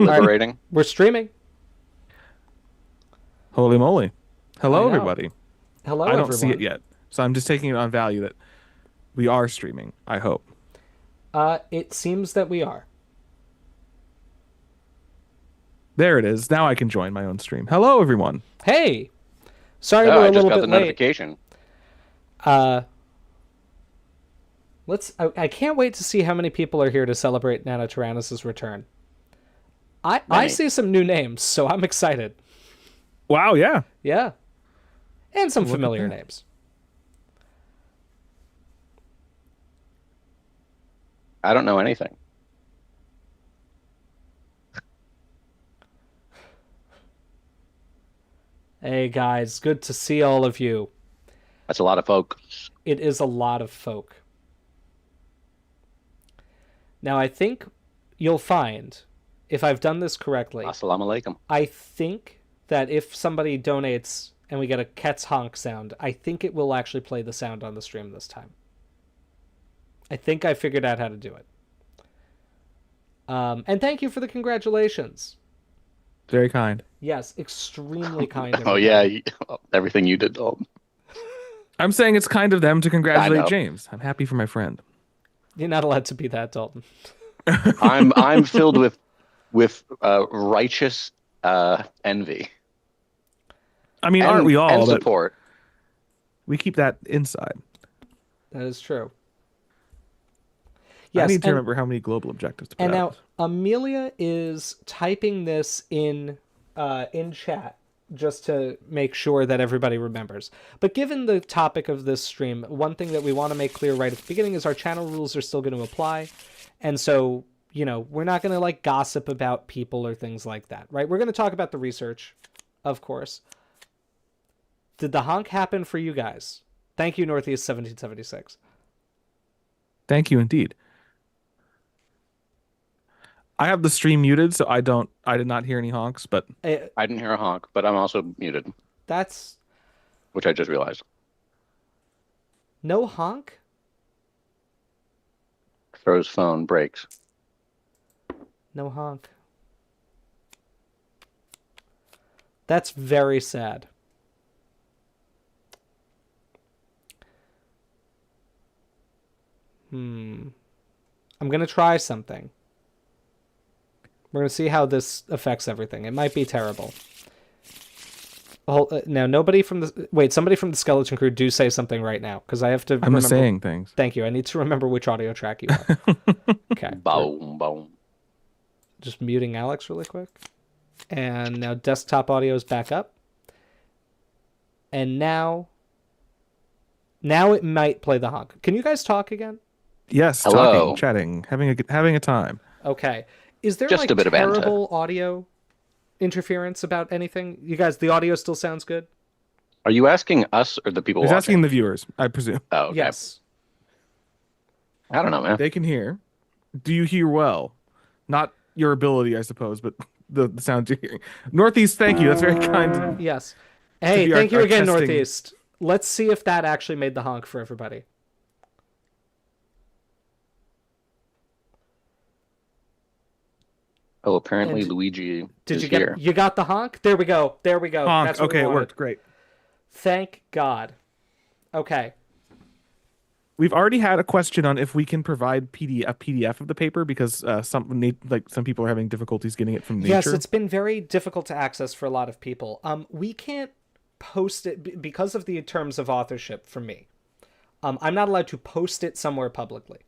Liberating. We're streaming. Holy moly. I Hello, know. everybody. Hello, I don't see it everyone. yet. So I'm just taking it on value that we are streaming, I hope. It seems that we are. There it is. Now I can join my own stream. Hello, everyone. Hey, sorry Oh, we're I a just little got bit the late. notification. Uh, I can't wait to see how many people are here to celebrate Nanotyrannus' return. I Many. see some new names, so I'm excited. Wow, yeah. Yeah, and some Look at familiar that. names. I don't know anything. Hey guys, good to see all of you. That's a lot of folk. It is a lot of folk. Now I think you'll find, if I've done this correctly, Assalamu alaikum. I think that if somebody donates and we get a Ket's honk sound, I think it will actually play the sound on the stream this time. I think I figured out how to do it. And thank you for the congratulations. Very kind. Yes, extremely kind. Oh, everybody. yeah. Everything you did. Oh, I'm saying it's kind of them to I congratulate know. James. I'm happy for my friend. You're not allowed to be that, Dalton. I'm filled with righteous envy I mean, aren't we all? and But support. we keep that inside. That is true. I Yes, need to and, remember how many global objectives to put and now out. Amelia is typing this in chat just to make sure that everybody remembers. But given the topic of this stream, one thing that we want to make clear right at the beginning is our channel rules are still going to apply. And so, we're not going to like gossip about people or things like that, right? We're going to talk about the research, of course. Did the honk happen for you guys? Thank you, Northeast 1776. Thank you indeed. I have the stream muted, so I did not hear any honks, but I didn't hear a honk, but I'm also muted, That's which I just realized. no honk? Throws phone, breaks. No honk. That's very sad. I'm going to try something. We're going to see how this affects everything. It might be terrible. Now, somebody from the skeleton crew do say something right now, because I have to I'm remember. saying things. Thank you. I need to remember which audio track you are. Okay. Boom, boom. Just muting Alex really quick. And now desktop audio is back up. And now it might play the honk. Can you guys talk again? Yes, Hello. talking, chatting, having a time. Okay. Is there Just like a bit of banter. terrible audio interference about anything? You guys, the audio still sounds good? Are you asking us or the people He's watching? asking the viewers, I presume. Oh, okay. Yes. I don't know, man. They can hear. Do you hear well? Not your ability, I suppose, but the sound you're hearing. Northeast, thank you. That's very kind. Yes. Hey, be thank you our again, testing- Northeast. Let's see if that actually made the honk for everybody. Oh, apparently And Luigi Did is you get here. you got the honk? There we go. There we go. Honk. That's what Okay, we it wanted. worked. Great. Thank God. Okay. We've already had a question on if we can provide a PDF of the paper because some people are having difficulties getting it from nature. Yes, it's been very difficult to access for a lot of people. We can't post it because of the terms of authorship for me. I'm not allowed to post it somewhere publicly.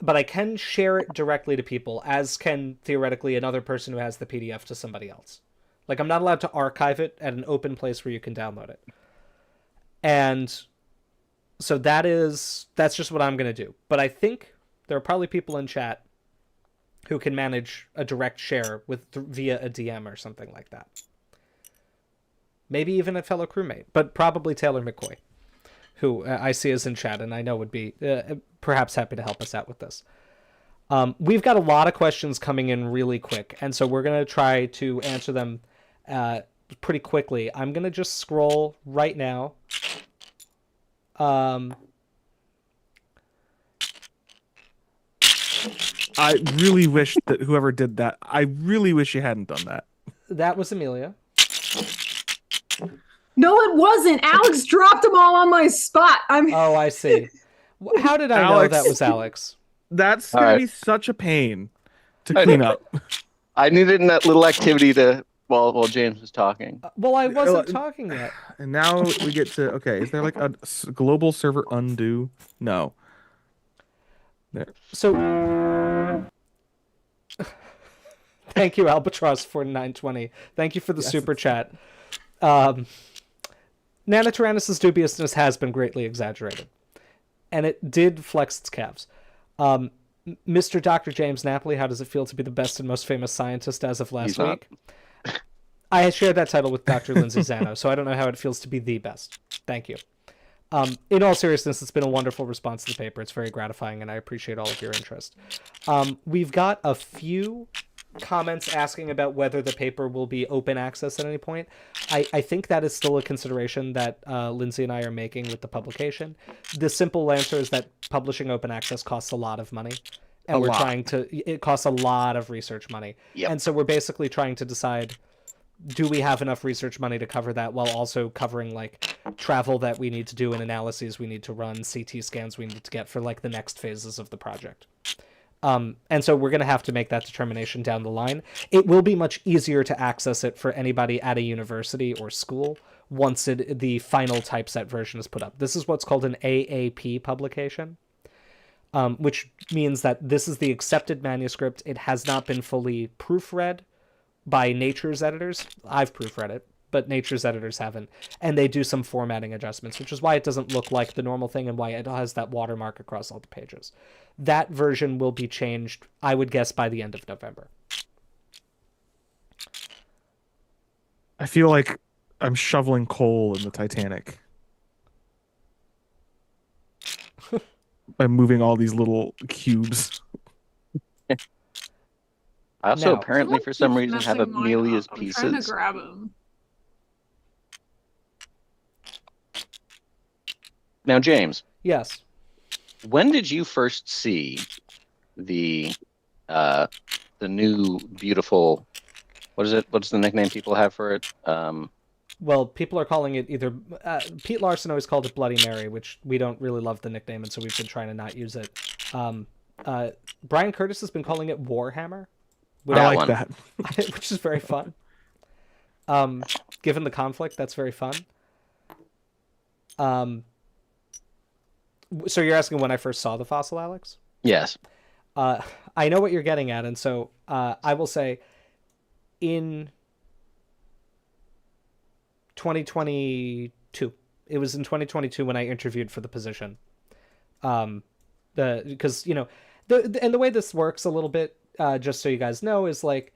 But I can share it directly to people, as can theoretically another person who has the PDF to somebody else. Like, I'm not allowed to archive it at an open place where you can download it. And so that's just what I'm going to do. But I think there are probably people in chat who can manage a direct share via a DM or something like that. Maybe even a fellow crewmate, but probably Taylor McCoy, who I see is in chat and I know would be perhaps happy to help us out with this. We've got a lot of questions coming in really quick, and so we're going to try to answer them pretty quickly. I'm going to just scroll right now. I really wish that whoever did that, I really wish you hadn't done that. That was Amelia. No, it wasn't. Alex dropped them all on my spot. Oh, I see. How did I know that Alex. was Alex? That's All gonna right. be such a pain to I clean know. up. I needed that little activity to while James was talking. Well, I wasn't talking yet. And now we get to, okay, is there like a global server undo? No. There. So, thank you, Albatross 4920. Thank you for the super chat. Nanotyrannus' dubiousness has been greatly exaggerated, and it did flex its calves. Mr. Dr. James Napoli, how does it feel to be the best and most famous scientist as of last week? I shared that title with Dr. Lindsay Zano, so I don't know how it feels to be the best. Thank you. In all seriousness, it's been a wonderful response to the paper. It's very gratifying, and I appreciate all of your interest. We've got a few comments asking about whether the paper will be open access at any point. I think that is still a consideration that Lindsay and I are making with the publication. The simple answer is that publishing open access costs a lot of money. And it costs a lot of research money. Yep. And so we're basically trying to decide, do we have enough research money to cover that while also covering like travel that we need to do and analyses we need to run, CT scans we need to get for like the next phases of the project. And so we're going to have to make that determination down the line. It will be much easier to access it for anybody at a university or school once the final typeset version is put up. This is what's called an AAP publication, which means that this is the accepted manuscript. It has not been fully proofread by Nature's editors. I've proofread it, but Nature's editors haven't. And they do some formatting adjustments, which is why it doesn't look like the normal thing and why it has that watermark across all the pages. That version will be changed, I would guess, by the end of November. I feel like I'm shoveling coal in the Titanic by moving all these little cubes. I also Now- apparently, for some reason, have Messing mine Amelia's up. I'm trying to pieces. grab him. Now, James, Yes. when did you first see the new beautiful? What is it? What's the nickname people have for it? Well, people are calling it either... Pete Larson always called it Bloody Mary, which we don't really love the nickname, and so we've been trying to not use it. Brian Curtis has been calling it Warhammer. I like that. Which is very fun. Given the conflict, that's very fun. So you're asking when I first saw the fossil, Alex? Yes. I know what you're getting at, and so I will say in 2022. It was in 2022 when I interviewed for the position. Because, you know, the way this works a little bit, just so you guys know, is like,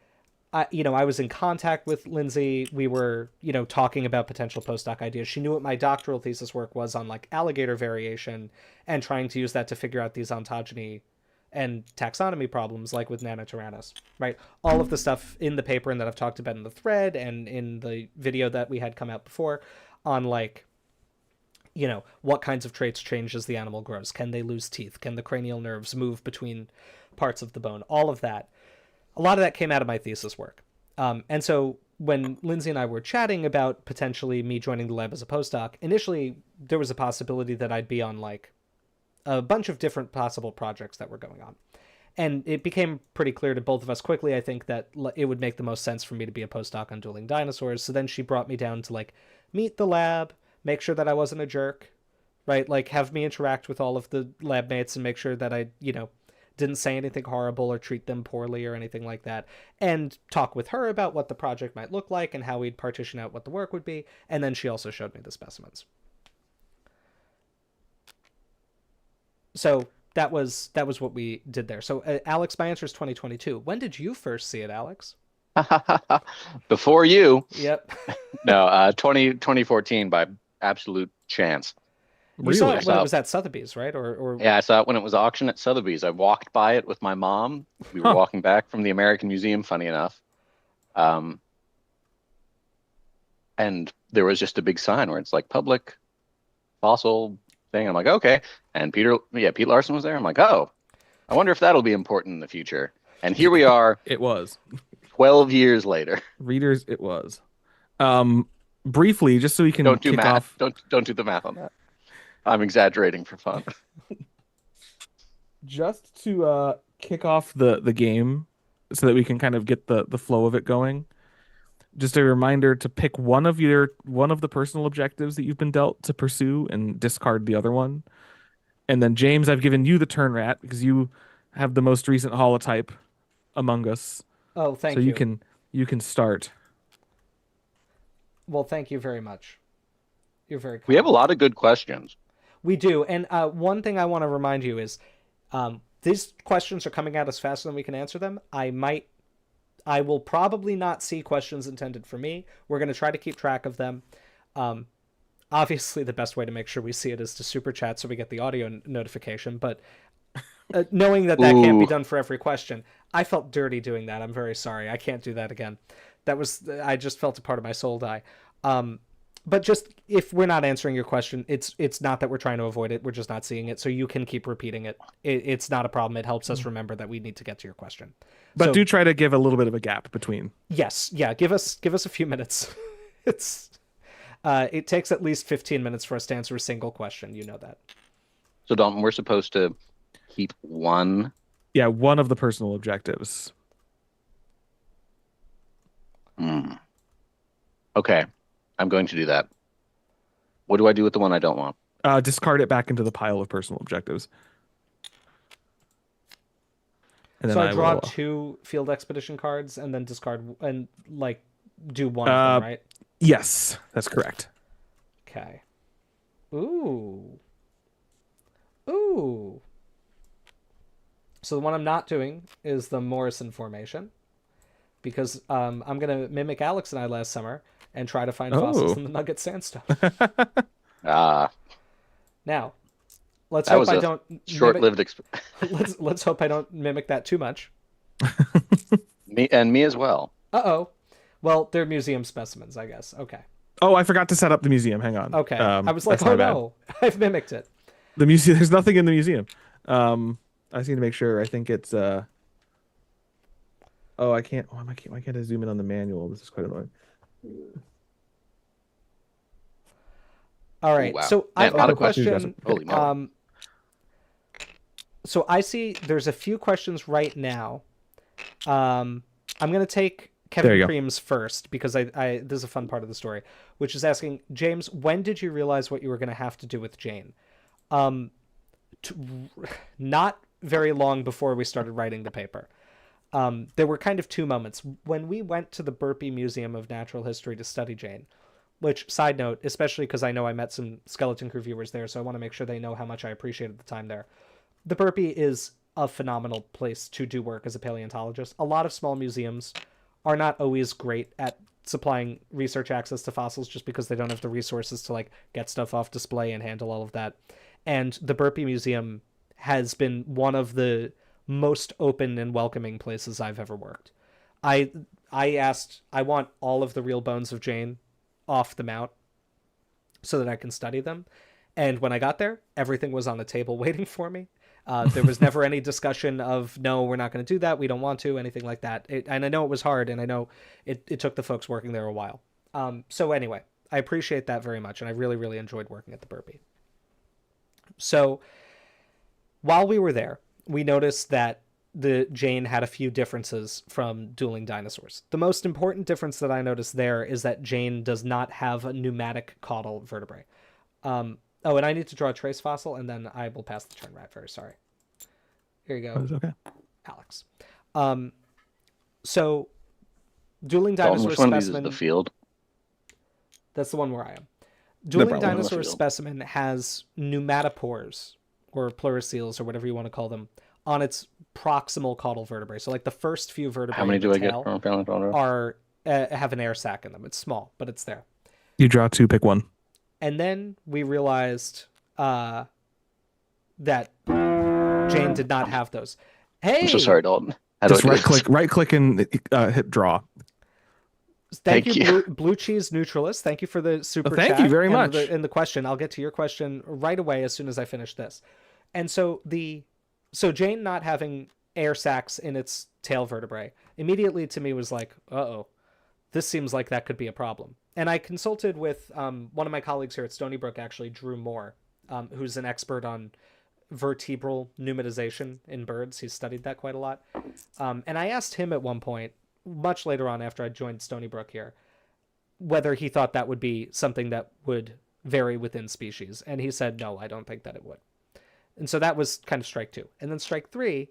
I was in contact with Lindsay. We were, talking about potential postdoc ideas. She knew what my doctoral thesis work was on like alligator variation and trying to use that to figure out these ontogeny and taxonomy problems like with Nanotyrannus, right? All of the stuff in the paper and that I've talked about in the thread and in the video that we had come out before on like, what kinds of traits change as the animal grows? Can they lose teeth? Can the cranial nerves move between parts of the bone? All of that. A lot of that came out of my thesis work. And so when Lindsay and I were chatting about potentially me joining the lab as a postdoc, initially there was a possibility that I'd be on like a bunch of different possible projects that were going on. And it became pretty clear to both of us quickly, I think, that it would make the most sense for me to be a postdoc on Dueling Dinosaurs. So then she brought me down to like meet the lab, make sure that I wasn't a jerk, right? Like have me interact with all of the lab mates and make sure that I, didn't say anything horrible or treat them poorly or anything like that, and talk with her about what the project might look like and how we'd partition out what the work would be. And then she also showed me the specimens. So that was what we did there. So Alex, my answer is 2022. When did you first see it, Alex? Before you. Yep. No, 2014 by absolute chance. You saw it when it was at Sotheby's, right? Or Yeah, I saw it when it was auctioned at Sotheby's. I walked by it with my mom. We were walking back from the American Museum, funny enough. And there was just a big sign where it's like public fossil thing. I'm like, okay. And Pete Larson was there. I'm like, oh, I wonder if that'll be important in the future. And here we are, It was. 12 years later. Readers, it was. Briefly, just so we can Don't do kick math. off. Don't do the math on that. I'm exaggerating for fun. Just to kick off the game so that we can kind of get the flow of it going. Just a reminder to pick one of the personal objectives that you've been dealt to pursue and discard the other one. And then James, I've given you the turn rat because you have the most recent holotype among us. Oh, thank you. you. So you can start. Well, thank you very much. You're very kind. We have a lot of good questions. We do. And one thing I want to remind you is these questions are coming at us faster than we can answer them. I will probably not see questions intended for me. We're going to try to keep track of them. Obviously, the best way to make sure we see it is to super chat so we get the audio notification. But knowing that can't be done for every question, I felt dirty doing that. I'm very sorry. I can't do that again. I just felt a part of my soul die. But just if we're not answering your question, it's not that we're trying to avoid it. We're just not seeing it. So you can keep repeating it. It's not a problem. It helps us remember that we need to get to your question. But do try to give a little bit of a gap between. Yes. Yeah. Give us a few minutes. It takes at least 15 minutes for us to answer a single question. You know that. So Dalton, we're supposed to keep one. Yeah, one of the personal objectives. Okay. I'm going to do that. What do I do with the one I don't want? Discard it back into the pile of personal objectives. And so I draw 2 field expedition cards and then discard and do one of them, right? Yes, that's correct. Okay. Ooh. So the one I'm not doing is the Morrison formation because I'm going to mimic Alex and I last summer and try to find fossils in the Nugget Sandstone. Now, let's hope I don't short-lived let's hope I don't mimic that too much. Me as well. Uh-oh. Well, they're museum specimens, I guess. Okay. Oh, I forgot to set up the museum. Hang on. Okay. I was like, oh no, I've mimicked it. The museum. There's nothing in the museum. I just need to make sure. I think it's. Oh, I can't. Oh, why can't I zoom in on the manual? This is quite annoying. All right. Wow. So I've got a question. Holy moly. So I see there's a few questions right now. I'm going to take Kevin Creams first because this is a fun part of the story, which is asking, James, when did you realize what you were going to have to do with Jane? Not very long before we started writing the paper. There were kind of 2 moments. When we went to the Burpee Museum of Natural History to study Jane, which, side note, especially because I know I met some Skeleton Crew viewers there, so I want to make sure they know how much I appreciated the time there. The Burpee is a phenomenal place to do work as a paleontologist. A lot of small museums are not always great at supplying research access to fossils just because they don't have the resources to get stuff off display and handle all of that. And the Burpee Museum has been one of the most open and welcoming places I've ever worked. I want all of the real bones of Jane off the mount so that I can study them. And when I got there, everything was on a table waiting for me. There was never any discussion of, no, we're not going to do that. We don't want to, anything like that. And I know it was hard, and I know it took the folks working there a while. So anyway, I appreciate that very much, and I really, really enjoyed working at the Burpee. So while we were there, we noticed that the Jane had a few differences from Dueling Dinosaurs. The most important difference that I noticed there is that Jane does not have a pneumatic caudal vertebrae. Oh, and I need to draw a trace fossil, and then I will pass the turn rat. Very sorry. Here you go. That's okay. Alex. So, Dueling Dinosaurs which one specimen. Of these is the field? That's the one where I am. Dueling problem. Dinosaurs specimen has pneumatophores, or pleurocoels, or whatever you want to call them, on its proximal caudal vertebrae. So, the first few vertebrae. How many do I get from paleontology? Have an air sac in them. It's small, but it's there. You draw 2, pick 1. And then we realized that Jane did not have those. Hey, I'm so sorry, Dalton. Just right click and hit draw. Thank you. Blue Cheese Neutralist. Thank you for the super chat. Thank you very much. And the question. I'll get to your question right away as soon as I finish this. And so the So Jane not having air sacs in its tail vertebrae immediately to me was like, uh-oh, this seems like that could be a problem. And I consulted with one of my colleagues here at Stony Brook, actually, Drew Moore, who's an expert on vertebral pneumatization in birds. He's studied that quite a lot. And I asked him at one point, much later on after I joined Stony Brook here, whether he thought that would be something that would vary within species. And he said, no, I don't think that it would. And so that was kind of strike two. And then strike three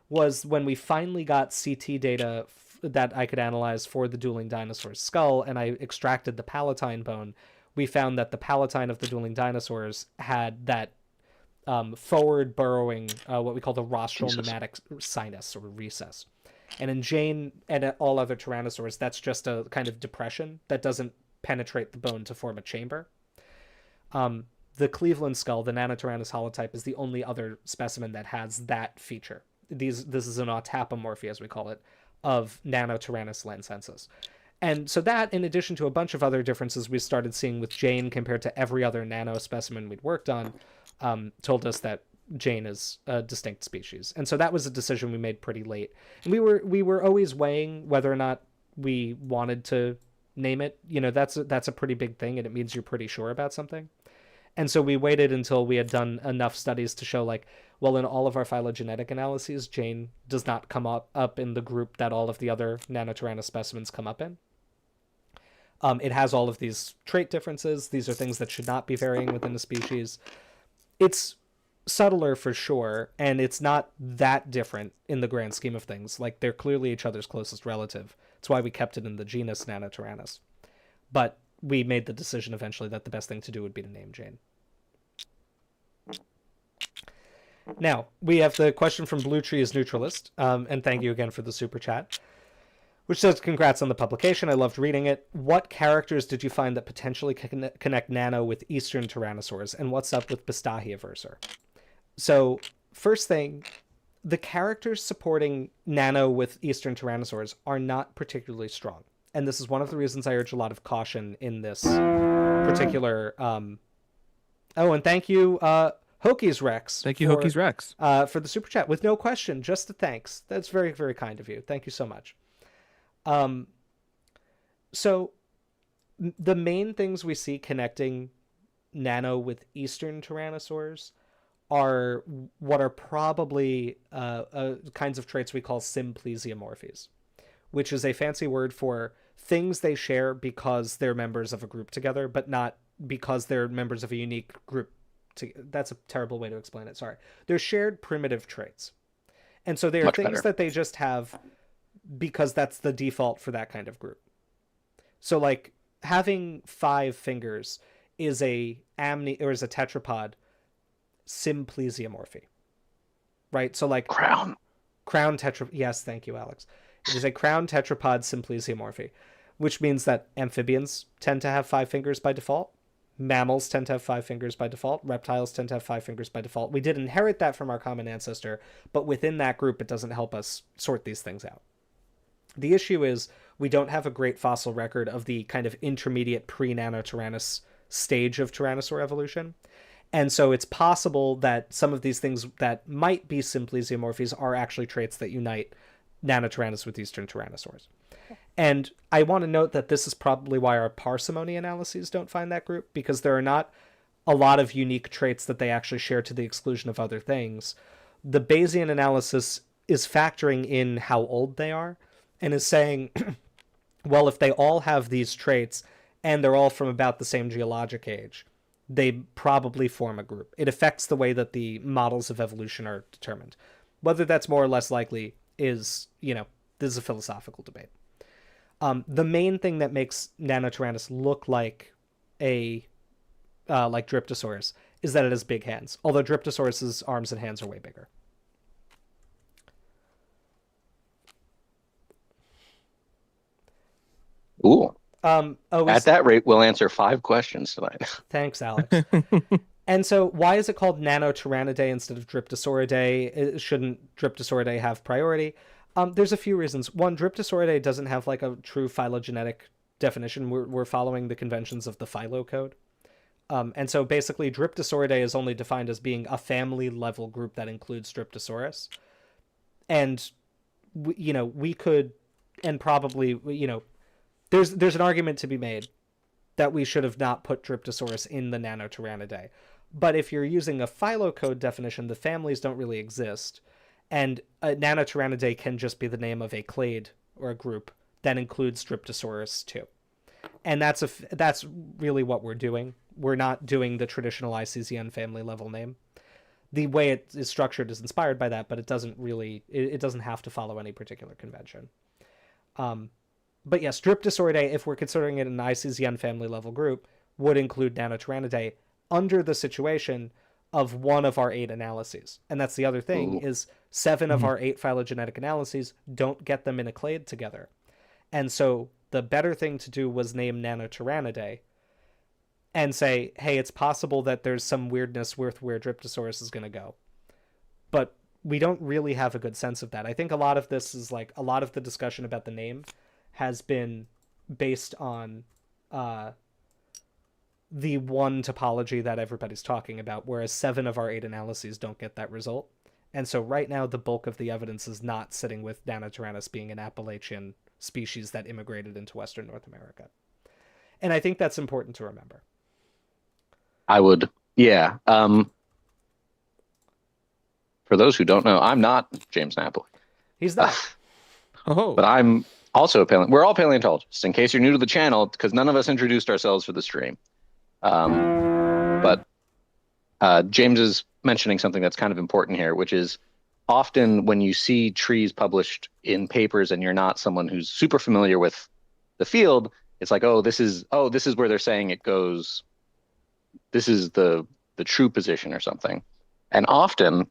was when we finally got CT data that I could analyze for the Dueling Dinosaurs skull, and I extracted the palatine bone. We found that the palatine of the Dueling Dinosaurs had that forward burrowing, what we call the rostral pneumatic sinus or recess. And in Jane and all other Tyrannosaurs, that's just a kind of depression that doesn't penetrate the bone to form a chamber. The Cleveland skull, the Nanotyrannus holotype, is the only other specimen that has that feature. This is an autapomorphy, as we call it, of Nanotyrannus lancensis. And so that, in addition to a bunch of other differences we started seeing with Jane compared to every other nano specimen we'd worked on, told us that Jane is a distinct species. And so that was a decision we made pretty late. And we were always weighing whether or not we wanted to name it. You know, that's a pretty big thing, and it means you're pretty sure about something. And so we waited until we had done enough studies to show, like, well, in all of our phylogenetic analyses, Jane does not come up in the group that all of the other Nanotyrannus specimens come up in. It has all of these trait differences. These are things that should not be varying within a species. It's subtler for sure, and it's not that different in the grand scheme of things. Like, they're clearly each other's closest relative. That's why we kept it in the genus Nanotyrannus. But we made the decision eventually that the best thing to do would be to name Jane. Now, we have the question from Blue Tree is Neutralist, and thank you again for the super chat, which says, congrats on the publication. I loved reading it. What characters did you find that potentially connect Nano with Eastern Tyrannosaurs, and what's up with Bestachioversor? So, first thing, the characters supporting Nano with Eastern Tyrannosaurs are not particularly strong. And this is one of the reasons I urge a lot of caution in this particular... Oh, and thank you, Hokies Rex. Thank you, Hokies Rex. For the super chat. With no question, just a thanks. That's very, very kind of you. Thank you so much. So, the main things we see connecting Nano with Eastern Tyrannosaurs are what are probably kinds of traits we call symplesiomorphies, which is a fancy word for things they share because they're members of a group together, but not because they're members of a unique group. That's a terrible way to explain it. Sorry. They're shared primitive traits. And so they are things that they just have because that's the default for that kind of group. So, like, having 5 fingers is a tetrapod symplesiomorphy, right? So, like, crown tetrapod. Yes, thank you, Alex. It is a crown tetrapod symplesiomorphy, which means that amphibians tend to have 5 fingers by default. Mammals tend to have 5 fingers by default. Reptiles tend to have 5 fingers by default. We did inherit that from our common ancestor, but within that group, it doesn't help us sort these things out. The issue is we don't have a great fossil record of the kind of intermediate pre-Nanotyrannus stage of Tyrannosaur evolution. And so it's possible that some of these things that might be symplesiomorphies are actually traits that unite Nanotyrannus with Eastern Tyrannosaurs. And I want to note that this is probably why our parsimony analyses don't find that group, because there are not a lot of unique traits that they actually share to the exclusion of other things. The Bayesian analysis is factoring in how old they are and is saying, well, if they all have these traits and they're all from about the same geologic age, they probably form a group. It affects the way that the models of evolution are determined. Whether that's more or less likely is, this is a philosophical debate. The main thing that makes Nanotyrannus look like like Dryptosaurus is that it has big hands, although Dryptosaurus's arms and hands are way bigger. Ooh. At that rate, we'll answer 5 questions tonight. Thanks, Alex. And so why is it called Nanotyrannidae instead of Dryptosauridae? Shouldn't Dryptosauridae have priority? There's a few reasons. One, Dryptosauridae doesn't have like a true phylogenetic definition. We're following the conventions of the Philo code. And so basically Dryptosauridae is only defined as being a family level group that includes Dryptosaurus. And, we could, and probably, there's an argument to be made that we should have not put Dryptosaurus in the Nanotyrannus. But if you're using a phylocode definition, the families don't really exist. And a Nanotyrannus can just be the name of a clade or a group that includes Dryptosaurus too. And that's really what we're doing. We're not doing the traditional ICZN family level name. The way it is structured is inspired by that, but it doesn't have to follow any particular convention. But yes, Dryptosauridae, if we're considering it an ICZN family level group, would include Nanotyrannus under the situation of one of our 8 analyses. And that's the other thing, is 7 of our 8 phylogenetic analyses don't get them in a clade together. And so the better thing to do was name Nanotyrannus and say, hey, it's possible that there's some weirdness with where Dryptosaurus is going to go. But we don't really have a good sense of that. I think a lot of this is like, a lot of the discussion about the name has been based on the one topology that everybody's talking about, whereas 7 of our 8 analyses don't get that result. And so right now, the bulk of the evidence is not sitting with Nanotyrannus being an Appalachian species that immigrated into Western North America. And I think that's important to remember. I would, yeah. For those who don't know, I'm not James Napoli. He's not. But I'm also a paleontologist. We're all paleontologists, in case you're new to the channel, because none of us introduced ourselves for the stream. But James is mentioning something that's kind of important here, which is often when you see trees published in papers and you're not someone who's super familiar with the field, it's like, this is where they're saying it goes. This is the true position or something. And often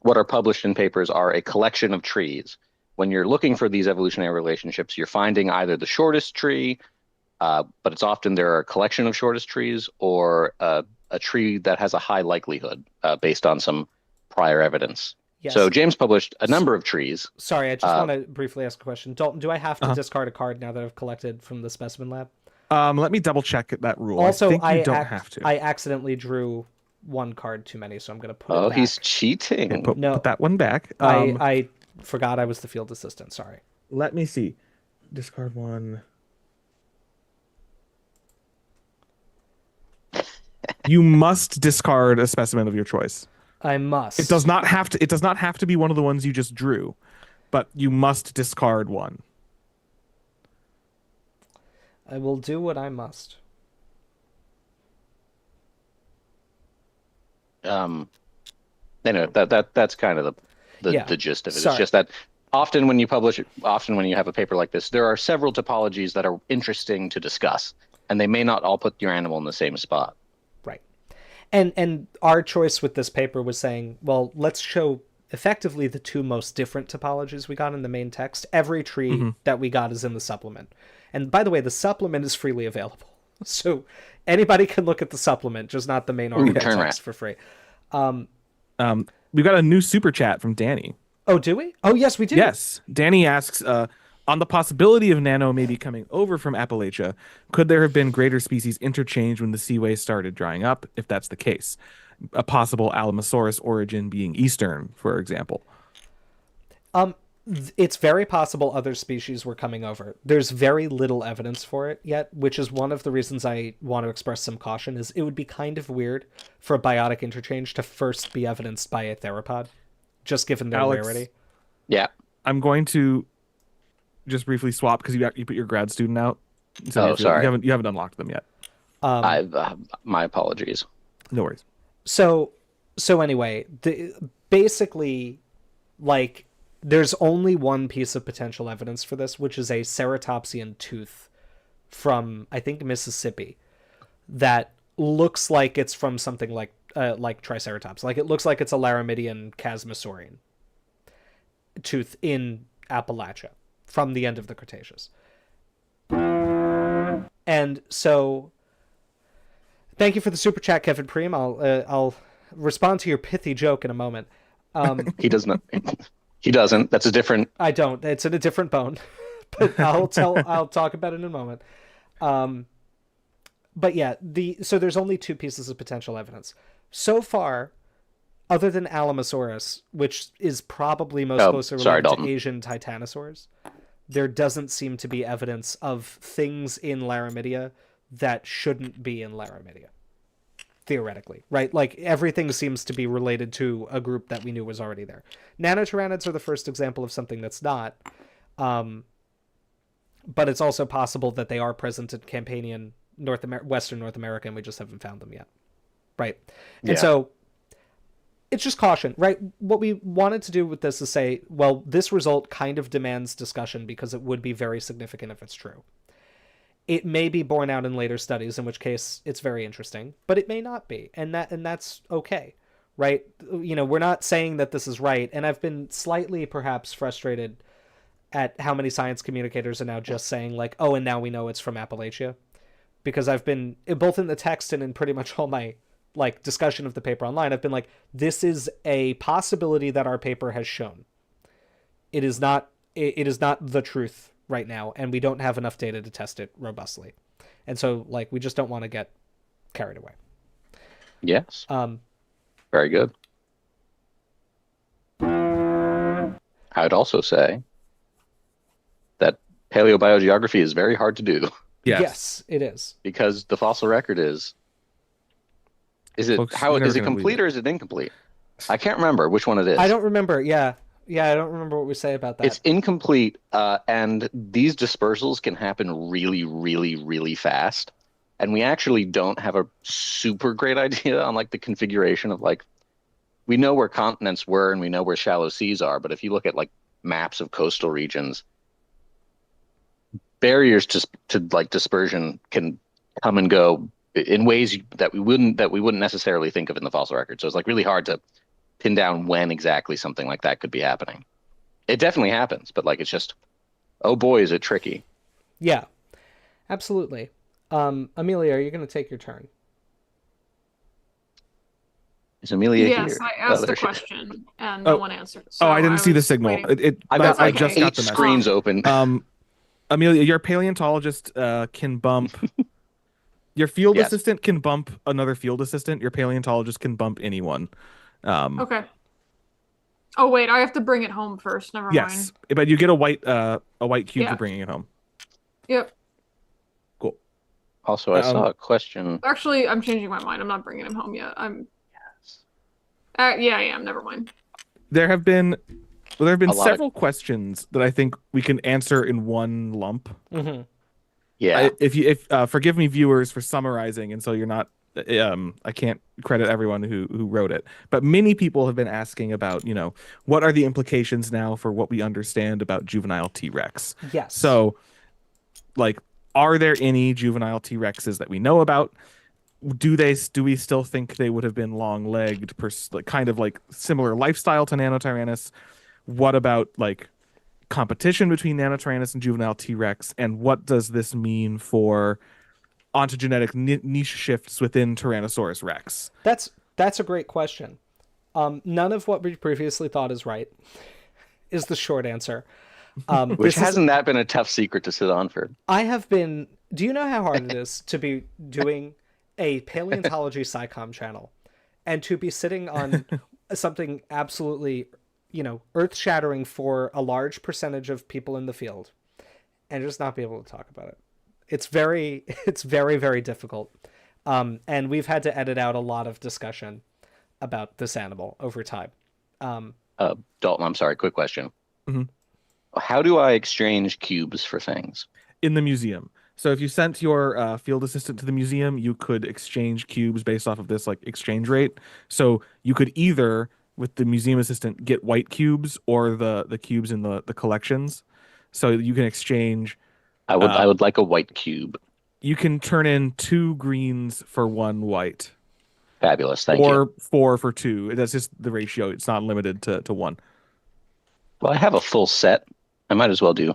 what are published in papers are a collection of trees. When you're looking for these evolutionary relationships, you're finding either the shortest tree, but it's often there are a collection of shortest trees, or a tree that has a high likelihood based on some prior evidence. Yes. So James published a number of trees. Sorry, I just want to briefly ask a question. Dalton, do I have to discard a card now that I've collected from the specimen lab? Let me double check that rule. Also, I think you don't have to. I accidentally drew one card too many, so I'm going to put it back. He's cheating. Okay, put that one back. I forgot I was the field assistant. Sorry. Let me see. Discard one. You must discard a specimen of your choice. I must. It does not have to. It does not have to be one of the ones you just drew, but you must discard one. I will do what I must. Anyway, that's kind of the gist of it. Sorry. It's just that often when you have a paper like this, there are several topologies that are interesting to discuss, and they may not all put your animal in the same spot. Right. And our choice with this paper was saying, well, let's show effectively the 2 most different topologies we got in the main text. Every tree that we got is in the supplement. And by the way, the supplement is freely available. So anybody can look at the supplement, just not the main article text for free. We've got a new super chat from Danny. Oh, do we? Oh, yes, we do. Yes. Danny asks, on the possibility of nano maybe coming over from Appalachia, could there have been greater species interchange when the seaway started drying up, if that's the case? A possible Allosaurus origin being eastern, for example. It's very possible other species were coming over. There's very little evidence for it yet, which is one of the reasons I want to express some caution. Is it would be kind of weird for a biotic interchange to first be evidenced by a theropod, just given their rarity. Yeah. I'm going to just briefly swap because you put your grad student out. So sorry. You haven't unlocked them yet. My apologies. No worries. So anyway, basically, like, there's only one piece of potential evidence for this, which is a ceratopsian tooth from, I think, Mississippi, that looks like it's from something like Triceratops. Like, it looks like it's a Laramidian Chasmosaurian tooth in Appalachia from the end of the Cretaceous. And so, thank you for the super chat, Kevin Preem. I'll respond to your pithy joke in a moment. He doesn't. He doesn't. That's a different. I don't. It's in a different bone, but I'll talk about it in a moment. but yeah, so there's only two pieces of potential evidence so far, other than Allosaurus, which is probably most closely related to Asian titanosaurs. There doesn't seem to be evidence of things in Laramidia that shouldn't be in Laramidia, theoretically, right? Like, everything seems to be related to a group that we knew was already there. Nanotyrannus are the first example of something that's not, but it's also possible that they are present in Campanian Western North America, and we just haven't found them yet, right? And so it's just caution, right? What we wanted to do with this is say, well, this result kind of demands discussion because it would be very significant if it's true. It may be borne out in later studies, in which case it's very interesting, but it may not be, and that's okay, right? You know, we're not saying that this is right, and I've been slightly perhaps frustrated at how many science communicators are now just saying like, oh, and now we know it's from Appalachia, because I've been, both in the text and in pretty much all my like discussion of the paper online, I've been like, this is a possibility that our paper has shown. It is not the truth right now, and we don't have enough data to test it robustly. And so like, we just don't want to get carried away. Yes. Very good. I would also say that paleobiogeography is very hard to do. Yes, it is. Because the fossil record is it complete or is it incomplete? I can't remember which one it is. I don't remember. Yeah, I don't remember what we say about that. It's incomplete, and these dispersals can happen really, really, really fast. And we actually don't have a super great idea on like the configuration of like, we know where continents were and we know where shallow seas are, but if you look at like maps of coastal regions, barriers to like dispersion can come and go in ways that we wouldn't necessarily think of in the fossil record. So it's like really hard to pin down when exactly something like that could be happening. It definitely happens, but like, it's just, oh boy, is it tricky. Yeah, absolutely. Amelia, are you going to take your turn? Is Amelia here? Yes, I asked the question and no one answered. So I didn't see the signal. I just got the screens open. Amelia, your paleontologist can bump. Your field assistant can bump another field assistant. Your paleontologist can bump anyone. Okay. Oh wait, I have to bring it home first. Never mind. Yes, but you get a white cube for bringing it home. Yep. Cool. Also, I saw a question. Actually, I'm changing my mind. I'm not bringing him home yet. Yeah, I am. Never mind. There have been several questions that I think we can answer in one lump. Mm-hmm. Yeah. If forgive me, viewers, for summarizing, and so you're not. I can't credit everyone who wrote it, but many people have been asking about, you know, what are the implications now for what we understand about juvenile T-Rex? Yes. So, like, are there any juvenile T-Rexes that we know about? Do we still think they would have been long-legged, kind of like similar lifestyle to Nanotyrannus? What about like competition between Nanotyrannus and juvenile T-Rex, and what does this mean for ontogenetic niche shifts within Tyrannosaurus Rex? That's a great question. None of what we previously thought is right, is the short answer. Which hasn't that been a tough secret to sit on for? I have been. Do you know how hard it is to be doing a paleontology SciComm channel and to be sitting on something absolutely, you know, earth-shattering for a large percentage of people in the field and just not be able to talk about it? It's very, very difficult. And we've had to edit out a lot of discussion about this animal over time. Dalton, I'm sorry, quick question. Mm-hmm. How do I exchange cubes for things? In the museum. So if you sent your field assistant to the museum, you could exchange cubes based off of this like exchange rate. So you could either, with the museum assistant, get white cubes or the cubes in the collections. So you can exchange. I would like a white cube. You can turn in 2 greens for 1 white. Fabulous, thank you. Or 4 for 2. That's just the ratio. It's not limited to 1. Well, I have a full set. I might as well do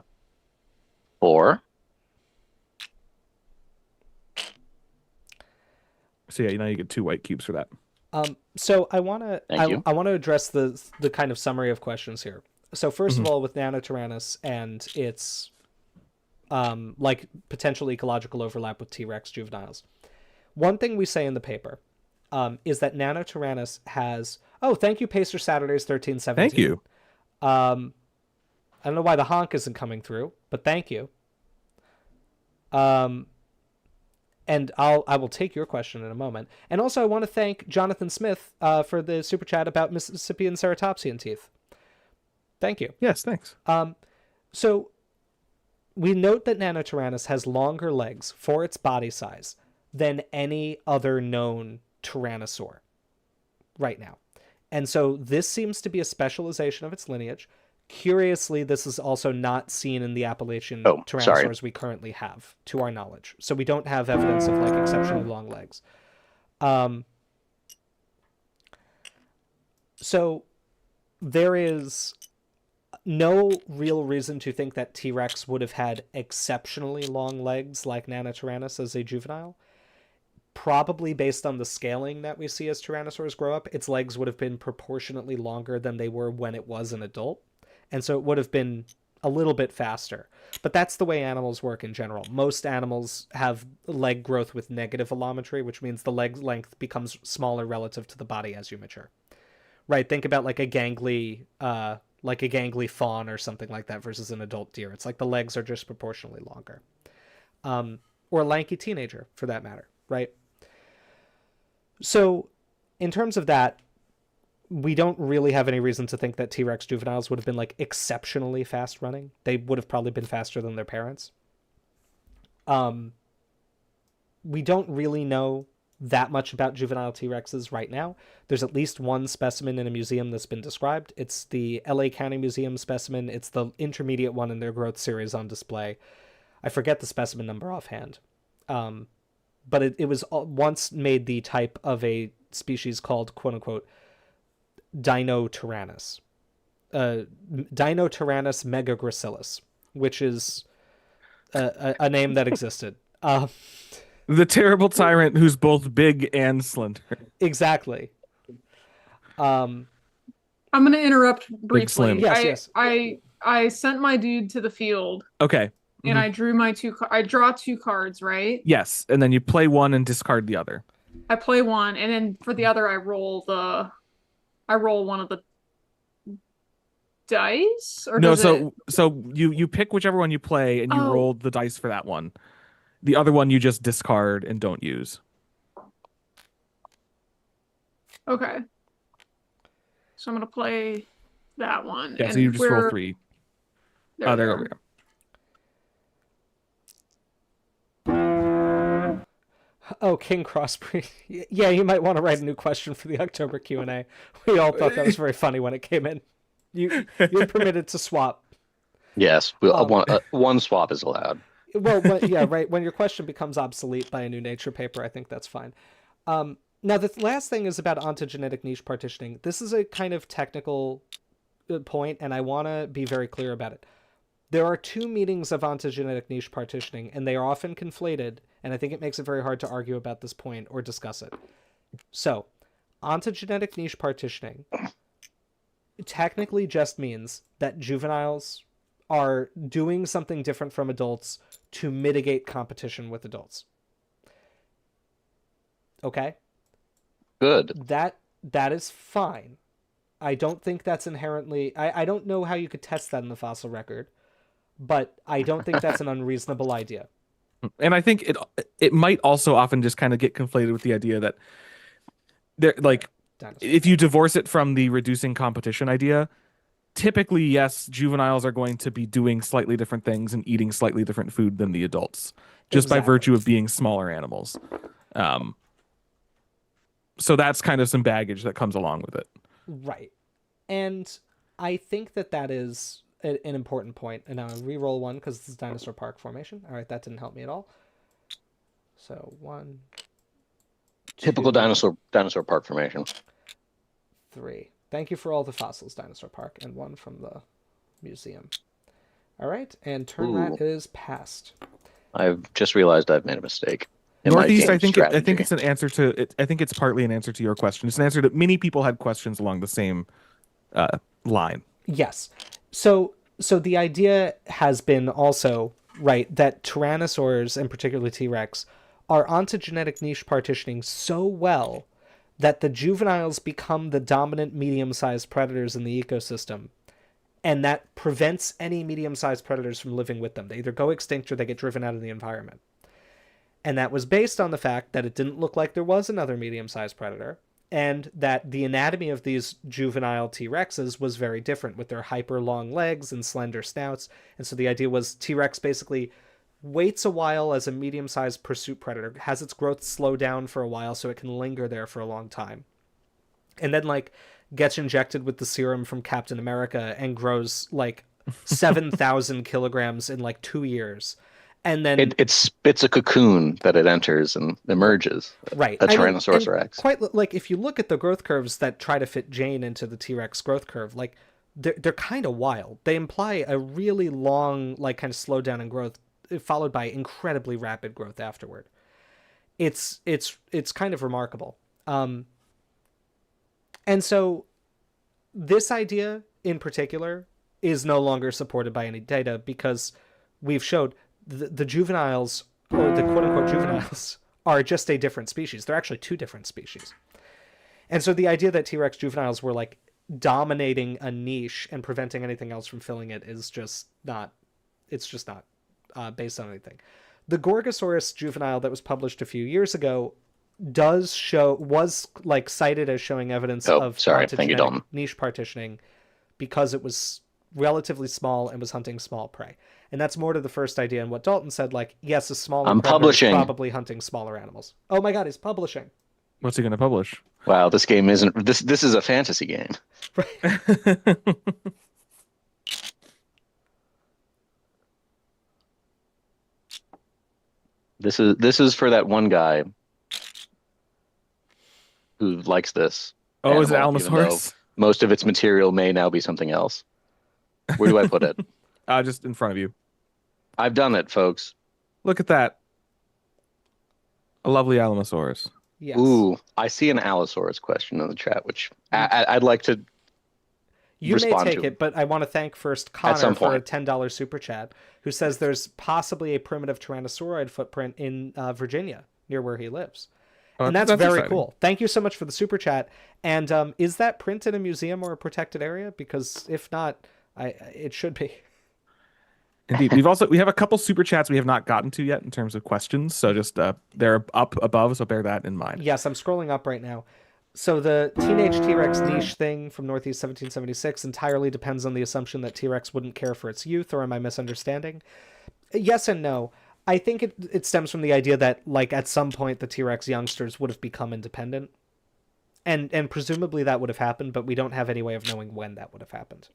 4. So yeah, now you get 2 white cubes for that. So I want to address the kind of summary of questions here. So first of all, with Nanotyrannus and its like potential ecological overlap with T-Rex juveniles, one thing we say in the paper is that Nanotyrannus has... Oh, thank you, Pacer Saturdays 1317. Thank you. I don't know why the honk isn't coming through, but thank you. And I will take your question in a moment. And also, I want to thank Jonathan Smith for the super chat about Mississippian ceratopsian teeth. Thank you. Yes, thanks. So we note that Nanotyrannus has longer legs for its body size than any other known tyrannosaur right now. And so this seems to be a specialization of its lineage. Curiously, this is also not seen in the Appalachian tyrannosaurs we currently have, to our knowledge. So we don't have evidence of like exceptionally long legs. So there is no real reason to think that T-Rex would have had exceptionally long legs like Nanotyrannus as a juvenile. Probably based on the scaling that we see as tyrannosaurs grow up, its legs would have been proportionately longer than they were when it was an adult. And so it would have been a little bit faster. But that's the way animals work in general. Most animals have leg growth with negative velometry, which means the leg length becomes smaller relative to the body as you mature. Right? Think about like a gangly fawn or something like that versus an adult deer. It's like the legs are just proportionally longer. Or a lanky teenager, for that matter, right? So in terms of that, we don't really have any reason to think that T-Rex juveniles would have been like exceptionally fast running. They would have probably been faster than their parents. We don't really know that much about juvenile T-Rexes right now. There's at least one specimen in a museum that's been described. It's the LA County Museum specimen. It's the intermediate one in their growth series on display. I forget the specimen number offhand. But it was once made the type of a species called, quote-unquote, Dinotyrannus. Dinotyrannus megagracilis, which is a name that existed. The terrible tyrant who's both big and slender. Exactly. I'm going to interrupt briefly. Slim. Yes. I sent my dude to the field. Okay. And I drew I draw 2 cards, right? Yes, and then you play one and discard the other. I play one, and then for the other, I roll one of the dice. Or no, so you pick whichever one you play, and you roll the dice for that one. The other one you just discard and don't use. Okay. So I'm gonna play that one. Yeah, so you just roll 3. There we go. Oh, King Crossbreed. Yeah, you might want to write a new question for the October Q&A. We all thought that was very funny when it came in. You're permitted to swap. Yes, one swap is allowed. Well, yeah, right. When your question becomes obsolete by a new Nature paper, I think that's fine. Now, the last thing is about ontogenetic niche partitioning. This is a kind of technical point, and I want to be very clear about it. There are 2 meanings of ontogenetic niche partitioning, and they are often conflated, and I think it makes it very hard to argue about this point or discuss it. So, ontogenetic niche partitioning technically just means that juveniles are doing something different from adults to mitigate competition with adults. Okay? Good. That is fine. I don't think that's inherently... I don't know how you could test that in the fossil record, but I don't think that's an unreasonable idea. And I think it might also often just kind of get conflated with the idea that if you divorce it from the reducing competition idea, typically, yes, juveniles are going to be doing slightly different things and eating slightly different food than the adults, just by virtue of being smaller animals. So that's kind of some baggage that comes along with it. Right. And I think that is an important point. And now I re-roll one because this is Dinosaur Park formation. All right, that didn't help me at all. So 1, 2, Typical dinosaur park formation. 3. Thank you for all the fossils, Dinosaur Park, and 1 from the museum. All right, and turn rat is passed. I've just realized I've made a mistake. Northeast, I think it's an answer to it. I think it's partly an answer to your question. It's an answer that many people had questions along the same line. Yes. So the idea has been also, right, that tyrannosaurs, and particularly T-Rex, are ontogenetic niche partitioning so well that the juveniles become the dominant medium-sized predators in the ecosystem, and that prevents any medium-sized predators from living with them. They either go extinct or they get driven out of the environment. And that was based on the fact that it didn't look like there was another medium-sized predator, and that the anatomy of these juvenile T-Rexes was very different with their hyper long legs and slender snouts. And so the idea was T-Rex basically waits a while as a medium-sized pursuit predator, has its growth slow down for a while so it can linger there for a long time, and then like gets injected with the serum from Captain America and grows like 7,000 kilograms in like 2 years. And then it spits a cocoon that it enters and emerges. Right. A Tyrannosaurus Rex. Quite like if you look at the growth curves that try to fit Jane into the T-Rex growth curve, like they're kind of wild. They imply a really long, like kind of slowdown in growth, followed by incredibly rapid growth afterward. It's kind of remarkable. And so this idea in particular is no longer supported by any data because we've showed the juveniles, or the quote-unquote juveniles, are just a different species. They're actually two different species. And so the idea that T-Rex juveniles were like dominating a niche and preventing anything else from filling it is just not, it's just not based on anything. The Gorgosaurus juvenile that was published a few years ago was like cited as showing evidence of thank you, Dalton. niche partitioning because it was relatively small and was hunting small prey. And that's more to the first idea and what Dalton said, like, yes, a smaller predator is probably hunting smaller animals. Oh my god, he's publishing. What's he going to publish? Wow, this game isn't this is a fantasy game. Right. This is for that one guy who likes this. Oh, is it animal, even though Allosaurus? Most of its material may now be something else. Where do I put it? Just in front of you. I've done it, folks. Look at that. A lovely Allosaurus. Yes. Ooh, I see an Allosaurus question in the chat, which I'd like to You may respond take to it, but I want to thank first Connor some for a point. $10 super chat, who says there's possibly a primitive Tyrannosaurid footprint in Virginia, near where he lives. And that's very exciting. cool. Thank you so much for the super chat. And is that print in a museum or a protected area? Because if not, it should be. Indeed. We have a couple super chats we have not gotten to yet in terms of questions. So just they're up above, so bear that in mind. Yes, I'm scrolling up right now. So the teenage T-Rex niche thing from Northeast 1776 entirely depends on the assumption that T-Rex wouldn't care for its youth, or am I misunderstanding? Yes and no. I think it stems from the idea that, like, at some point the T-Rex youngsters would have become independent. And presumably that would have happened, but we don't have any way of knowing when that would have happened.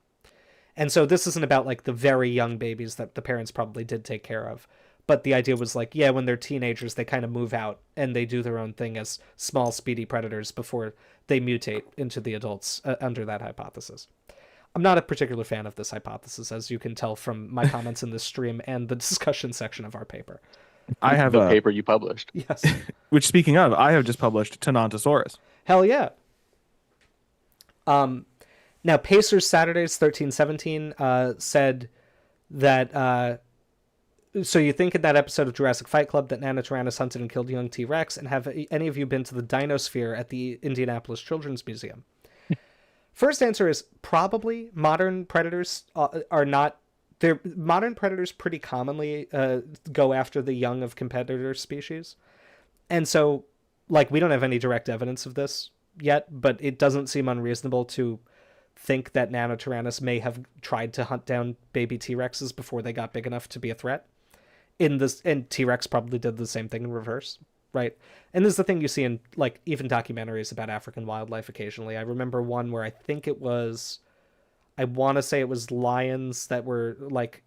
And so this isn't about, like, the very young babies that the parents probably did take care of. But the idea was, like, yeah, when they're teenagers, they kind of move out and they do their own thing as small, speedy predators before they mutate into the adults under that hypothesis. I'm not a particular fan of this hypothesis, as you can tell from my comments in this stream and the discussion section of our paper. I have the paper you published. Yes. Which, speaking of, I have just published Tyrannosaurus. Hell yeah. Now, Pacers Saturdays 1317 said that... so you think in that episode of Jurassic Fight Club that Nanotyrannus hunted and killed young T-Rex, and have any of you been to the Dinosphere at the Indianapolis Children's Museum? First answer is probably. Modern predators are not... Modern predators pretty commonly go after the young of competitor species. And so, like, we don't have any direct evidence of this yet, but it doesn't seem unreasonable to think that Nanotyrannus may have tried to hunt down baby T-Rexes before they got big enough to be a threat. And T-Rex probably did the same thing in reverse, right? And this is the thing you see in, like, even documentaries about African wildlife occasionally. I remember one where I want to say it was lions that were, like,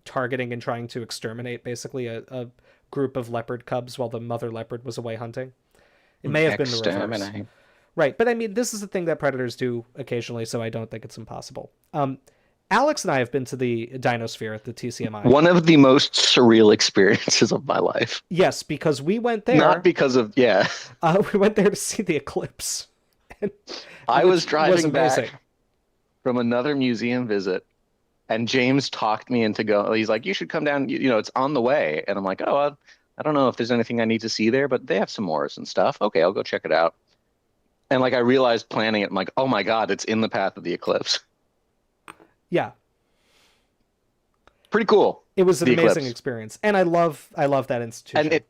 targeting and trying to exterminate basically a group of leopard cubs while the mother leopard was away hunting. It may have been the reverse. Right, but I mean, this is a thing that predators do occasionally, so I don't think it's impossible. Alex and I have been to the Dinosphere at the TCMI. One of the most surreal experiences of my life. Yes, because we went there. Not because of, yeah. We went there to see the eclipse. I was driving back from another museum visit, and James talked me into going. He's like, "You should come down. You know, it's on the way." And I'm like, "Oh, I don't know if there's anything I need to see there, but they have some mores and stuff. Okay, I'll go check it out. And like I realized planning it, I'm like, oh my God, it's in the path of the eclipse. Yeah. Pretty cool. It was an The amazing eclipse. experience. And I love that institution. And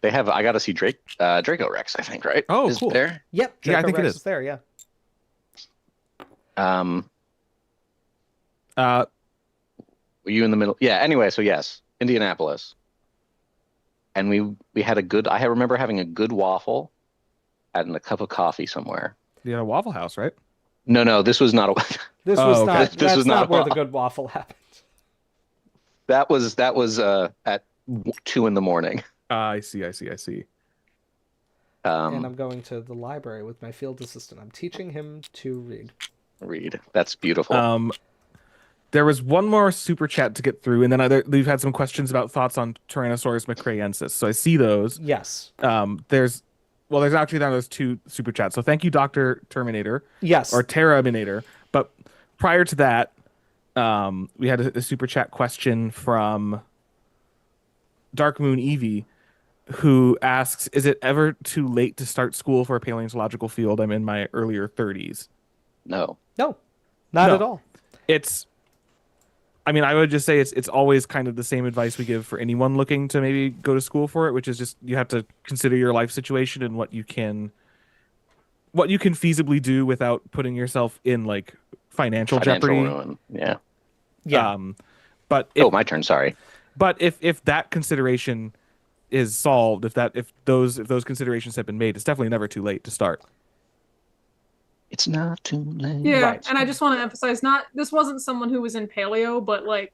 they have, I got to see Draco Rex, I think, right? Oh, Is cool. there? Yep. Yeah, I Draco think it Rex is. there, yeah. Uh, Were you in the middle? Yeah, anyway, so yes, Indianapolis. And we had I remember having a good waffle and a cup of coffee somewhere. you had a Waffle House, right? No, this was not a This Oh, was okay. not This that's was not not a where the waffle. good waffle happened. that was at 2 a.m. I see. And I'm going to the library with my field assistant. I'm teaching him to read. Read. That's beautiful. There was one more super chat to get through, and then we've had some questions about thoughts on Tyrannosaurus macraensis. So I see those. Yes. There's actually now there's 2 super chats. So thank you, Dr. Terminator. Yes. Or Terminator. But prior to that, we had a super chat question from Dark Moon Evie, who asks, "Is it ever too late to start school for a paleontological field? I'm in my earlier 30s." No. No. Not No. at all. I would just say it's always kind of the same advice we give for anyone looking to maybe go to school for it, which is just you have to consider your life situation and what you can feasibly do without putting yourself in like financial jeopardy. Ruin. Yeah. Yeah. But My turn. Sorry. But if that consideration is solved, if those considerations have been made, it's definitely never too late to start. It's not too late. Yeah, Right. and I just want to emphasize, this wasn't someone who was in paleo, but like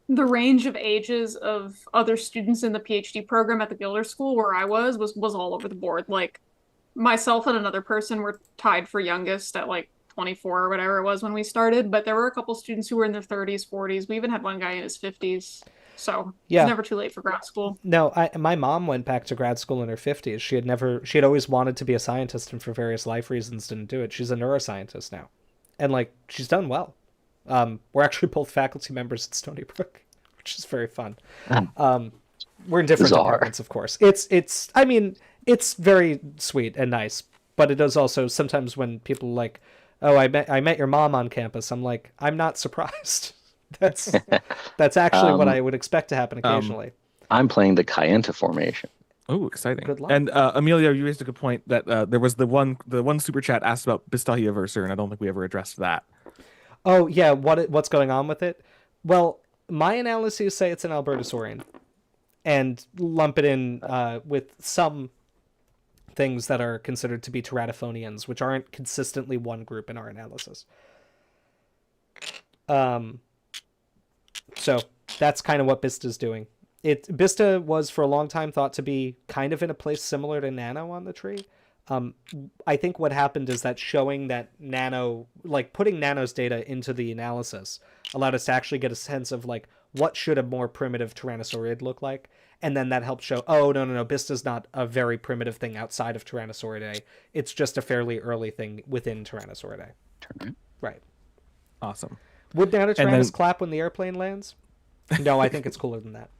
the range of ages of other students in the PhD program at the Gilder School where I was all over the board. Like myself and another person were tied for youngest at like 24 or whatever it was when we started, but there were a couple students who were in their 30s, 40s. We even had one guy in his 50s. So Yeah. it's never too late for grad school. No, my mom went back to grad school in her 50s. She had always wanted to be a scientist and for various life reasons didn't do it. She's a neuroscientist now. And like she's done well. We're actually both faculty members at Stony Brook, which is very fun. We're in different Bizarre. departments, of course. It's very sweet and nice, but it is also sometimes when people like, "Oh, I met your mom on campus." I'm like, I'm not surprised. That's actually what I would expect to happen occasionally. I'm playing the Kayenta formation. Oh, exciting! Good luck. And Amelia, you raised a good point that there was the one super chat asked about Bistahia versor, and I don't think we ever addressed that. Oh yeah, what's going on with it? Well, my analyses say it's an Albertosaurian, and lump it in with some things that are considered to be teratophonians, which aren't consistently one group in our analysis. So that's kind of what Bista's doing. Bista was for a long time thought to be kind of in a place similar to Nano on the tree. I think what happened is that showing that Nano, like putting Nano's data into the analysis, allowed us to actually get a sense of like what should a more primitive Tyrannosaurid look like, and then that helped show, oh no, Bista's not a very primitive thing outside of Tyrannosauridae. It's just a fairly early thing within Tyrannosauridae. Right. Awesome. Would Nanotyrannus clap when the airplane lands? No, I think it's cooler than that.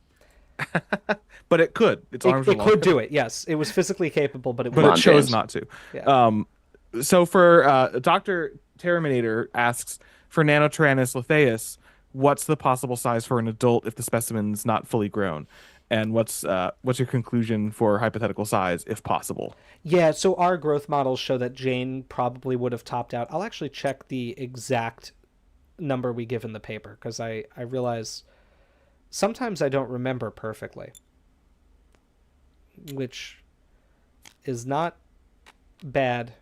But it could. Its arms are It long. could do it, yes. It was physically capable, but it But wouldn't. it chose James. not to. Yeah. So for Dr. Terminator asks, for Nanotyrannus lethaeus, what's the possible size for an adult if the specimen's not fully grown? And what's your conclusion for hypothetical size, if possible? Yeah, so our growth models show that Jane probably would have topped out. I'll actually check the exact number we give in the paper, because I realize sometimes I don't remember perfectly, which is not bad,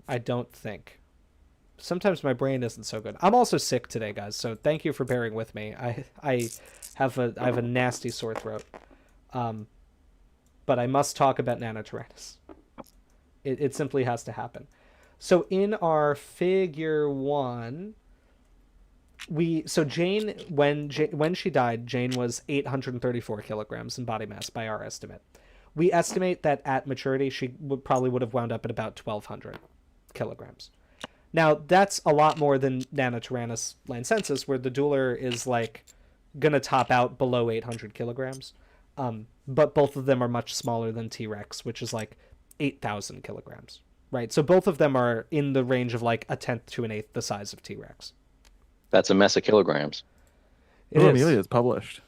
I don't think. Sometimes my brain isn't so good. I'm also sick today, guys, so thank you for bearing with me. I have a nasty sore throat. But I must talk about Nanotyrannus. It simply has to happen. So in our figure 1, Jane, when she died, Jane was 834 kilograms in body mass by our estimate. We estimate that at maturity she probably would have wound up at about 1,200 kilograms. Now that's a lot more than Nanotyrannus lancensis, where the dueler is like gonna top out below 800 kilograms. But both of them are much smaller than T-Rex, which is like 8,000 kilograms, right? So both of them are in the range of like a tenth to an eighth the size of T-Rex. That's a mess of kilograms. It Oh, is. Amelia is published.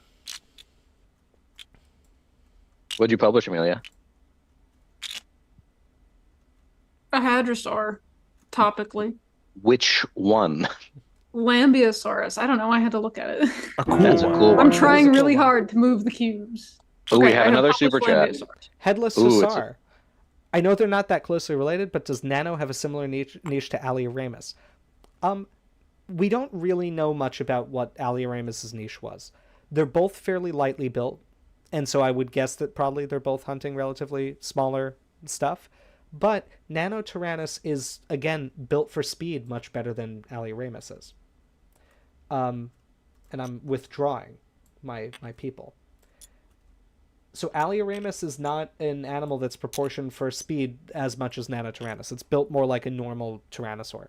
What'd you publish, Amelia? A hadrosaur, topically. Which one? Lambeosaurus. I don't know. I had to look at it. A cool That's a one. cool I'm one. trying That is a really cool one. hard to move the cubes. Oh, we Okay, have I another published super chat. Lambeosaurus. Headless Ooh, it's Sassar. I know they're not that closely related, but does Nano have a similar niche to Alioramus? We don't really know much about what Alioramus's niche was. They're both fairly lightly built, and so I would guess that probably they're both hunting relatively smaller stuff. But Nanotyrannus is, again, built for speed much better than Alioramus is. And I'm withdrawing my people. So Alioramus is not an animal that's proportioned for speed as much as Nanotyrannus. It's built more like a normal Tyrannosaur.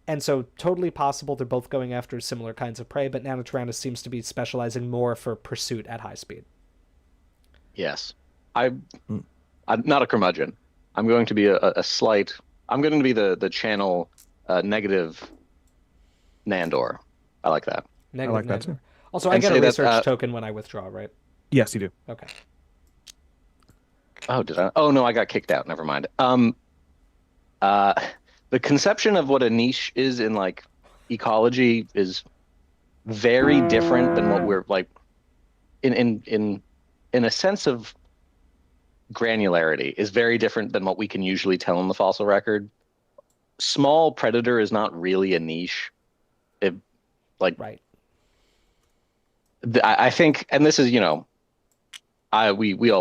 And so totally possible they're both going after similar kinds of prey, but Nanotyrannus seems to be specializing more for pursuit at high speed. Yes. I'm not a curmudgeon. I'm going to be a slight... I'm going to be the channel negative Nandor. I like that. Negative like that Nandor. too. Also, I And get a say that, research token when I withdraw, right? Yes, you do. Okay. Oh, did I? Oh, no, I got kicked out. Never mind. The conception of what a niche is in like ecology is very different than what we're like in a sense of granularity is very different than what we can usually tell in the fossil record. Small predator is not really a niche. Right. I think, and this is, we all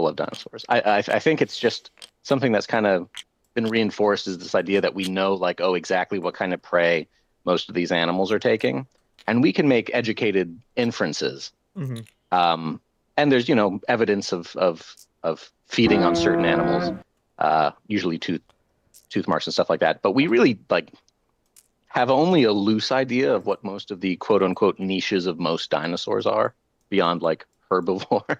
love dinosaurs. I think it's just something that's kind of been reinforced is this idea that we know like, oh, exactly what kind of prey most of these animals are taking. And we can make educated inferences. Mm-hmm. And there's, evidence of feeding on certain animals, usually tooth marks and stuff like that. But we really like have only a loose idea of what most of the quote unquote niches of most dinosaurs are beyond like herbivore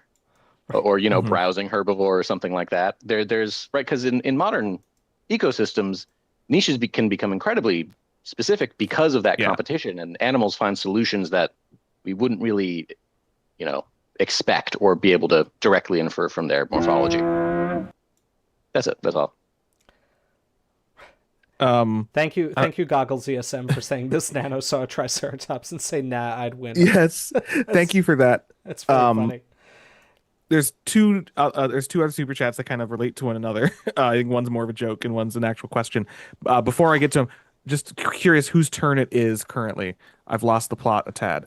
or, Mm-hmm. browsing herbivore or something like that. There's right. Because in modern ecosystems, niches can become incredibly specific because of that competition, and animals find solutions that we wouldn't really, expect or be able to directly infer from their morphology. That's it. That's all. Thank you, Goggles ESM, for saying this Nano saw a Triceratops and say, nah, I'd win. Yes, thank you for that. That's very funny. There's two other super chats that kind of relate to one another. I think one's more of a joke and one's an actual question. Before I get to them, just curious whose turn it is currently. I've lost the plot a tad.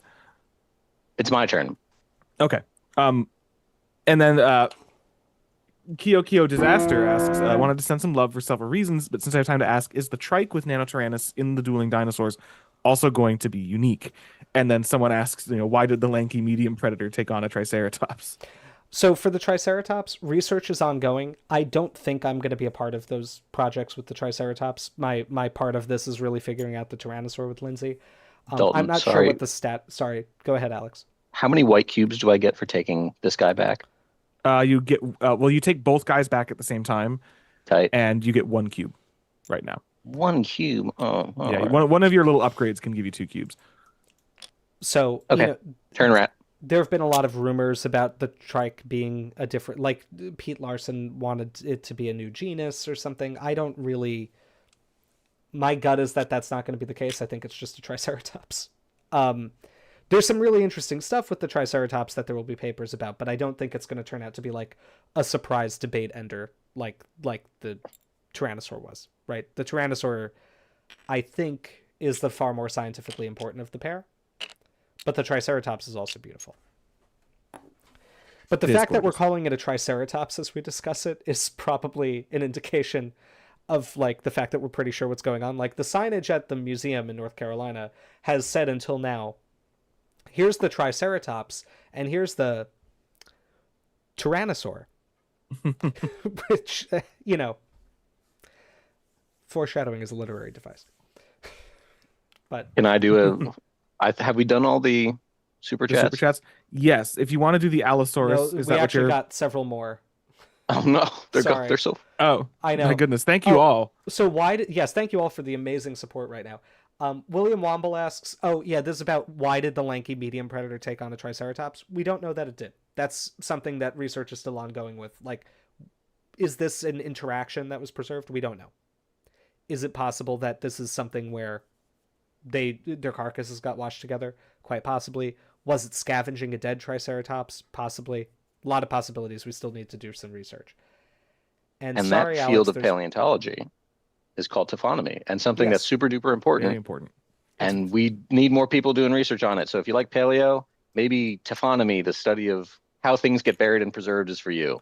It's my turn. Okay. And then Kyo Disaster asks, I wanted to send some love for several reasons, but since I have time to ask, is the trike with Nanotyrannus in the Dueling Dinosaurs also going to be unique? And then someone asks, why did the lanky medium predator take on a Triceratops? So for the Triceratops, research is ongoing. I don't think I'm going to be a part of those projects with the Triceratops. My part of this is really figuring out the Tyrannosaur with Lindsay. Dalton, I'm not sure what the Sorry, go ahead, Alex. How many white cubes do I get for taking this guy back? You get you take both guys back at the same time, Tight. and you get 1 cube right now. 1 cube. Oh, Yeah, right. one of your little upgrades can give you 2 cubes. So Okay. Turn rat. There have been a lot of rumors about the trike being a different, like Pete Larson wanted it to be a new genus or something. I don't really. My gut is that that's not going to be the case. I think it's just a Triceratops. There's some really interesting stuff with the Triceratops that there will be papers about, but I don't think it's going to turn out to be like a surprise debate ender like the Tyrannosaur was, right? The Tyrannosaur, I think, is the far more scientifically important of the pair, but the Triceratops is also beautiful. But the fact that we're calling it a Triceratops as we discuss it is probably an indication of like the fact that we're pretty sure what's going on. Like the signage at the museum in North Carolina has said until now, here's the Triceratops and here's the Tyrannosaur. Which, foreshadowing is a literary device. But Can I do have we done all the super The super chats? chats. Yes, if you want to do the Allosaurus, No, is we that what actually you're? got several more. Oh no, Sorry. they're so. Oh, I know. my goodness! Thank you Oh, all. So yes, thank you all for the amazing support right now. William Womble asks, oh yeah, this is about why did the lanky medium predator take on a triceratops? We don't know that it did. That's something that research is still ongoing with. Like, is this an interaction that was preserved? We don't know. Is it possible that this is something where their carcasses got washed together? Quite possibly. Was it scavenging a dead triceratops? Possibly. A lot of possibilities. We still need to do some research. And sorry, that field Alex, of paleontology is called taphonomy, and something Yes. that's super duper Very important. important. And we need more people doing research on it. So if you like paleo, maybe taphonomy, the study of how things get buried and preserved, is for you.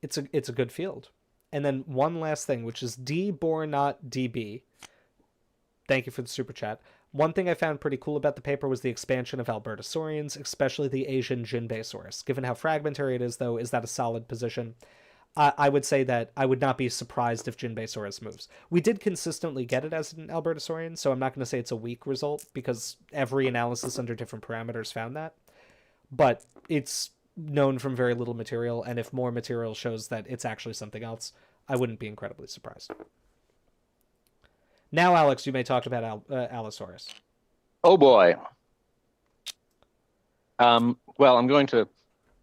It's a good field. And then one last thing, which is DBornotDB. Thank you for the super chat. One thing I found pretty cool about the paper was the expansion of Albertosaurians, especially the Asian Jinbeisaurus. Given how fragmentary it is, though, is that a solid position? I would say that I would not be surprised if Jinbeisaurus moves. We did consistently get it as an Albertosaurian, so I'm not going to say it's a weak result because every analysis under different parameters found that. But it's known from very little material, and if more material shows that it's actually something else, I wouldn't be incredibly surprised. Now, Alex, you may talk about Allosaurus. Oh boy. Well, I'm going to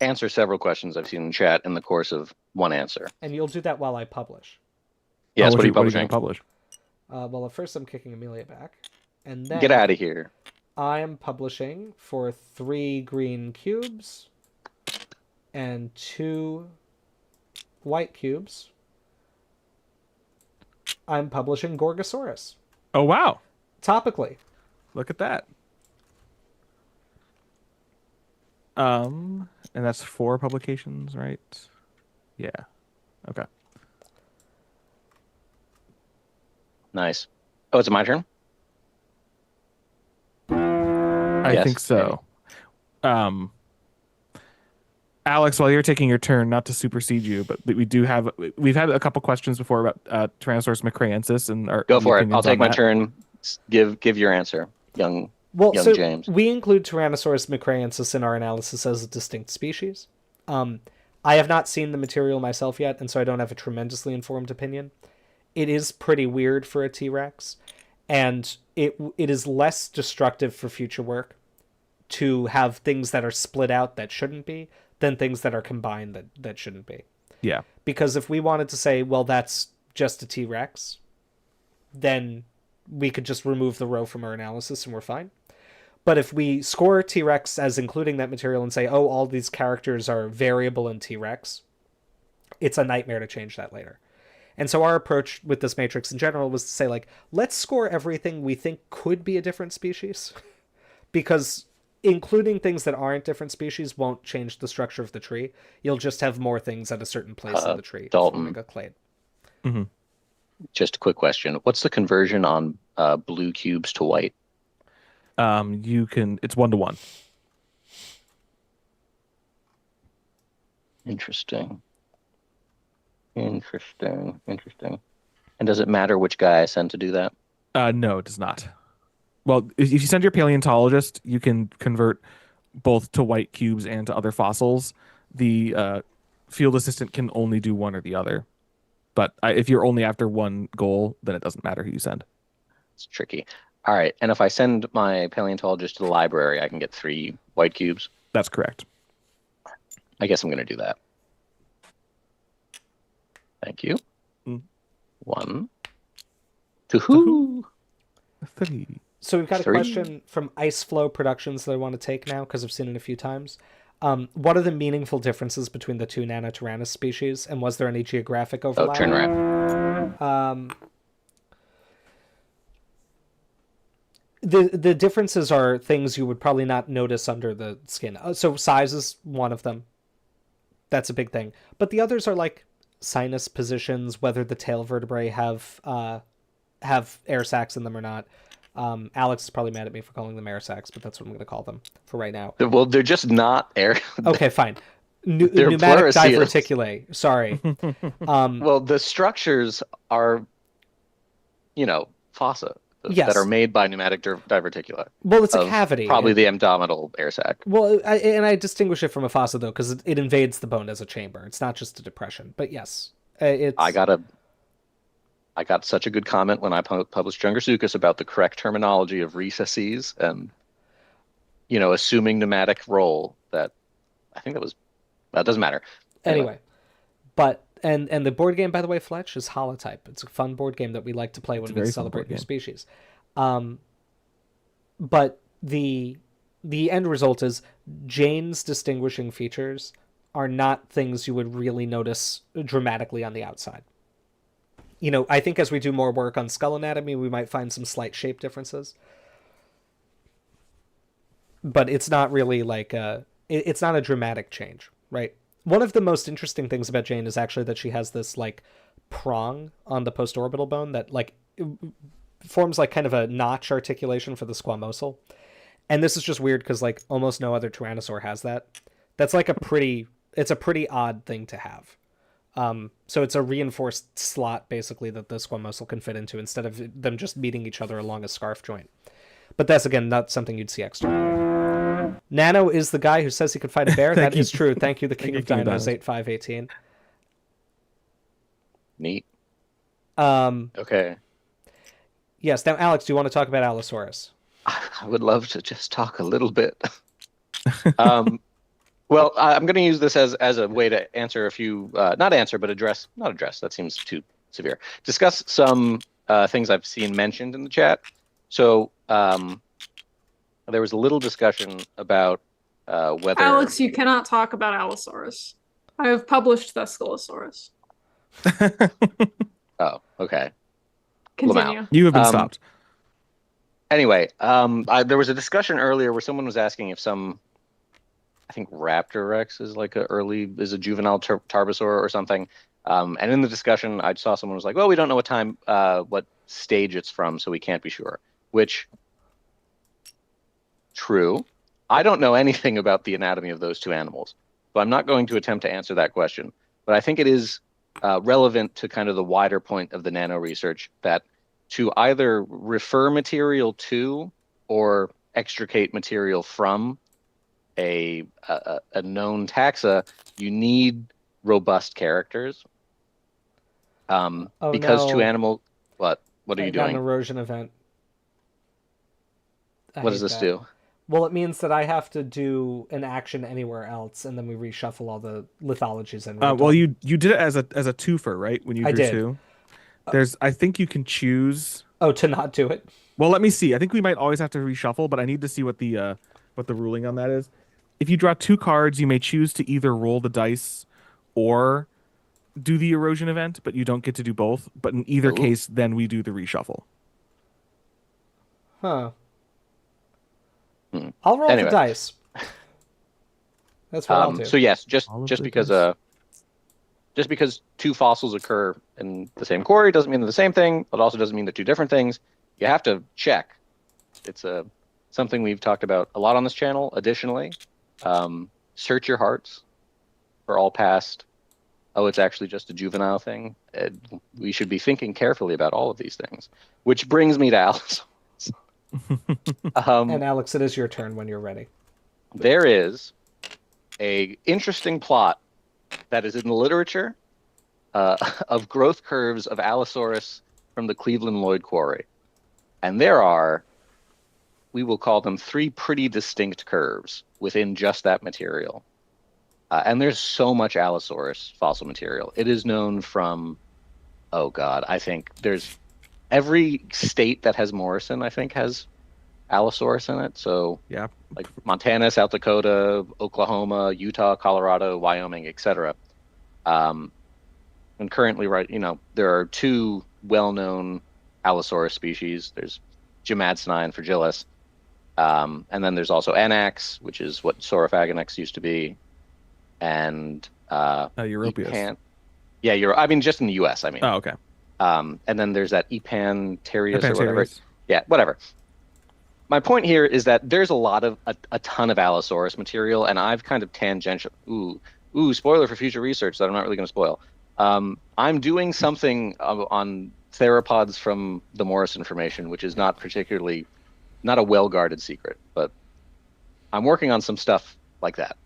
answer several questions I've seen in chat in the course of one answer. And you'll do that while I publish. Yes, what are you going publishing? to publish? Well, at first I'm kicking Amelia back. And then Get out of here. I am publishing for 3 green cubes and 2 white cubes. I'm publishing Gorgosaurus. Oh, wow. Topically. Look at that. And that's 4 publications, right? Yeah. Okay. Nice. Oh, is it my turn? I Yes, think so. Alex, while you're taking your turn, not to supersede you, but we've had a couple questions before about Tyrannosaurus macraensis and our Go for it. I'll take my that. turn. Give your answer, young James. We include Tyrannosaurus macraensis in our analysis as a distinct species. I have not seen the material myself yet, and so I don't have a tremendously informed opinion. It is pretty weird for a T-Rex, and it is less destructive for future work to have things that are split out that shouldn't be than things that are combined that shouldn't be. Yeah. Because if we wanted to say, well, that's just a T-Rex, then we could just remove the row from our analysis and we're fine. But if we score T-Rex as including that material and say, oh, all these characters are variable in T-Rex, it's a nightmare to change that later. And so our approach with this matrix in general was to say, like, let's score everything we think could be a different species. Because including things that aren't different species won't change the structure of the tree. You'll just have more things at a certain place in the tree. Dalton. A clade. Mm-hmm. Just a quick question. What's the conversion on blue cubes to white? It's 1-to-1. Interesting. And does it matter which guy I send to do that? No, it does not. Well, if you send your paleontologist, you can convert both to white cubes and to other fossils. The field assistant can only do one or the other. But if you're only after one goal, then it doesn't matter who you send. It's tricky. All right. And if I send my paleontologist to the library, I can get 3 white cubes? That's correct. I guess I'm going to do that. Thank you. 1, 2, 3. So we've got 3. a question from Ice Flow Productions that I want to take now because I've seen it a few times. What are the meaningful differences between the 2 Nanotyrannus species, and was there any geographic overlap? Oh, turn around. The differences are things you would probably not notice under the skin. So size is one of them. That's a big thing. But the others are like sinus positions, whether the tail vertebrae have air sacs in them or not. Alex is probably mad at me for calling them air sacs, but that's what I'm going to call them for right now. Well, they're just not air. Okay, fine. They're Pneumatic pleurocoels. diverticulae. Sorry. Well, the structures are, fossa. Yes. that are made by pneumatic diverticula. Well, it's a of cavity. Probably the abdominal air sac. Well, I distinguish it from a fossa, though, because it invades the bone as a chamber. It's not just a depression. But yes, it's... I got such a good comment when I published Jungersuchus about the correct terminology of recesses and, assuming pneumatic role, that I think that doesn't matter. Anyway, but and the board game, by the way, Fletch, is Holotype. It's a fun board game that we like to play when we celebrate new species. But the end result is Jane's distinguishing features are not things you would really notice dramatically on the outside. I think as we do more work on skull anatomy, we might find some slight shape differences. But it's not really it's not a dramatic change, right? One of the most interesting things about Jane is actually that she has this prong on the postorbital bone that forms kind of a notch articulation for the squamosal. And this is just weird because almost no other Tyrannosaur has that. That's it's a pretty odd thing to have. So it's a reinforced slot basically that the squamosal can fit into instead of them just meeting each other along a scarf joint. But that's again not something you'd see externally. Nano is the guy who says he could fight a bear. That is true. Thank you, the King of Dinos, 8518. Neat. Okay. Yes. Now, Alex, do you want to talk about Allosaurus? I would love to just talk a little bit. Well, I'm going to use this as a way to answer a few, not address, that seems too severe. Discuss some things I've seen mentioned in the chat. So there was a little discussion about whether... Alex, you cannot talk about Allosaurus. I have published Thescalosaurus. Oh, okay. Continue. You have been stopped. Anyway, there was a discussion earlier where someone was asking if I think Raptor Rex is a juvenile Tarbosaur or something. And in the discussion, I saw someone was like, well, we don't know what stage it's from, so we can't be sure. Which, true. I don't know anything about the anatomy of those two animals, so I'm not going to attempt to answer that question. But I think it is relevant to kind of the wider point of the nano research that to either refer material to or extricate material from a known taxa, you need robust characters. Because two animals... What are you doing? An erosion event. What does this do? Well, it means that I have to do an action anywhere else, and then we reshuffle all the lithologies. Well, you did it as a twofer, right? When you drew two. I think you can choose. Oh, to not do it. Well, let me see. I think we might always have to reshuffle, but I need to see what the ruling on that is. If you draw two cards, you may choose to either roll the dice or do the erosion event, but you don't get to do both. But in either case, then we do the reshuffle. Huh. I'll roll the dice. That's what I'll do. So yes, just because two fossils occur in the same quarry doesn't mean they're the same thing. It also doesn't mean they're two different things. You have to check. It's something we've talked about a lot on this channel. Additionally, search your hearts for all past. Oh, it's actually just a juvenile thing. We should be thinking carefully about all of these things. Which brings me to Alice. And Alex, it is your turn when you're ready. There is a interesting plot that is in the literature of growth curves of Allosaurus from the Cleveland Lloyd Quarry. And there are, we will call them, 3 pretty distinct curves within just that material. And there's so much Allosaurus fossil material. It is known from, I think there's every state that has Morrison, I think, has Allosaurus in it. So yeah, like Montana, South Dakota, Oklahoma, Utah, Colorado, Wyoming, etc. And currently, there are 2 well-known Allosaurus species. There's Gemadsoni and Fragilis. And then there's also Anax, which is what Saurophagonex used to be. And Europeus. Just in the U.S. I mean. Oh, okay. And then there's that Epanterius or whatever. Yeah, whatever. My point here is that there's a ton of Allosaurus material, and I've kind of tangential. Spoiler for future research that I'm not really going to spoil. I'm doing something on theropods from the Morris information, which is not a well-guarded secret, but I'm working on some stuff like that.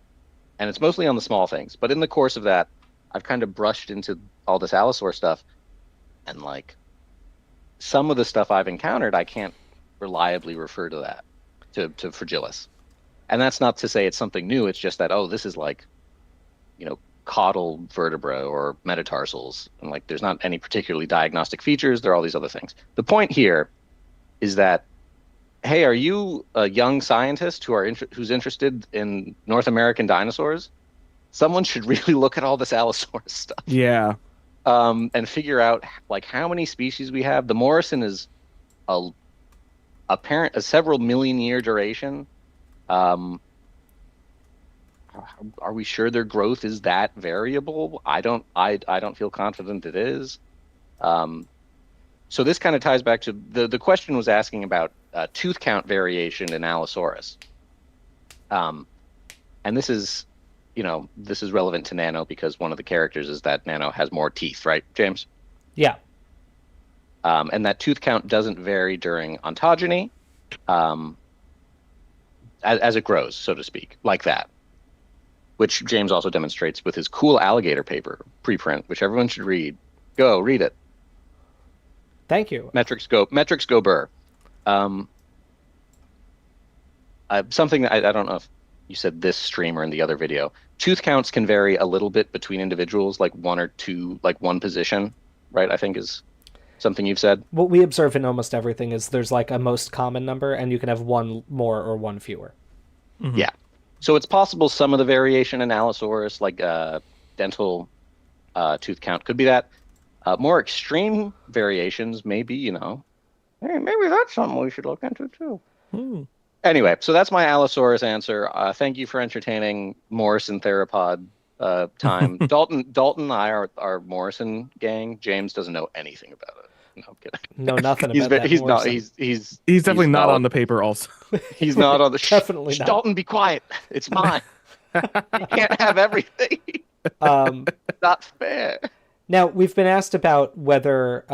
And it's mostly on the small things. But in the course of that, I've kind of brushed into all this Allosaur stuff, and like some of the stuff I've encountered, I can't reliably refer to that, to Fragilis. And that's not to say it's something new. It's just that, oh, this is like, caudal vertebra or metatarsals. And like, there's not any particularly diagnostic features. There are all these other things. The point here is that, hey, are you a young scientist who's interested in North American dinosaurs? Someone should really look at all this Allosaurus stuff. Yeah. And figure out like how many species we have. The Morrison is a several million year duration. Are we sure their growth is that variable? I don't feel confident it is. So this kind of ties back to the question was asking about tooth count variation in Allosaurus. And this is relevant to Nano because one of the characters is that Nano has more teeth, right, James? Yeah. And that tooth count doesn't vary during ontogeny, as it grows, so to speak, like that. Which James also demonstrates with his cool alligator paper preprint, which everyone should read. Go read it. Thank you. Metrics go burr. Something that I don't know if you said this stream or in the other video. Tooth counts can vary a little bit between individuals, like one or two, like one position, right? I think is something you've said. What we observe in almost everything is there's like a most common number, and you can have one more or one fewer. Mm-hmm. Yeah. So it's possible some of the variation in Allosaurus, like dental tooth count, could be that. More extreme variations, maybe, hey, maybe that's something we should look into too. Hmm. Anyway, so that's my Allosaurus answer. Thank you for entertaining Morrison Theropod time. Dalton and I are Morrison gang. James doesn't know anything about it. No, I'm kidding. No, nothing about that. He's not. Morrison. He's definitely not on the paper. Also, he's not on the. Definitely not. Dalton, be quiet. It's mine. You can't have everything. Not fair. Now we've been asked about whether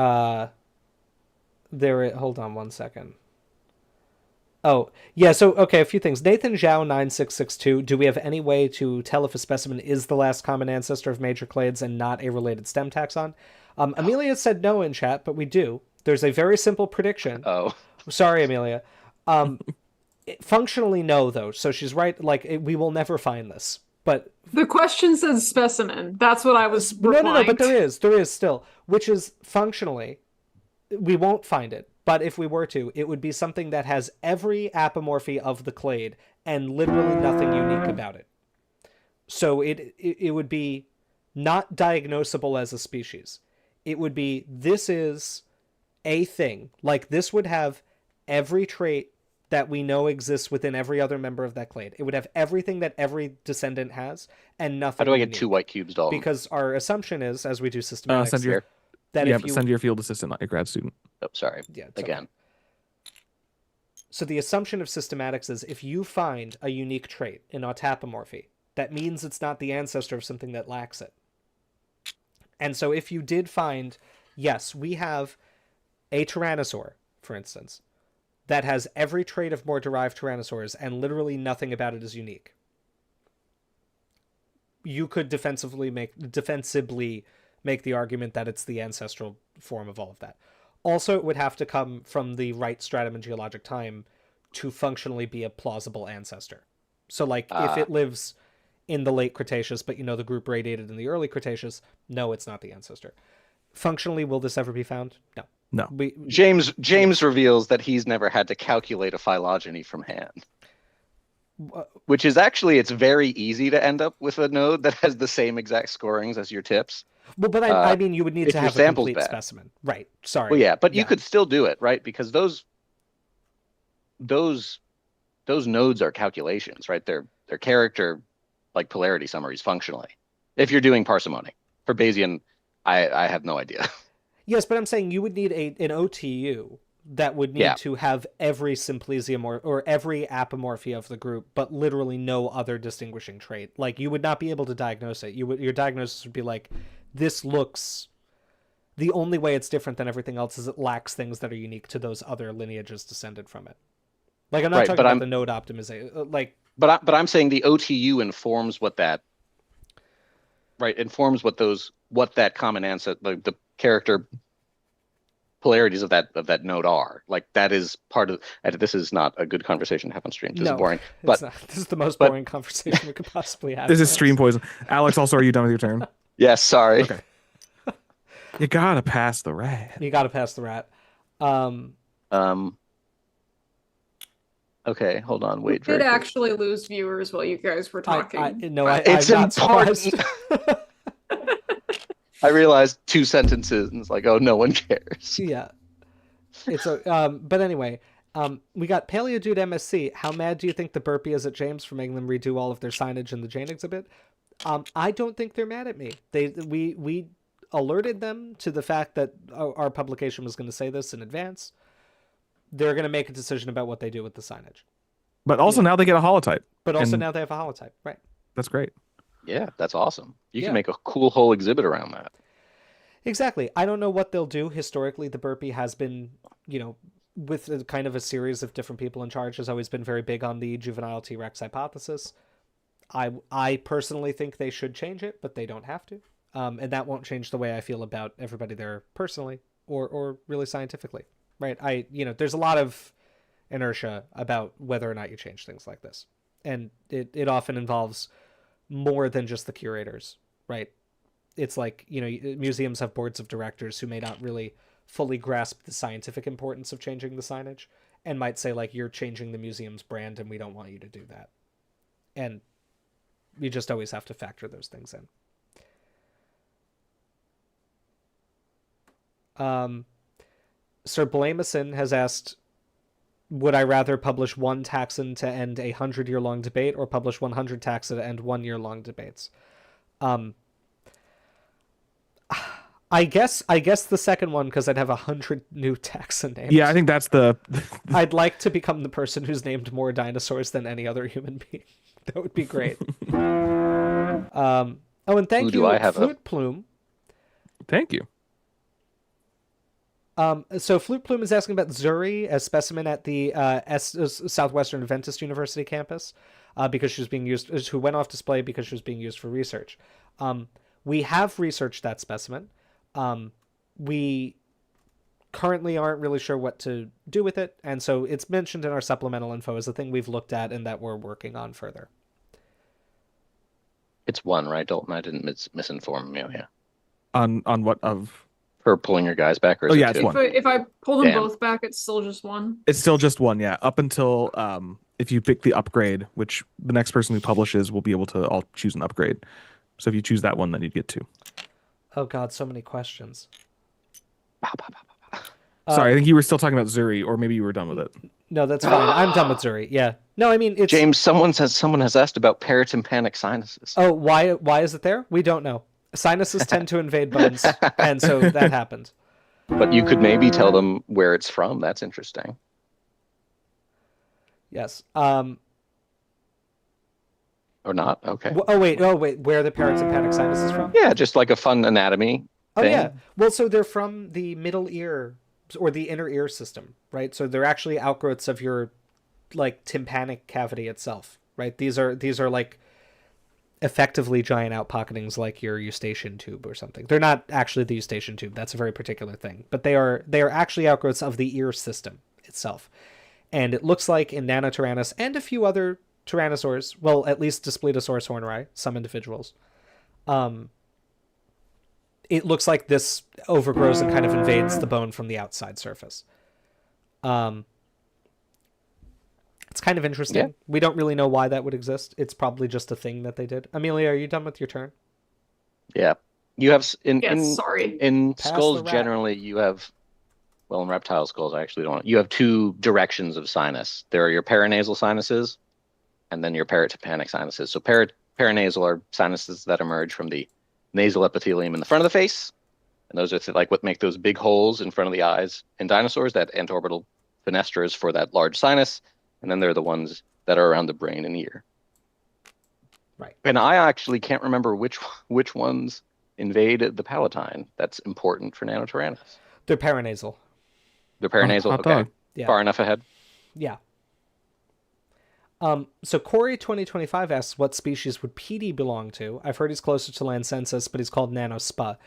hold on one second. Oh, yeah, so, okay, a few things. Nathan Zhao 9662, do we have any way to tell if a specimen is the last common ancestor of major clades and not a related stem taxon? Amelia said no in chat, but we do. There's a very simple prediction. Oh. Sorry, Amelia. Functionally, no, though, so she's right, we will never find this. But the question says specimen. That's what I was replying. No, but there is still, which is functionally, we won't find it. But if we were to, it would be something that has every apomorphy of the clade and literally nothing unique about it. So it would be not diagnosable as a species. It would be, this is a thing. Like, this would have every trait that we know exists within every other member of that clade. It would have everything that every descendant has and nothing How do I unique. get 2 white cubes, Dalton? Because our assumption is, as we do systematics, send your field assistant, not your grad student. Oh, sorry. Yeah, again. Okay. So the assumption of systematics is if you find a unique trait in autapomorphy, that means it's not the ancestor of something that lacks it. And so if you did find, yes, we have a Tyrannosaur, for instance, that has every trait of more derived Tyrannosaurs and literally nothing about it is unique, you could defensively make the argument that it's the ancestral form of all of that. Also, it would have to come from the right stratum and geologic time to functionally be a plausible ancestor. So, if it lives in the late Cretaceous, but the group radiated in the early Cretaceous, no, it's not the ancestor. Functionally, will this ever be found? No. James reveals that he's never had to calculate a phylogeny from hand. Which is actually, it's very easy to end up with a node that has the same exact scorings as your tips. Well, but I mean, you would need to have a complete bad. Specimen. Right. Sorry. Well, yeah, but you could still do it, right? Because those nodes are calculations, right? They're character, like polarity summaries functionally. If you're doing parsimony. For Bayesian, I have no idea. Yes, but I'm saying you would need an OTU that would need to have every simplesium or every apomorphy of the group, but literally no other distinguishing trait. Like, you would not be able to diagnose it. Your diagnosis would be like, this looks The only way it's different than everything else is it lacks things that are unique to those other lineages descended from it. Like, I'm not Right, talking but about I'm the node optimization. Like, but I'm saying the OTU informs what that informs what that common ancestor, the character polarities of that node are. Like, that is part of. And this is not a good conversation to have on stream. This is no, boring. it's But not. This is the most but boring conversation we could possibly have. This is Alex. stream poison. Alex, also, are you done with your turn? yes, sorry. Okay. You gotta pass the rat. You got to pass the rat. Okay, hold on. Wait. Did actually lose viewers while you guys were talking. I'm It's not important. surprised. I realized 2 sentences and it's like, oh, no one cares. Yeah. It's a but anyway, we got Paleodude MSC. How mad do you think the burpee is at James for making them redo all of their signage in the Jane exhibit? I don't think they're mad at me. We alerted them to the fact that our publication was going to say this in advance. They're going to make a decision about what they do with the signage. But also now they get a holotype. But also And now they have a holotype, right? that's great. Yeah, that's awesome. You Yeah. can make a cool whole exhibit around that. Exactly. I don't know what they'll do. Historically, the burpee has been, with a kind of a series of different people in charge, has always been very big on the juvenile T-Rex hypothesis. I personally think they should change it, but they don't have to. And that won't change the way I feel about everybody there personally or really scientifically, right? There's a lot of inertia about whether or not you change things like this. And it often involves more than just the curators, right? It's like, museums have boards of directors who may not really fully grasp the scientific importance of changing the signage and might say, like, you're changing the museum's brand and we don't want you to do that. And you just always have to factor those things in. Sir Blamison has asked, would I rather publish one taxon to end a 100-year-long debate or publish 100 taxa to end 1-year-long debates? I guess the second one, because I'd have 100 new taxa names. Yeah, I think that's the. I'd like to become the person who's named more dinosaurs than any other human being. That would be great. And thank you, Flute Plume. Thank you. So Flute Plume is asking about Zuri as specimen at the Southwestern Adventist University campus, because she was being used, who went off display because she was being used for research. We have researched that specimen. We currently aren't really sure what to do with it, and so it's mentioned in our supplemental info as a thing we've looked at and that we're working on further. It's one, right, Dalton? I didn't misinform you. Yeah. On what of? For pulling your guys back, or is yeah, it it's two? one. If I pull them both back, it's still just one. It's still just one, yeah. Up until if you pick the upgrade, which the next person who publishes will be able to all choose an upgrade. So if you choose that one, then you'd get 2. Oh God, so many questions. Sorry, I think you were still talking about Zuri, or maybe you were done with it. No, that's fine. I'm done with Zuri. Yeah. No, I mean, it's... James, someone has asked about paratympanic sinuses. Oh, why is it there? We don't know. Sinuses tend to invade bones, and so that happened. But you could maybe tell them where it's from. That's interesting. Yes. Or not? Okay. Oh wait. Where are the paratympanic sinuses from? Yeah, just like a fun anatomy Oh thing. yeah. Well, so they're from the middle ear or the inner ear system, right? So they're actually outgrowths of your like tympanic cavity itself, right? These are like effectively giant outpocketings like your eustachian tube or something. They're not actually the eustachian tube. That's a very particular thing. But they are actually outgrowths of the ear system itself. And it looks like in Nanotyrannus and a few other Tyrannosaurs, well, at least Daspletosaurus horneri, some individuals, it looks like this overgrows and kind of invades the bone from the outside surface. It's kind of interesting. Yeah. We don't really know why that would exist. It's probably just a thing that they did. Amelia, are you done with your turn? Yeah. You have Sorry. in Pass skulls the rat. generally you have, well, in reptile skulls I actually don't. You have 2 directions of sinus. There are your paranasal sinuses and then your paratympanic sinuses. So paranasal are sinuses that emerge from the nasal epithelium in the front of the face. And those are like what make those big holes in front of the eyes in dinosaurs, that antorbital fenestras for that large sinus. And then they're the ones that are around the brain and ear. Right. And I actually can't remember which ones invade the palatine that's important for Nanotyrannus? They're paranasal. They're paranasal. Hot Okay. dog. Yeah. Far enough ahead. Yeah. So Corey 2025 asks, what species would PD belong to? I've heard he's closer to Lancensis, but he's called Nanospa.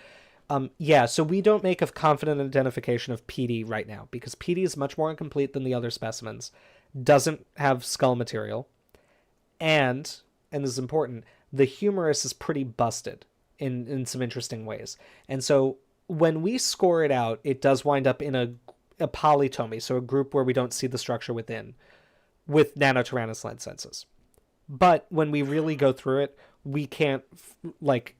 Yeah, so we don't make a confident identification of PD right now because PD is much more incomplete than the other specimens, doesn't have skull material, and this is important, the humerus is pretty busted in some interesting ways. And so when we score it out, it does wind up in a polytomy, so a group where we don't see the structure within, with Nanotyrannus lancensis. But when we really go through it, we can't like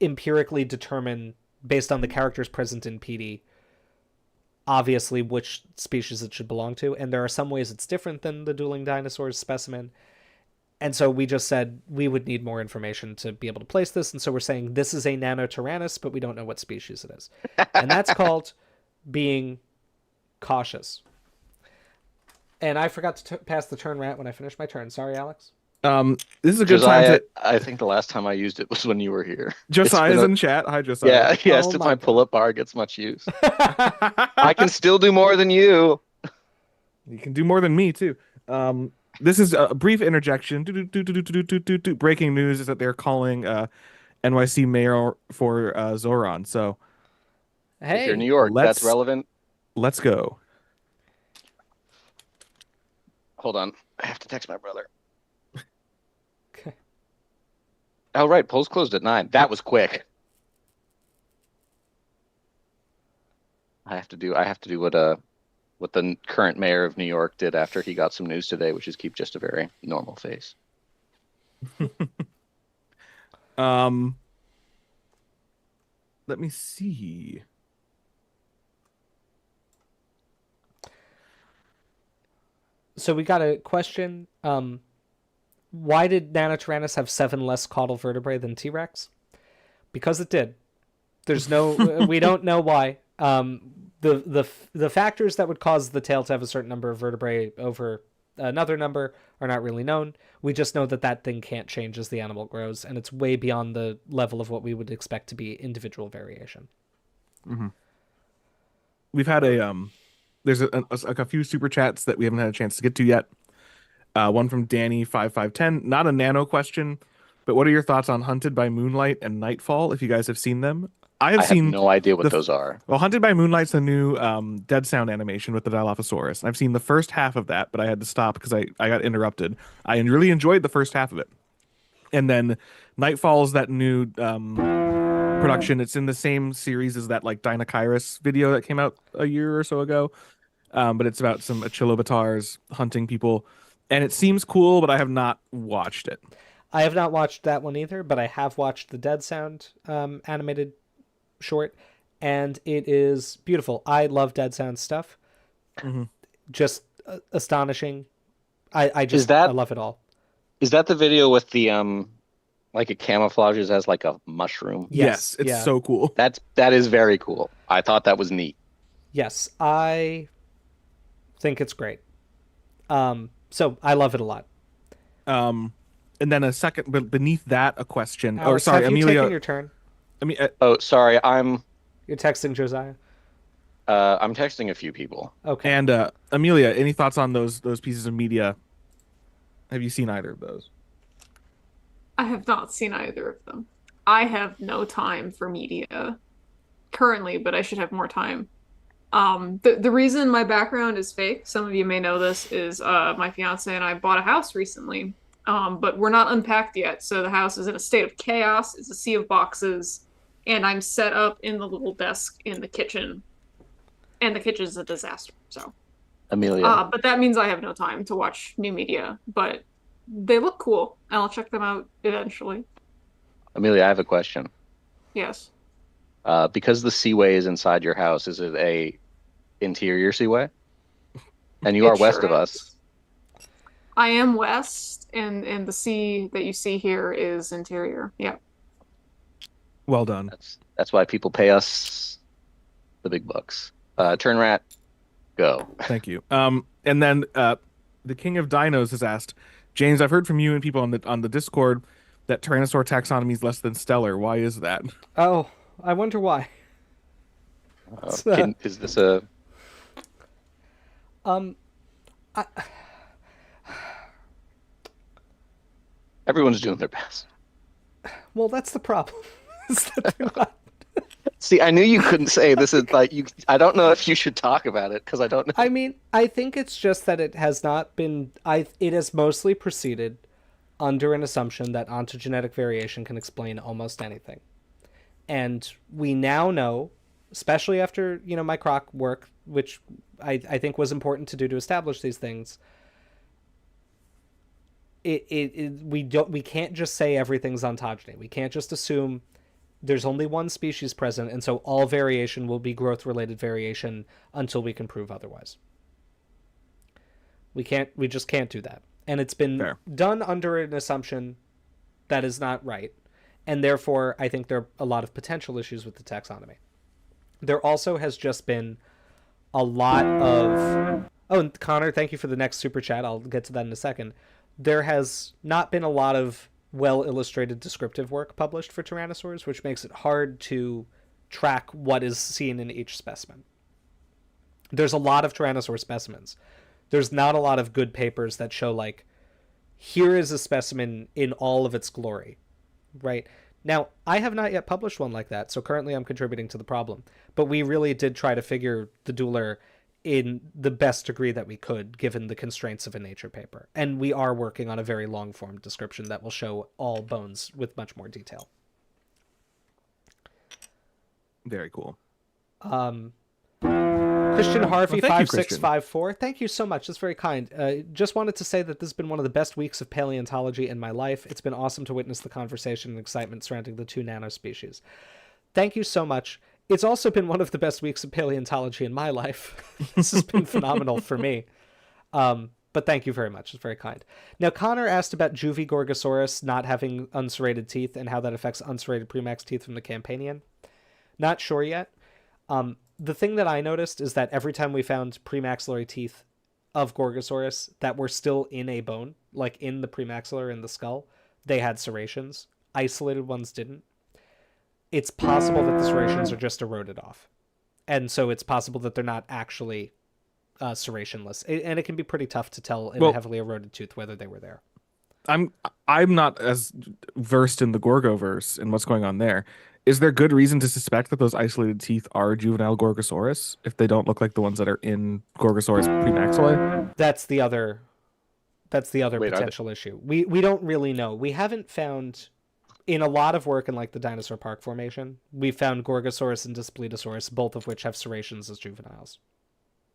empirically determine, based on the characters present in PD, obviously which species it should belong to. And there are some ways it's different than the Dueling Dinosaurs specimen. And so we just said we would need more information to be able to place this. And so we're saying this is a Nanotyrannus, but we don't know what species it is. And that's called being cautious. And I forgot to pass the turn rat when I finished my turn. Sorry, Alex. This is a good time to. I think the last time I used it was when you were here. Josiah's in chat. Hi, Josiah. Yeah, yes, Oh if my my God. pull-up bar gets much use. I can still do more than you. You can do more than me too. This is a brief interjection. Breaking news is that they're calling NYC mayor for Zoran. So If you're in New Hey, York, that's let's- relevant. let's go. Hold on. I have to text my brother. Okay. Oh, right. Polls closed at 9. That was quick. I have to do what the current mayor of New York did after he got some news today, which is keep just a very normal face. Let me see. So we got a question. Why did Nanotyrannus have 7 less caudal vertebrae than T-Rex? Because it did. There's no, we don't know why. The factors that would cause the tail to have a certain number of vertebrae over another number are not really known. We just know that that thing can't change as the animal grows, and it's way beyond the level of what we would expect to be individual variation. We've had there's a few super chats that we haven't had a chance to get to yet. One from Danny5510, not a nano question, but what are your thoughts on Hunted by Moonlight and Nightfall, if you guys have seen them? I have seen no idea what those are. Well, Hunted by Moonlight's the new dead sound animation with the Dilophosaurus. I've seen the first half of that, but I had to stop because I got interrupted. I really enjoyed the first half of it. And then Nightfall's that new production. It's in the same series as that like Dinokairos video that came out a year or so ago. But it's about some Achillobatars hunting people. And it seems cool, but I have not watched it. I have not watched that one either, but I have watched the Dead Sound animated short, and it is beautiful. I love Dead Sound stuff. Just astonishing. I love it all. Is that the video with the like it camouflages as like a mushroom? Yes, it's so cool. That is very cool. I thought that was neat. Yes, I think it's great. So I love it a lot. And then a second, but beneath that, a question. Alex, sorry, have you Amelia. taken your turn? I mean, Oh, sorry. You're texting Josiah. I'm texting a few people. Okay. and Amelia, any thoughts on those pieces of media? Have you seen either of those? I have not seen either of them. I have no time for media currently, but I should have more time. The reason my background is fake, some of you may know this, is my fiance and I bought a house recently. But we're not unpacked yet, so the house is in a state of chaos. It's a sea of boxes, and I'm set up in the little desk in the kitchen, and the kitchen is a disaster. So, Amelia. but that means I have no time to watch new media. But they look cool, and I'll check them out eventually. Amelia, I have a question. Yes. Because the seaway is inside your house, is it a interior seaway? And you are west of us. I am west, and the sea that you see here is interior. Yeah. Well done. That's why people pay us the big bucks. Turn rat, go. Thank you. And then the King of Dinos has asked, James, I've heard from you and people on the Discord that Tyrannosaur taxonomy is less than stellar. Why is that? Oh, I wonder why. Is this a... I, Everyone's doing their best. well, that's the problem. Is that they're not- See, I knew you couldn't say this is like you. I don't know if you should talk about it because I don't know. I mean, I think it's just that it has not been. It has mostly proceeded under an assumption that ontogenetic variation can explain almost anything, and we now know, especially after my Croc work, which I think was important to do to establish these things. We can't just say everything's ontogeny. We can't just assume there's only one species present, and so all variation will be growth-related variation until we can prove otherwise. We just can't do that. And it's been done under an assumption that is not right. And therefore, I think there are a lot of potential issues with the taxonomy. There also has just been a lot of... Oh, and Connor, thank you for the next super chat. I'll get to that in a second. There has not been a lot of well-illustrated descriptive work published for tyrannosaurs, which makes it hard to track what is seen in each specimen. There's a lot of tyrannosaur specimens. There's not a lot of good papers that show, like, here is a specimen in all of its glory, right? Now, I have not yet published one like that, so currently I'm contributing to the problem. But we really did try to figure the Dueler in the best degree that we could, given the constraints of a Nature paper. And we are working on a very long-form description that will show all bones with much more detail. Very cool. Christian Harvey, 5654. Christian. Thank you so much. That's very kind. Just wanted to say that this has been one of the best weeks of paleontology in my life. It's been awesome to witness the conversation and excitement surrounding the two nanospecies. Thank you so much. It's also been one of the best weeks of paleontology in my life. This has been phenomenal for me. But thank you very much. It's very kind. Now, Connor asked about Juvigorgosaurus not having unserrated teeth and how that affects unserrated premax teeth from the Campanian. Not sure yet. The thing that I noticed is that every time we found premaxillary teeth of Gorgosaurus that were still in a bone, like in the premaxillary in the skull, they had serrations. Isolated ones didn't. It's possible that the serrations are just eroded off. And so it's possible that they're not actually serrationless. And it can be pretty tough to tell in a heavily eroded tooth whether they were there. I'm not as versed in the Gorgoverse and what's going on there. Is there good reason to suspect that those isolated teeth are juvenile Gorgosaurus if they don't look like the ones that are in Gorgosaurus premaxillary? That's the other potential issue. We don't really know. We haven't found, in a lot of work in like the Dinosaur Park formation, we found Gorgosaurus and Displetosaurus, both of which have serrations as juveniles,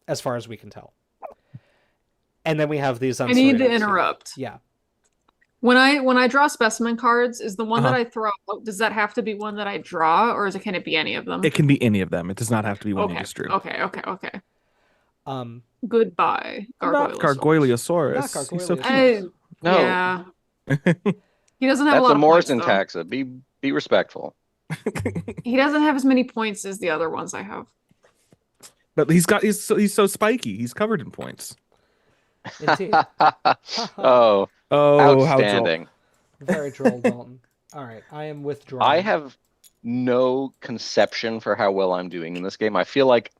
as far as we can tell. And then we have these I need to interrupt. Yeah. When I draw specimen cards, is the one that I throw out, does that have to be one that I draw, or can it be any of them? It can be any of them. It does not have to be one you just drew. Okay. Goodbye, Gargoyleosaurus. Not Gargoyleosaurus. He's so cute. No. Yeah. He doesn't have a That's lot a of Morrison points, though. taxa. Be respectful. He doesn't have as many points as the other ones I have. But he's so spiky. He's covered in points. Indeed. Oh, outstanding. Very droll, Dalton. All right, I am withdrawing. I have no conception for how well I'm doing in this game. I feel like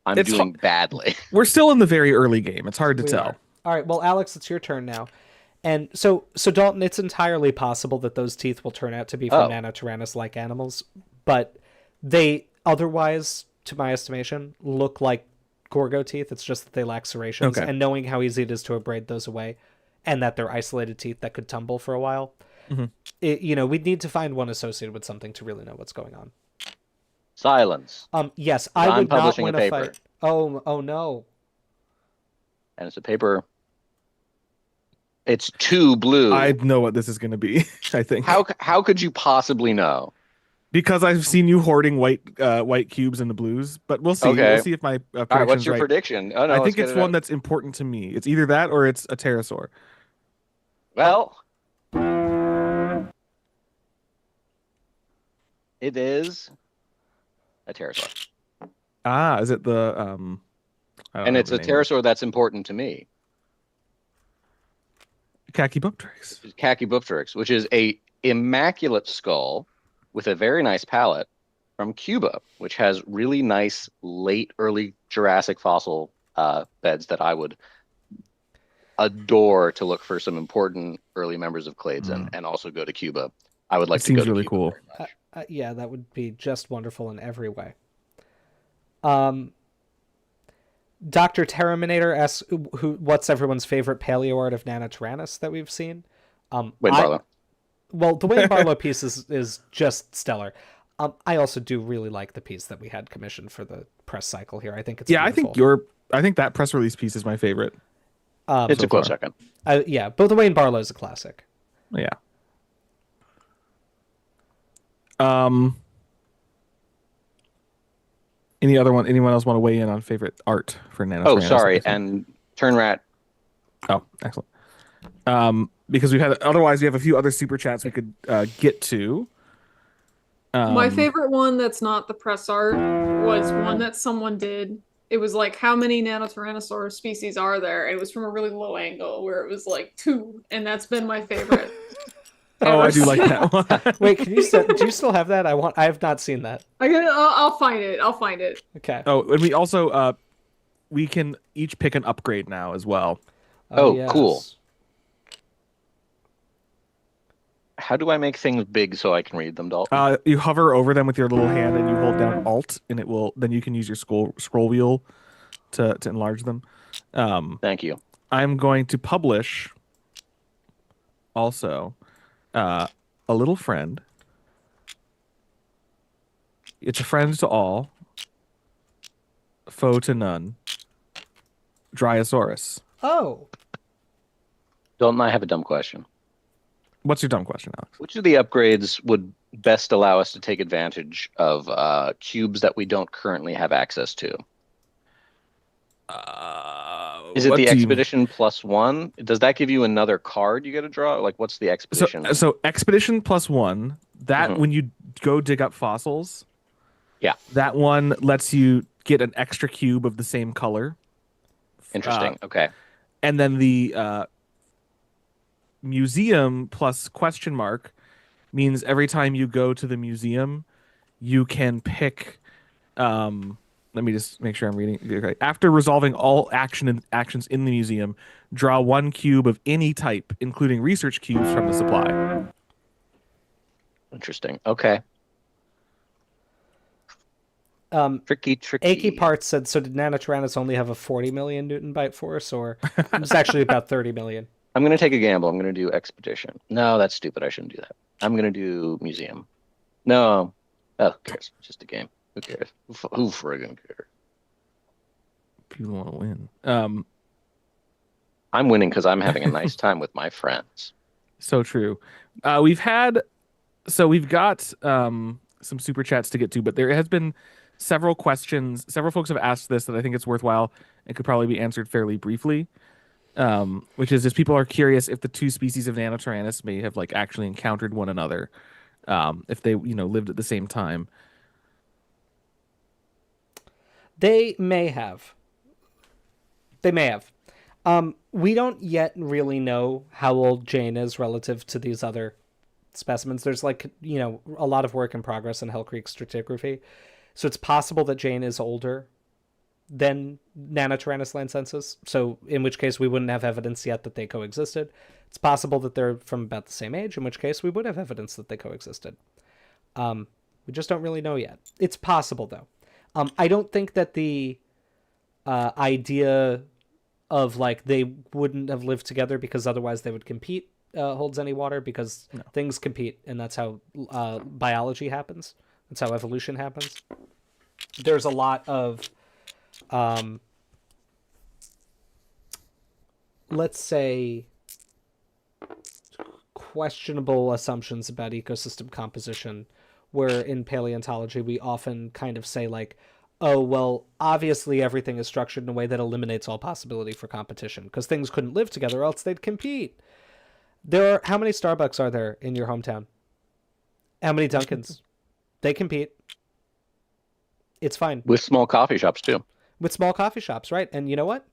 I'm doing badly. We're still in the very early game. It's hard to tell. All right, well, Alex, it's your turn now. And so Dalton, it's entirely possible that those teeth will turn out to be from Nanotyrannus-like animals, but they otherwise, to my estimation, look like Gorgo teeth. It's just that they lack serrations. Okay. And knowing how easy it is to abrade those away, and that they're isolated teeth that could tumble for a while, we'd need to find one associated with something to really know what's going on. Silence. Yes, I would not win a fight. Oh no. And it's a paper. It's too blue. I know what this is going to be. I think. How could you possibly know? Because I've seen you hoarding white cubes in the blues, but we'll see. Okay. We'll see if my prediction's All right, what's your right. prediction? Oh no, I think it's one that's important to me. It's either that or it's a pterosaur. Well, it is a pterosaur. Ah, is it the and it's a pterosaur that's important to me. Kachybopteryx. Kachybopteryx, which is a immaculate skull with a very nice palate from Cuba, which has really nice late early Jurassic fossil beds that I would adore to look for some important early members of clades and also go to Cuba. I would like It to go seems to really Cuba cool. very much. Yeah, that would be just wonderful in every way. Dr. Terminator asks, what's everyone's favorite Paleoart of Nanotyrannus that we've seen? Wayne Barlow. Well, the Wayne Barlow piece is just stellar. I also do really like the piece that we had commissioned for the press cycle here. I think it's beautiful. I think that press release piece is my favorite. It's so a close far. second. Yeah, but the Wayne Barlow is a classic. Yeah. Anyone else want to weigh in on favorite art for Nanotyrannus? Oh, sorry, and Turnrat. Oh, excellent. Because we have a few other super chats we could get to. My favorite one that's not the press art was one that someone did. It was like, how many Nanotyrannosaurus species are there? It was from a really low angle where it was like 2, and that's been my favorite. Oh, I do like that one. Wait, do you still have that? I have not seen that. I'll find it. I'll find it. Okay. Oh, and we also we can each pick an upgrade now as well. Oh, yes. cool. How do I make things big so I can read them, Dalton? You hover over them with your little hand and you hold down Alt, and it will. Then you can use your scroll wheel to enlarge them. Thank you. I'm going to publish also a little friend. It's a friend to all, foe to none. Dryosaurus. Oh. Dalton, I have a dumb question. What's your dumb question, Alex? Which of the upgrades would best allow us to take advantage of cubes that we don't currently have access to? Is it the Expedition +1? Does that give you another card you got to draw? Like, what's the Expedition? So Expedition +1, that when you go dig up fossils, yeah, that one lets you get an extra cube of the same color. Interesting. Okay. And then the museum +? Means every time you go to the museum, you can pick. Let me just make sure I'm reading. Okay. After resolving all actions in the museum, draw 1 cube of any type, including research cubes from the supply. Interesting. Okay. Tricky. Achy Parts said, so did Nanotyrannus only have a 40 million Newton byte force, or it was actually about 30 million? I'm going to take a gamble. I'm going to do Expedition. No, that's stupid. I shouldn't do that. I'm going to do Museum. No. Oh, who cares? It's just a game. Who cares? Who friggin' cares? People want to win. I'm winning because I'm having a nice time with my friends. So true. We've got some super chats to get to, but there has been several questions. Several folks have asked this that I think it's worthwhile and could probably be answered fairly briefly. Which is just people are curious if the 2 species of Nanotyrannus may have like actually encountered one another, if they lived at the same time. They may have. We don't yet really know how old Jane is relative to these other specimens. There's a lot of work in progress in Hell Creek stratigraphy, so it's possible that Jane is older than Nanotyrannus lancensis, so in which case we wouldn't have evidence yet that they coexisted. It's possible that they're from about the same age, in which case we would have evidence that they coexisted. We just don't really know yet. It's possible, though. I don't think that the idea of like they wouldn't have lived together because otherwise they would compete holds any water, because things compete, and that's how biology happens. That's how evolution happens. There's a lot of let's say questionable assumptions about ecosystem composition, where in paleontology we often kind of say like, oh, well, obviously everything is structured in a way that eliminates all possibility for competition because things couldn't live together, else they'd compete. How many Starbucks are there in your hometown? How many Dunkins? They compete. It's fine. With small coffee shops too. With small coffee shops, right? And you know what?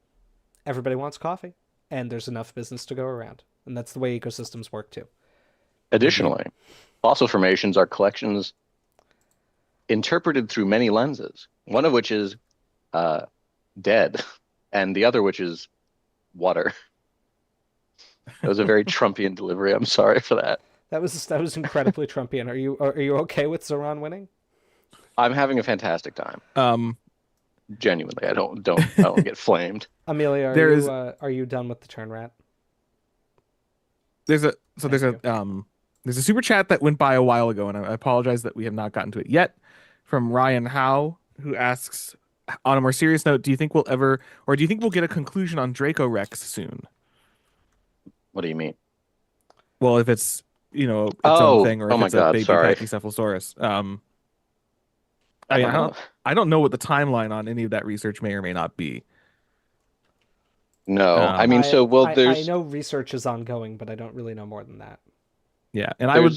Everybody wants coffee, and there's enough business to go around. And that's the way ecosystems work too. Additionally, fossil formations are collections interpreted through many lenses, one of which is dead, and the other which is water. That was a very Trumpian delivery. I'm sorry for that. That was incredibly Trumpian. Are you okay with Zoran winning? I'm having a fantastic time. Genuinely, I don't get flamed. Amelia, are you done with the turn rat? There's a super chat that went by a while ago, and I apologize that we have not gotten to it yet. From Ryan Howe, who asks, on a more serious note, do you think we'll get a conclusion on Dracorex soon? What do you mean? Well, if it's its own thing, or if it's a baby Pachycephalosaurus. I don't know what the timeline on any of that research may or may not be. No, I mean, I know research is ongoing, but I don't really know more than that. Yeah, and I would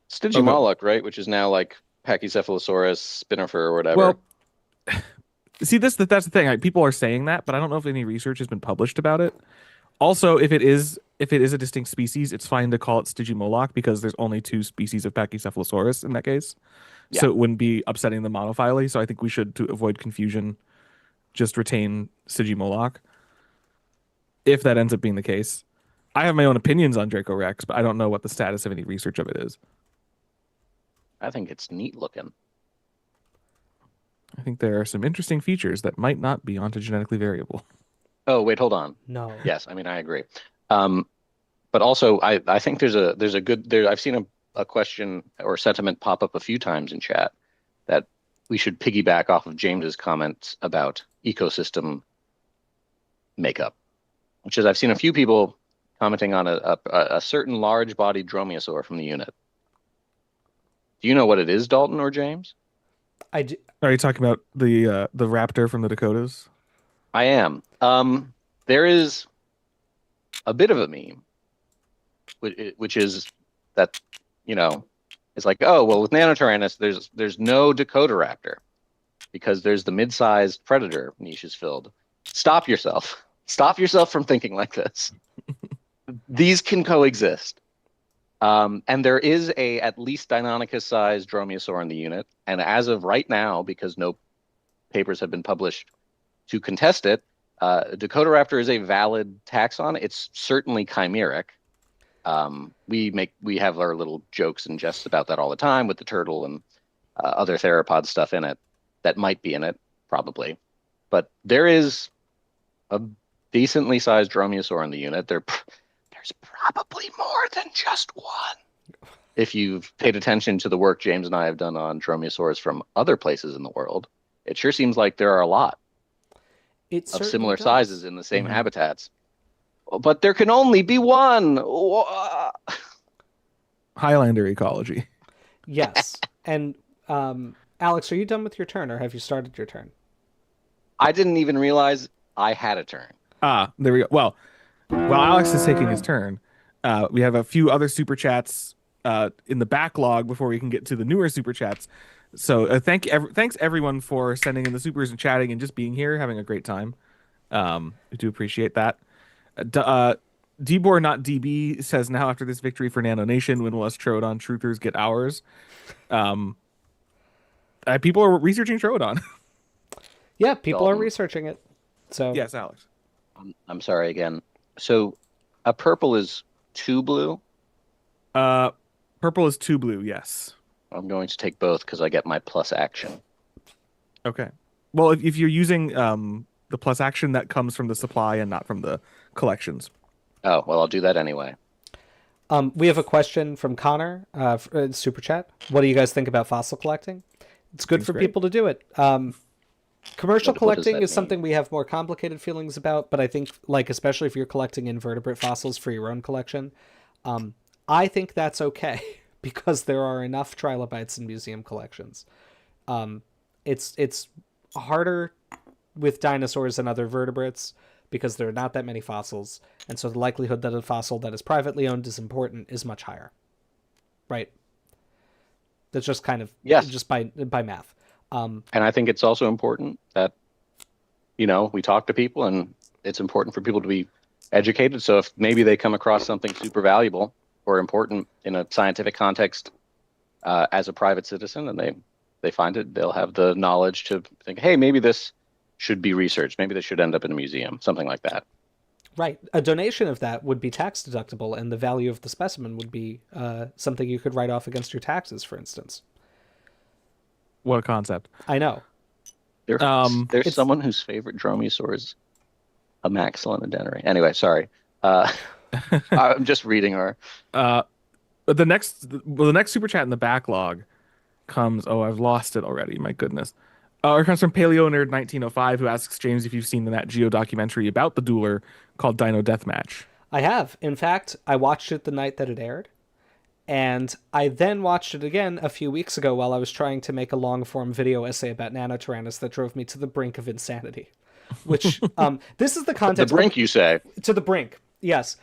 Stygimoloch, right, which is now like Pachycephalosaurus, Spinifer, or whatever. Well, see, that's the thing. Like, people are saying that, but I don't know if any research has been published about it. Also, if it is a distinct species, it's fine to call it Stygimoloch because there's only 2 species of Pachycephalosaurus in that case. Yeah. So it wouldn't be upsetting the monophyly. So I think we should, to avoid confusion, just retain Stygimoloch. If that ends up being the case. I have my own opinions on Dracorex, but I don't know what the status of any research of it is. I think it's neat looking. I think there are some interesting features that might not be ontogenetically variable. Oh, wait, hold on. No. Yes, I mean, I agree. But also, I think there's a good I've seen a question or sentiment pop up a few times in chat that we should piggyback off of James's comments about ecosystem makeup, which is I've seen a few people commenting on a certain large-bodied dromaeosaur from the unit. Do you know what it is, Dalton or James? I do. Are you talking about the raptor from the Dakotas? I am. There is a bit of a meme, which is that, it's like, oh, well, with Nanotyrannus, there's no Dakota raptor because there's the mid-sized predator niches filled. Stop yourself. Stop yourself from thinking like this. These can coexist. And there is a at least Deinonychus-sized dromaeosaur in the unit. And as of right now, because no papers have been published to contest it, Dakota raptor is a valid taxon. It's certainly chimeric. We have our little jokes and jests about that all the time with the turtle and other theropod stuff in it that might be in it, probably. But there is a decently sized dromaeosaur in the unit. There's probably more than just one. If you've paid attention to the work James and I have done on dromaeosaurs from other places in the world, it sure seems like there are a lot of similar sizes in the same habitats. But there can only be one. Highlander ecology. Yes. And Alex, are you done with your turn, or have you started your turn? I didn't even realize I had a turn. There we go. Well, while Alex is taking his turn, we have a few other super chats in the backlog before we can get to the newer super chats. So thanks everyone for sending in the supers and chatting and just being here, having a great time. We do appreciate that. Dbor not DB says, now after this victory for Nano Nation, when will us Troodon truthers get ours? People are researching Troodon. Yeah, people are researching it. So yes, Alex. I'm sorry again. So a purple is 2 blue? Purple is 2 blue, yes. I'm going to take both because I get my plus action. Okay. Well, if you're using the plus action, that comes from the supply and not from the collections. Oh, well, I'll do that anyway. We have a question from Connor, Super Chat. What do you guys think about fossil collecting? It's good for people to do it. Commercial collecting is something we have more complicated feelings about, but I think, especially if you're collecting invertebrate fossils for your own collection, I think that's okay because there are enough trilobites in museum collections. It's harder with dinosaurs and other vertebrates because there are not that many fossils, and so the likelihood that a fossil that is privately owned is important is much higher. Right? That's just kind of just by math. And I think it's also important that, we talk to people, and it's important for people to be educated. So if maybe they come across something super valuable or important in a scientific context as a private citizen, and they find it, they'll have the knowledge to think, hey, maybe this should be researched. Maybe this should end up in a museum, something like that. Right. A donation of that would be tax deductible, and the value of the specimen would be something you could write off against your taxes, for instance. What a concept. I know. There's someone whose favorite dromaeosaur is a maxillinodenary. Anyway, sorry. I'm just reading our... The next super chat in the backlog comes... Oh, I've lost it already. My goodness. It comes from Paleo Nerd 1905, who asks James if you've seen the Nat Geo documentary about the dueler called Dino Deathmatch. I have. In fact, I watched it the night that it aired, and I then watched it again a few weeks ago while I was trying to make a long-form video essay about Nanotyrannus that drove me to the brink of insanity. Which, this is the context... The brink, you say? To the brink, yes.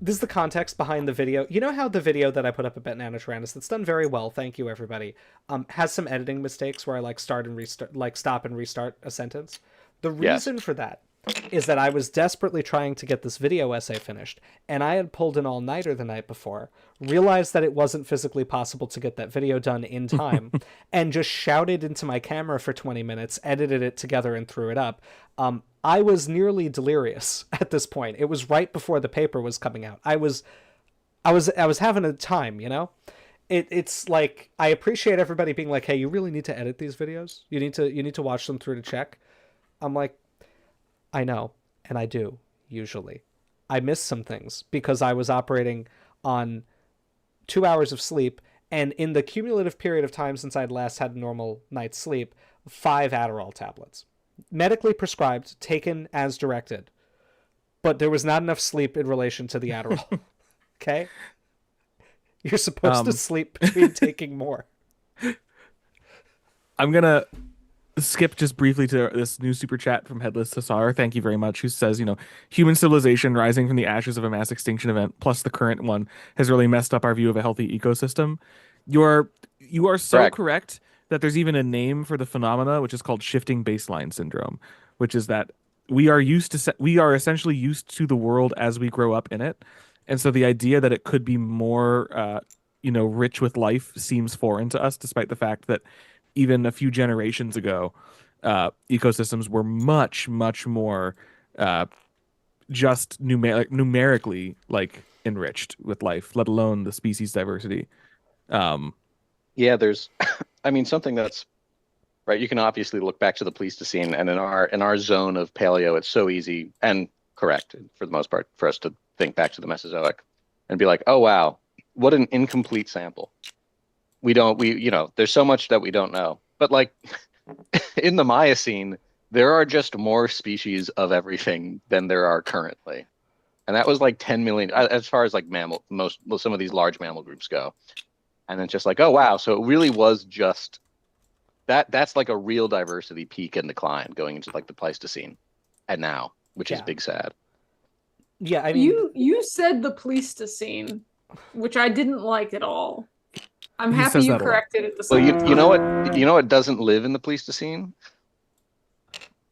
This is the context behind the video. You know how the video that I put up about Nanotyrannus, that's done very well, thank you everybody, has some editing mistakes where I stop and restart a sentence? The reason for that is that I was desperately trying to get this video essay finished, and I had pulled an all-nighter the night before, realized that it wasn't physically possible to get that video done in time, and just shouted into my camera for 20 minutes, edited it together, and threw it up. I was nearly delirious at this point. It was right before the paper was coming out. I was having a time, you know? It's like, I appreciate everybody being like, hey, you really need to edit these videos. You need to watch them through to check. I'm like, I know, and I do, usually. I miss some things because I was operating on 2 hours of sleep, and in the cumulative period of time since I'd last had a normal night's sleep, 5 Adderall tablets. Medically prescribed, taken as directed. But there was not enough sleep in relation to the Adderall. Okay? You're supposed to sleep between taking more. I'm going to skip just briefly to this new super chat from Headless Tassar. Thank you very much. Who says, human civilization rising from the ashes of a mass extinction event, plus the current one, has really messed up our view of a healthy ecosystem. You are so correct that there's even a name for the phenomena, which is called shifting baseline syndrome, which is that we are essentially used to the world as we grow up in it. And so the idea that it could be more, rich with life seems foreign to us, despite the fact that even a few generations ago, ecosystems were much, much more just numerically enriched with life, let alone the species diversity. Yeah, there's, something that's right. You can obviously look back to the Pleistocene, and in our zone of paleo, it's so easy and correct for the most part for us to think back to the Mesozoic and be like, oh wow, what an incomplete sample. There's so much that we don't know. But in the Miocene, there are just more species of everything than there are currently. And that was 10 million as far as some of these large mammal groups go. And it's just oh wow, so it really was just that's a real diversity peak and decline going into the Pleistocene and now, which is big sad. Yeah, you said the Pleistocene, which I didn't like at all. I'm happy you corrected it. Well, you know what doesn't live in the Pleistocene?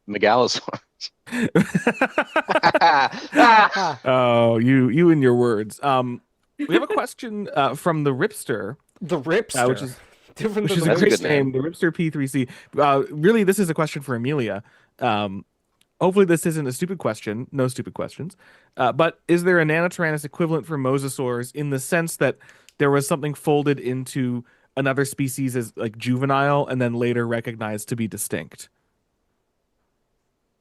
Megalosaurus. Oh, you and your words. We have a question from the Ripster. The Ripster, which is a great name. The Ripster P3C. Really, this is a question for Amelia. Hopefully, this isn't a stupid question. No stupid questions. But is there a Nanotyrannus equivalent for Mosasaurs in the sense that there was something folded into another species as juvenile and then later recognized to be distinct?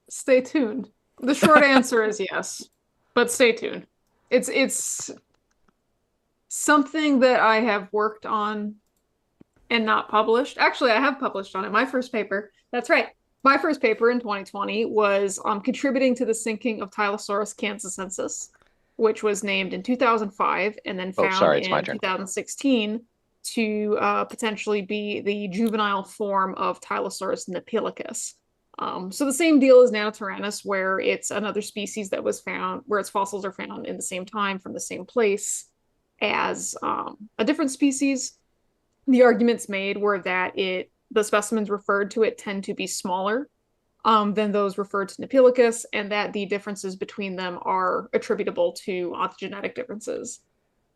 Stay tuned. The short answer is yes, but stay tuned. It's something that I have worked on and not published. Actually, I have published on it. My first paper. That's right. My first paper in 2020 was contributing to the sinking of Tylosaurus kansascensis, which was named in 2005 and then found in 2016 to potentially be the juvenile form of Tylosaurus napillicus. So the same deal as Nanotyrannus, where it's another species that was found, where its fossils are found in the same time from the same place as a different species. The arguments made were that the specimens referred to it tend to be smaller than those referred to napillicus, and that the differences between them are attributable to ontogenetic differences.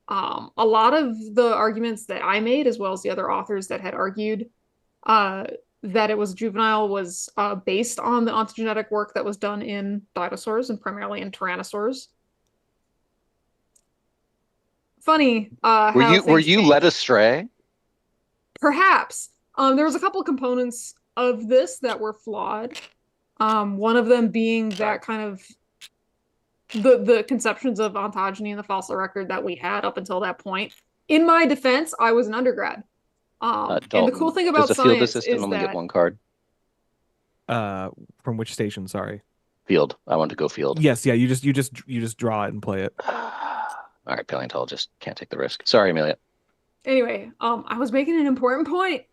A lot of the arguments that I made, as well as the other authors that had argued that it was juvenile, was based on the ontogenetic work that was done in dinosaurs and primarily in tyrannosaurs. Funny Were how things you change. led astray? Perhaps. There was a couple of components of this that were flawed. One of them being that kind of the conceptions of ontogeny in the fossil record that we had up until that point. In my defense, I was an undergrad. And the cool thing about does the field science assistant is only that get one card? From which station? Sorry. Field. I want to go field. Yes, yeah. You just draw it and play it. All right, paleontologist can't take the risk. Sorry, Amelia. Anyway, I was making an important point.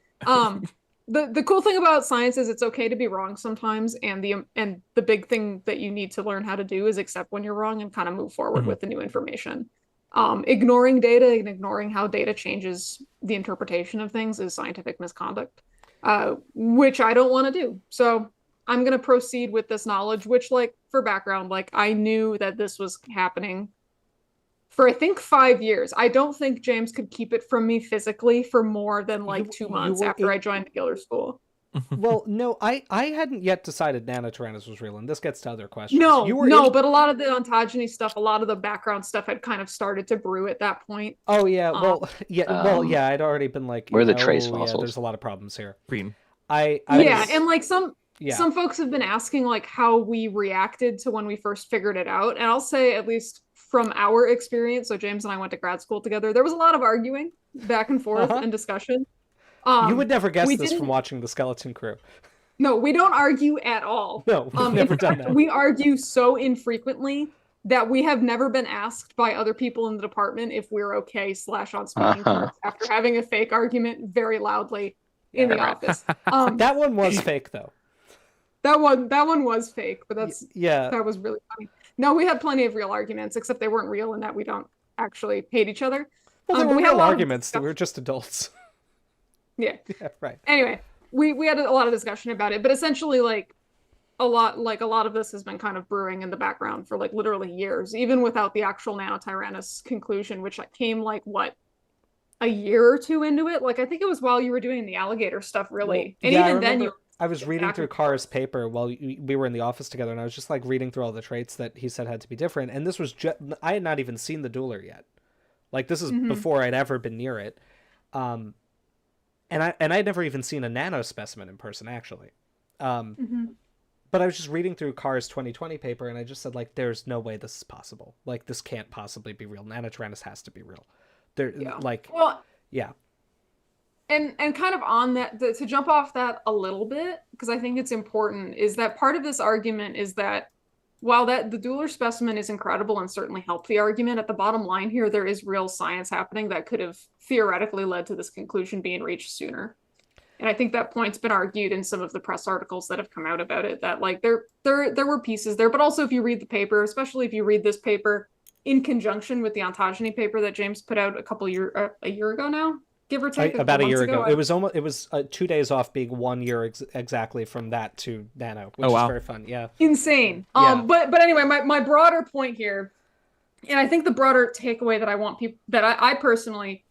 The cool thing about science is it's okay to be wrong sometimes, and the big thing that you need to learn how to do is accept when you're wrong and kind of move forward with the new information. Ignoring data and ignoring how data changes the interpretation of things is scientific misconduct, which I don't want to do. So I'm going to proceed with this knowledge, which, like, for background, like, I knew that this was happening for, I think, 5 years. I don't think James could keep it from me physically for more than like 2 months after I joined the Giller School. Well, no, I hadn't yet decided Nanotyrannus was real, and this gets to other questions. No, but a lot of the ontogeny stuff, a lot of the background stuff had kind of started to brew at that point. Oh yeah, yeah, I'd already been like, where are the trace fossils? Yeah, there's a lot of problems here. Green. And like some folks have been asking like how we reacted to when we first figured it out, and I'll say, at least from our experience, so James and I went to grad school together, there was a lot of arguing back and forth and discussion. You would never guess this from watching the Skeleton Crew. No, we don't argue at all. No, we've never done that. We argue so infrequently that we have never been asked by other people in the department if we're okay / on speaking terms after having a fake argument very loudly in the office. That one was fake, though. That one was fake, but that was really funny. No, we had plenty of real arguments, except they weren't real in that we don't actually hate each other. Well, they were real arguments. We were just adults. Yeah, right. Anyway, we had a lot of discussion about it, but essentially, like a lot of this has been kind of brewing in the background for like literally years, even without the actual Nanotyrannus conclusion, which came like a year or two into it. Like I think it was while you were doing the alligator stuff, really. Well, and even then, I was reading through Carr's paper while we were in the office together, and I was just like reading through all the traits that he said had to be different. And this was I had not even seen the Dueler yet. Like this is before I'd ever been near it. And I'd never even seen a nano specimen in person, actually. But I was just reading through Carr's 2020 paper, and I just said, like, there's no way this is possible. Like, this can't possibly be real. Nanotyrannus has to be real. And kind of on that, to jump off that a little bit, because I think it's important, is that part of this argument is that while the Dueler specimen is incredible and certainly helped the argument, at the bottom line here, there is real science happening that could have theoretically led to this conclusion being reached sooner. And I think that point's been argued in some of the press articles that have come out about it, that like there were pieces there, but also if you read the paper, especially if you read this paper in conjunction with the ontogeny paper that James put out a year ago now, give or take, about a year ago. It was 2 days off being 1 year exactly from that to Nano, which is very fun. Yeah, insane. But anyway, my broader point here, and I think the broader takeaway that I want people, that I personally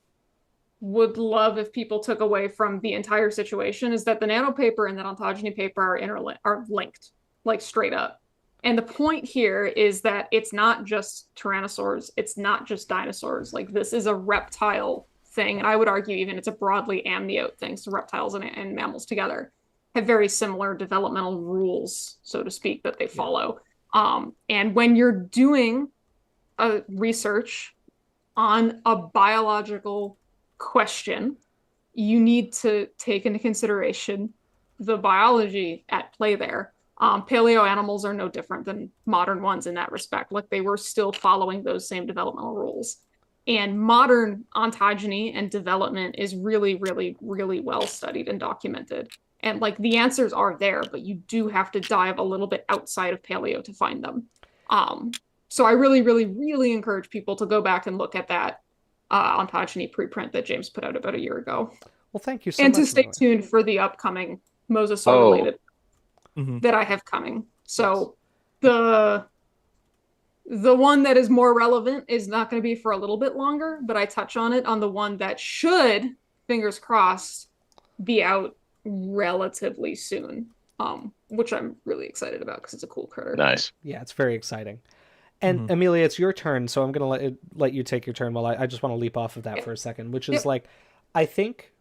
would love if people took away from the entire situation, is that the Nano paper and that ontogeny paper are linked, like straight up. And the point here is that it's not just tyrannosaurs, it's not just dinosaurs. Like this is a reptile thing, and I would argue even it's a broadly amniote thing. So reptiles and mammals together have very similar developmental rules, so to speak, that they follow. And when you're doing a research on a biological question, you need to take into consideration the biology at play there. Paleo animals are no different than modern ones in that respect. Like they were still following those same developmental rules. And modern ontogeny and development is really, really, really well studied and documented. And like the answers are there, but you do have to dive a little bit outside of paleo to find them. So I really, really, really encourage people to go back and look at that ontogeny preprint that James put out about a year ago. Well, thank you so much. And to stay tuned for the upcoming Mosasaur related that I have coming. So the The one that is more relevant is not going to be for a little bit longer, but I touch on it on the one that should, fingers crossed, be out relatively soon. Which I'm really excited about because it's a cool critter. Nice. Yeah, it's very exciting. And Amelia, it's your turn, so I'm going to let you take your turn while I just want to leap off of that for a second, which is like, I think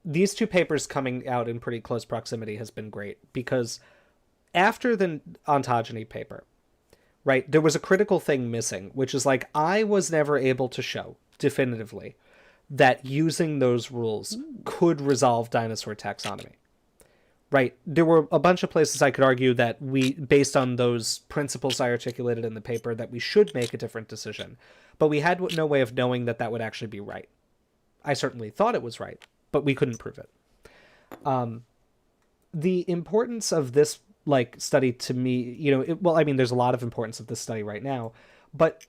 these two papers coming out in pretty close proximity has been great because after the ontogeny paper, right, there was a critical thing missing, which is like, I was never able to show definitively that using those rules could resolve dinosaur taxonomy. Right. There were a bunch of places I could argue that we, based on those principles I articulated in the paper, that we should make a different decision. But we had no way of knowing that that would actually be right. I certainly thought it was right, but we couldn't prove it. The importance of this like study to me, well, I mean, there's a lot of importance of this study right now, but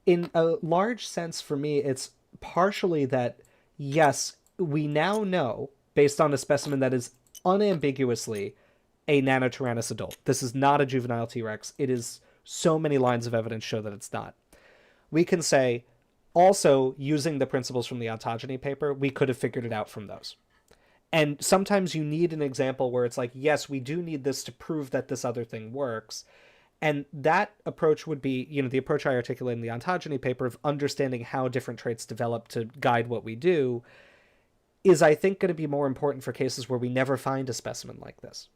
in a large sense for me, it's partially that, yes, we now know, based on a specimen that is unambiguously a Nanotyrannus adult. This is not a juvenile T-Rex. It is so many lines of evidence show that it's not. We can say, also, using the principles from the ontogeny paper, we could have figured it out from those. And sometimes you need an example where it's like, yes, we do need this to prove that this other thing works. And that approach would be, the approach I articulate in the ontogeny paper of understanding how different traits develop to guide what we do is, I think, going to be more important for cases where we never find a specimen like this,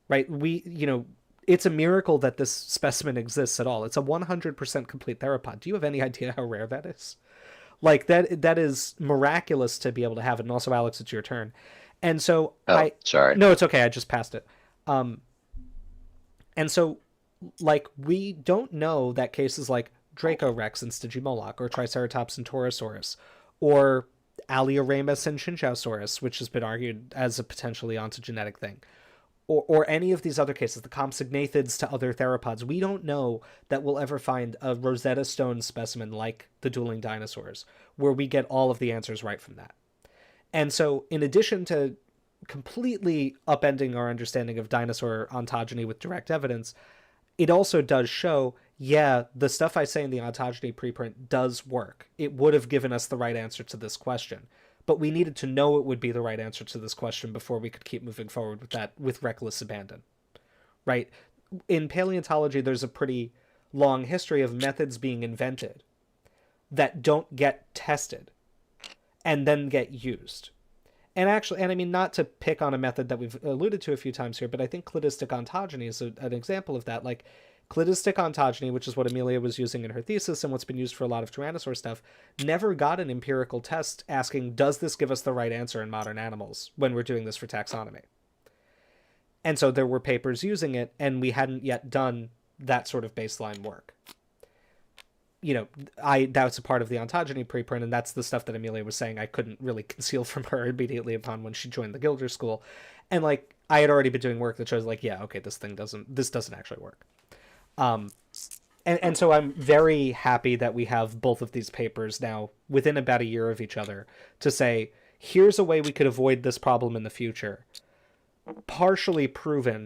right? It's a miracle that this specimen exists at all. It's a 100% complete theropod. Do you have any idea how rare that is? Like, that is miraculous to be able to have it. And also, Alex, it's your turn. And so sorry. No, it's okay. I just passed it. And so, like, we don't know that cases like Dracorex and Stygimoloch, or Triceratops and Torosaurus, or Alioramus and Chinchousaurus, which has been argued as a potentially ontogenetic thing, or any of these other cases, the Compsognathids to other theropods, we don't know that we'll ever find a Rosetta Stone specimen like the Dueling Dinosaurs, where we get all of the answers right from that. And so, in addition to completely upending our understanding of dinosaur ontogeny with direct evidence, it also does show, yeah, the stuff I say in the ontogeny preprint does work. It would have given us the right answer to this question. But we needed to know it would be the right answer to this question before we could keep moving forward with that with reckless abandon. Right? In paleontology, there's a pretty long history of methods being invented that don't get tested and then get used. And actually, and I mean, not to pick on a method that we've alluded to a few times here, but I think cladistic ontogeny is an example of that. Like, cladistic ontogeny, which is what Amelia was using in her thesis and what's been used for a lot of Tyrannosaur stuff, never got an empirical test asking, does this give us the right answer in modern animals when we're doing this for taxonomy? And so there were papers using it, and we hadn't yet done that sort of baseline work. That's a part of the ontogeny preprint, and that's the stuff that Amelia was saying I couldn't really conceal from her immediately upon when she joined the Gilder School. And, like, I had already been doing work that shows, like, yeah, okay, this doesn't actually work. And so I'm very happy that we have both of these papers now within about a year of each other to say, here's a way we could avoid this problem in the future, partially proven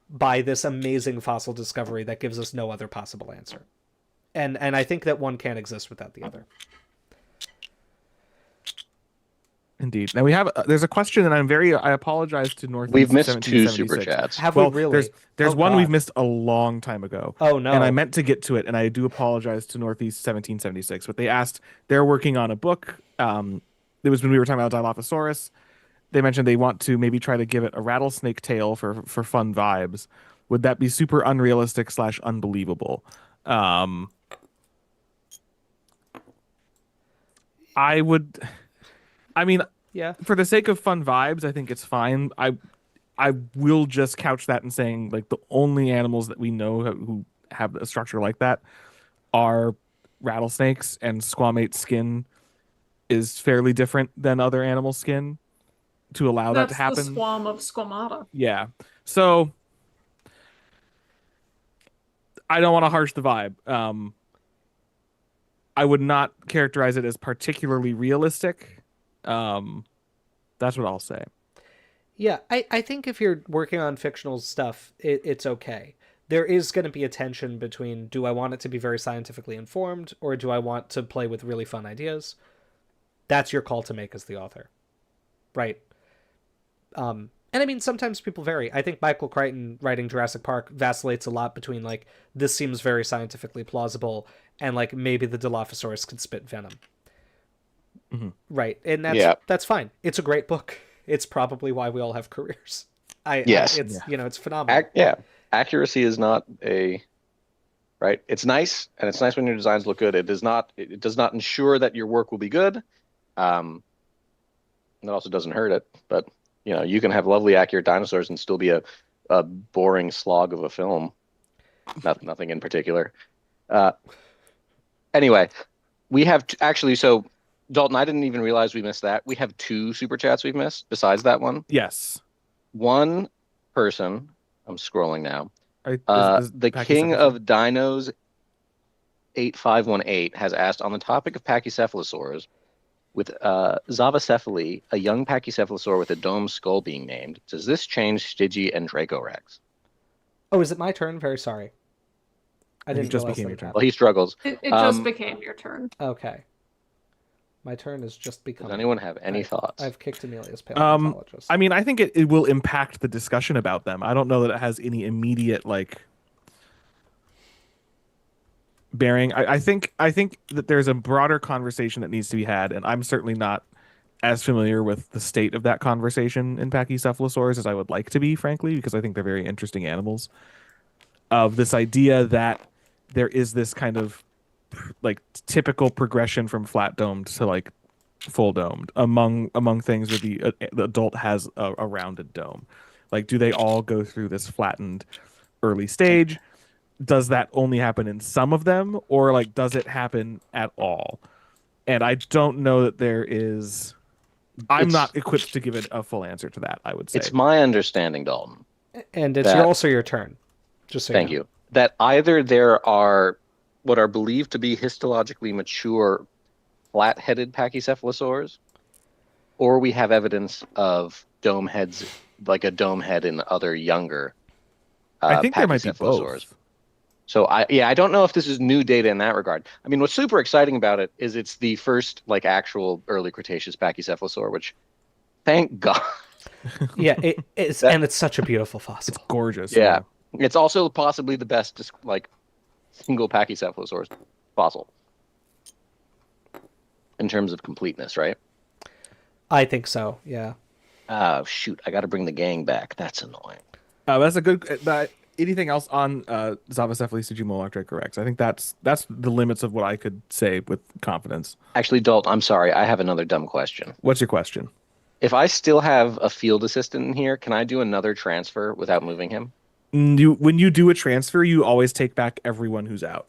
by this amazing fossil discovery that gives us no other possible answer. And I think that one can't exist without the other. Indeed. Now there's a question, and I apologize to Northeast. We've missed 2 1776. super chats. Have we really? There's one God. we've missed a long time ago. Oh, no. And I meant to get to it, and I do apologize to Northeast 1776. But they asked, they're working on a book. It was when we were talking about Dilophosaurus. They mentioned they want to maybe try to give it a rattlesnake tail for fun vibes. Would that be super unrealistic / unbelievable? I mean, yeah. For the sake of fun vibes, I think it's fine. I will just couch that in saying, like, the only animals that we know who have a structure like that are rattlesnakes, and squamate skin is fairly different than other animal skin to allow that to happen. That's the squam of squamata. Yeah. So I don't want to harsh the vibe. I would not characterize it as particularly realistic. That's what I'll say. Yeah, I think if you're working on fictional stuff, it's okay. there is going to be a tension between, do I want it to be very scientifically informed, or do I want to play with really fun ideas? That's your call to make as the author, right? And I mean, sometimes people vary. I think Michael Crichton writing Jurassic Park vacillates a lot between, like, this seems very scientifically plausible, and, like, maybe the Dilophosaurus could spit venom. Mm-hmm. Right. And that's fine. It's a great book. It's probably why we all have careers. It's phenomenal. Accuracy is not right. It's nice, and it's nice when your designs look good. It does not ensure that your work will be good. It also doesn't hurt it, but you can have lovely accurate dinosaurs and still be a boring slog of a film. Nothing in particular. Anyway, we have actually, so Dalton, I didn't even realize we missed that. We have 2 super chats we've missed besides that one. Yes. One person, I'm scrolling now. Is the King of Dinos 8518 has asked, on the topic of Pachycephalosaurs, with Zavacephaly, a young Pachycephalosaur with a domed skull being named, does this change Stygi and Dracorex? Oh, is it my turn? Very sorry. I didn't just realize became that your turn. Well, he struggles. It just became your turn. Okay. My turn has just become. Does anyone have any thoughts? I've kicked Amelia's paleontologist. I mean, I think it will impact the discussion about them. I don't know that it has any immediate bearing. I think that there's a broader conversation that needs to be had, and I'm certainly not as familiar with the state of that conversation in Pachycephalosaurs as I would like to be, frankly, because I think they're very interesting animals. Of this idea that there is this kind of typical progression from flat domed to full domed among things where the adult has a rounded dome. Do they all go through this flattened early stage? Does that only happen in some of them, or does it happen at all? And I don't know that there is. I'm not equipped to give it a full answer to that, I would say. It's my understanding, Dalton. And it's also your turn. Just so thank you. That either there are what are believed to be histologically mature flat-headed Pachycephalosaurs, or we have evidence of dome heads, like a dome head in other younger I think there might be both. So I don't know if this is new data in that regard. I mean, what's super exciting about it is it's the first actual early Cretaceous Pachycephalosaur, which, thank God. Yeah, it is, and it's such a beautiful fossil. It's gorgeous. Yeah. It's also possibly the best single Pachycephalosaur fossil in terms of completeness, right? I think so. Yeah. Oh shoot! I got to bring the gang back. That's annoying. That's a good. Anything else on Zavacephaly, Sugimolach, Dracorex? I think that's the limits of what I could say with confidence. Actually, Dalt, I'm sorry. I have another dumb question. What's your question? If I still have a field assistant in here, can I do another transfer without moving him? When you do a transfer, you always take back everyone who's out.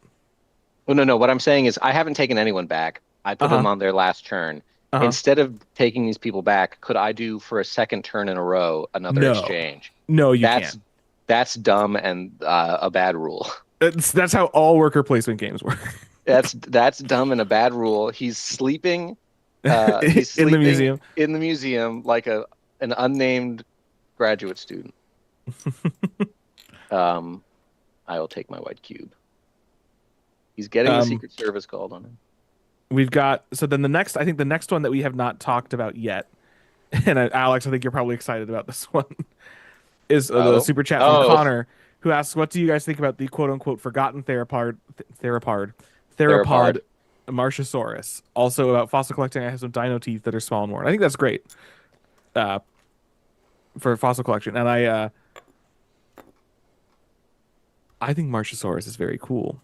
Well, no. What I'm saying is I haven't taken anyone back. I put them on their last turn. Instead of taking these people back, could I do for a second turn in a row another exchange? No, you can't. That's dumb and a bad rule. That's how all worker placement games work. That's dumb and a bad rule. He's sleeping. He's sleeping in the museum like an unnamed graduate student. I will take my white cube. He's getting the Secret Service called on him. We've got then the next one that we have not talked about yet, and Alex, I think you're probably excited about this one, is the super chat from Connor, who asks, "What do you guys think about the quote unquote forgotten theropod Marchosaurus? Also about fossil collecting, I have some dino teeth that are small and worn. I think that's great for fossil collection, and I think Marchosaurus is very cool.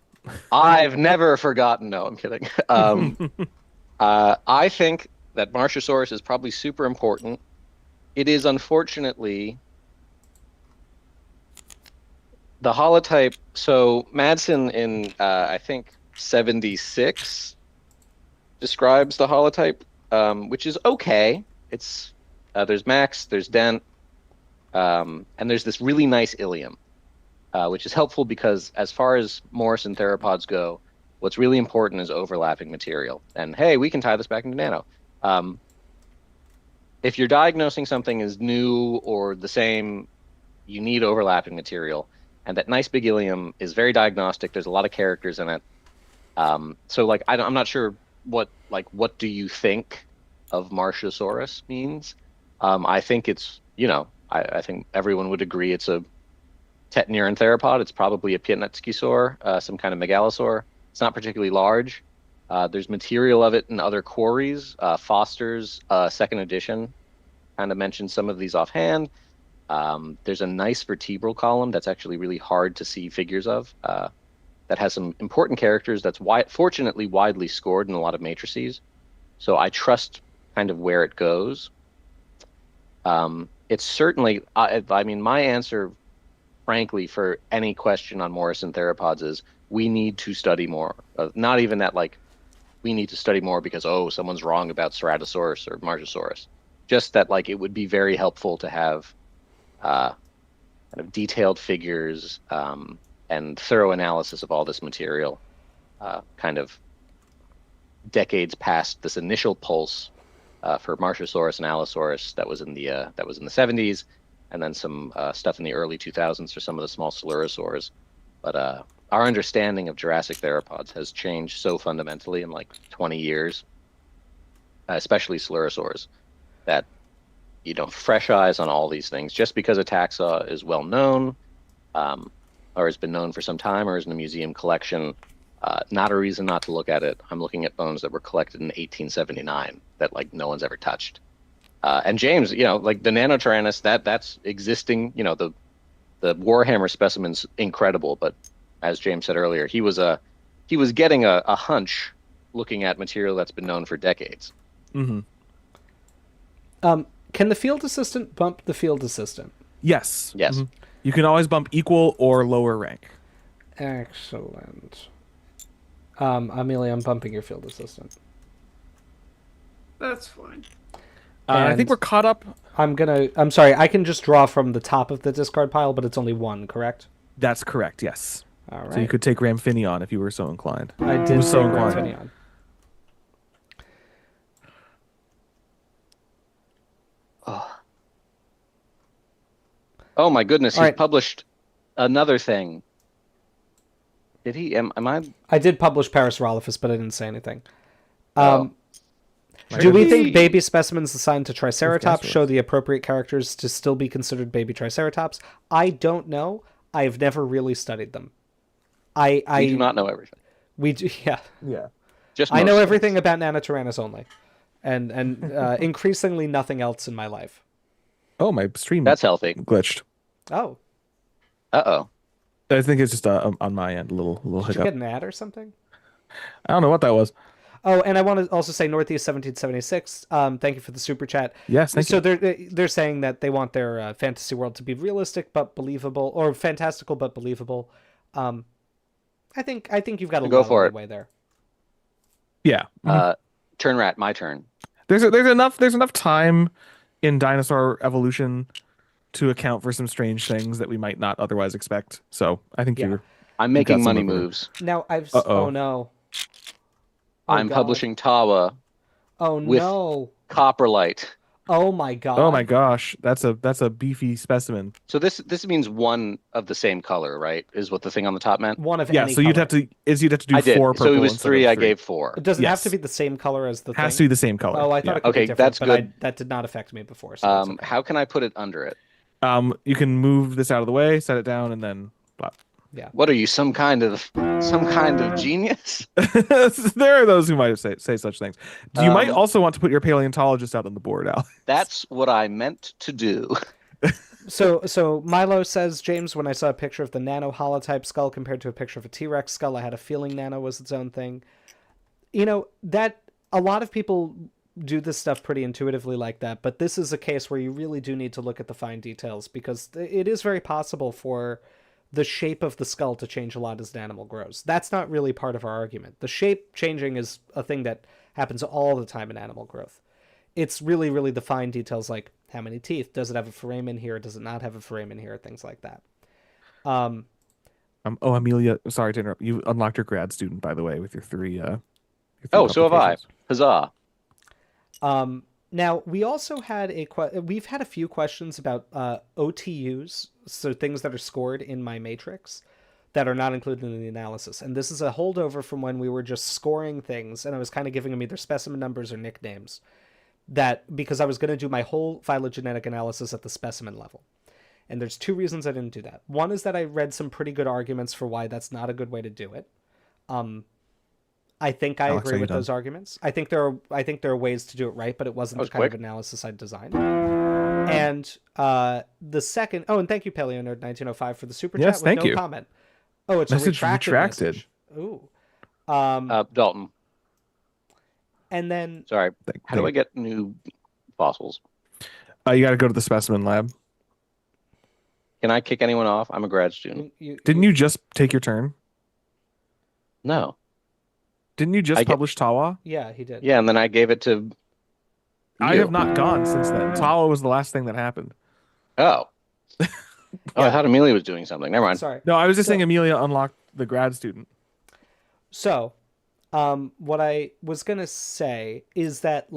I've never forgotten. No, I'm kidding. I think that Marchosaurus is probably super important. It is unfortunately the holotype. So Madsen in I think 76 describes the holotype, which is okay. It's there's Max, there's Dent, and there's this really nice ilium. Which is helpful because as far as Morrison theropods go, what's really important is overlapping material. And hey, we can tie this back into nano. If you're diagnosing something as new or the same, you need overlapping material. and that nice big ilium is very diagnostic. There's a lot of characters in it. So like I'm not sure what do you think of Martiosaurus means? I think it's, I think everyone would agree it's a tetaniran theropod. It's probably a Pachycephalosaur, some kind of megalosaur. It's not particularly large. There's material of it in other quarries. Foster's second edition kind of mentions some of these offhand. There's a nice vertebral column that's actually really hard to see figures of. That has some important characters that's fortunately widely scored in a lot of matrices. So I trust kind of where it goes. It's certainly, I mean, my answer, frankly, for any question on Morrison theropods is we need to study more. Not even that, like, we need to study more because, oh, someone's wrong about Ceratosaurus or Martiosaurus. Just that, like, it would be very helpful to have kind of detailed figures and thorough analysis of all this material, kind of decades past this initial pulse for Martiosaurus and Allosaurus that was in the 70s, and then some stuff in the early 2000s for some of the small Coelurosaurs. But our understanding of Jurassic theropods has changed so fundamentally in like 20 years, especially Coelurosaurs, that fresh eyes on all these things. Just because a taxa is well known, or has been known for some time, or is in a museum collection, not a reason not to look at it. I'm looking at bones that were collected in 1879 that like no one's ever touched. And James, like the Nanotyrannus, that's existing. The Warhammer specimen's incredible, but as James said earlier, he was getting a hunch looking at material that's been known for decades. Mm-hmm. Can the field assistant bump the field assistant? Yes. Yes. Mm-hmm. You can always bump equal or lower rank. Excellent. Amelia, I'm bumping your field assistant. That's fine. I think we're caught up. I'm sorry, I can just draw from the top of the discard pile, but it's only one, correct? That's correct, yes. All right. So you could take Ramphinion if you were so inclined. I did take so inclined. Ramphinion. Oh my goodness, All he right. published another thing. Did he? Am I? I did publish Parasaurolophus, but I didn't say anything. Oh. Do we think baby specimens assigned to Triceratops Yes. show the appropriate characters to still be considered baby Triceratops? I don't know. I've never really studied them. We do not know everything. We do, yeah. Yeah. Just I know most everything things. about Nanotyrannus only, and increasingly nothing else in my life. Oh, my stream That's healthy. glitched. Oh, Uh-oh. I think it's just on my end, a little did you hiccup. get an ad or something? I don't know what that was. Oh, and I want to also say Northeast 1776. Thank you for the super chat. Yes, thank so you. they're saying that they want their fantasy world to be realistic but believable, or fantastical but believable. I think you've got a Go lot for of it. way there. Yeah. Turn rat, my turn. There's enough time in dinosaur evolution to account for some strange things that we might not otherwise expect. So I think Yeah. I'm You've got making some money over there. moves. Now Uh-oh. oh no. Oh, I'm God. publishing Tawa Oh with no. Coprolite. Oh my God. Oh my gosh, that's a beefy specimen. So this means one of the same color, right? Is what the thing on the top meant? One of Yeah, any so you'd color. have to do I did. 4 purple. So it was instead 3, of I 3. gave 4. Does it have Yes. to be the same color as the Has thing? to be the same color. Oh, I thought Yeah. it could be Okay, different, that's but good. that did not affect me before. So that's okay. How can I put it under it? You can move this out of the way, set it down, and then plop. Yeah. What are you, some kind of genius? There are those who might say such things. You might Um, also want to put your paleontologist out on the board, Al. That's what I meant to do. So Milo says, James, when I saw a picture of the nano holotype skull compared to a picture of a T-Rex skull, I had a feeling nano was its own thing. That a lot of people do this stuff pretty intuitively like that, but this is a case where you really do need to look at the fine details, because it is very possible for the shape of the skull to change a lot as an animal grows. That's not really part of our argument. The shape changing is a thing that happens all the time in animal growth. It's really, really the fine details, like how many teeth, does it have a foramen here, does it not have a foramen here, things like that. Oh, Amelia, sorry to interrupt. You unlocked your grad student, by the way, with your 3 Oh, so have I. publications. Huzzah. Now, we also had we've had a few questions about OTUs, so things that are scored in my matrix that are not included in the analysis. And this is a holdover from when we were just scoring things, and I was kind of giving them either specimen numbers or nicknames, that because I was going to do my whole phylogenetic analysis at the specimen level. And there's two reasons I didn't do that. One is that I read some pretty good arguments for why that's not a good way to do it. I think I Alex, agree are you with done? those arguments. I think there are ways to do it right, but it wasn't That the was kind of quick. analysis I designed. And the second, oh, and thank you, PaleoNerd1905, for the super Yes, chat with thank no you. comment. Oh, it's Message a retracted retracted. message. Ooh. Dalton, And then sorry. How do I get new fossils? You got to go to the specimen lab. Can I kick anyone off? I'm a grad student. Didn't you just take your turn? No. Didn't you just publish Tawa? Yeah, he did. Yeah, and then I gave it to I you. have not gone since then. Tawa was the last thing that happened. Oh. Oh, I Yeah. thought Amelia was doing something. Never mind. Sorry. No, I was just saying Amelia unlocked the grad student. So, what I was gonna say is that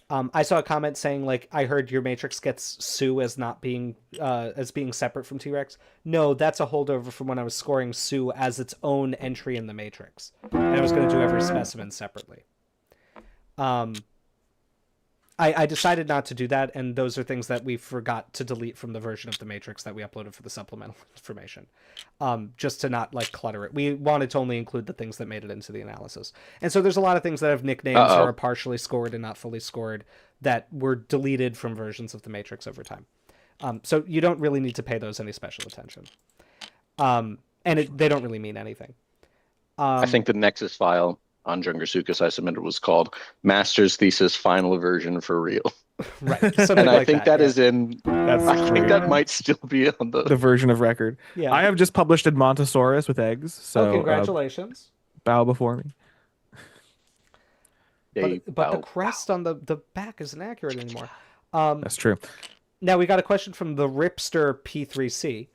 I saw a comment saying I heard your matrix gets Sue as not being as being separate from T-Rex. No, that's a holdover from when I was scoring Sue as its own entry in the matrix, and I was gonna do every specimen separately. I decided not to do that, and those are things that we forgot to delete from the version of the matrix that we uploaded for the supplemental information, just to not clutter it. We wanted to only include the things that made it into the analysis. And so there's a lot of things that have nicknames or are partially scored and not fully scored that were deleted from versions of the matrix over time. So you don't really need to pay those any special attention. And they don't really mean anything. I think the Nexus file on Jungersuchus I submitted was called Master's Thesis Final Version for Real. Right. And I think that is in. That's I think that might still be on the version of record. Yeah. I have just published in Mosasaurus with eggs. So congratulations. Bow before me. But the crest on the back isn't accurate anymore. That's true. Now we got a question from the Ripster P3C.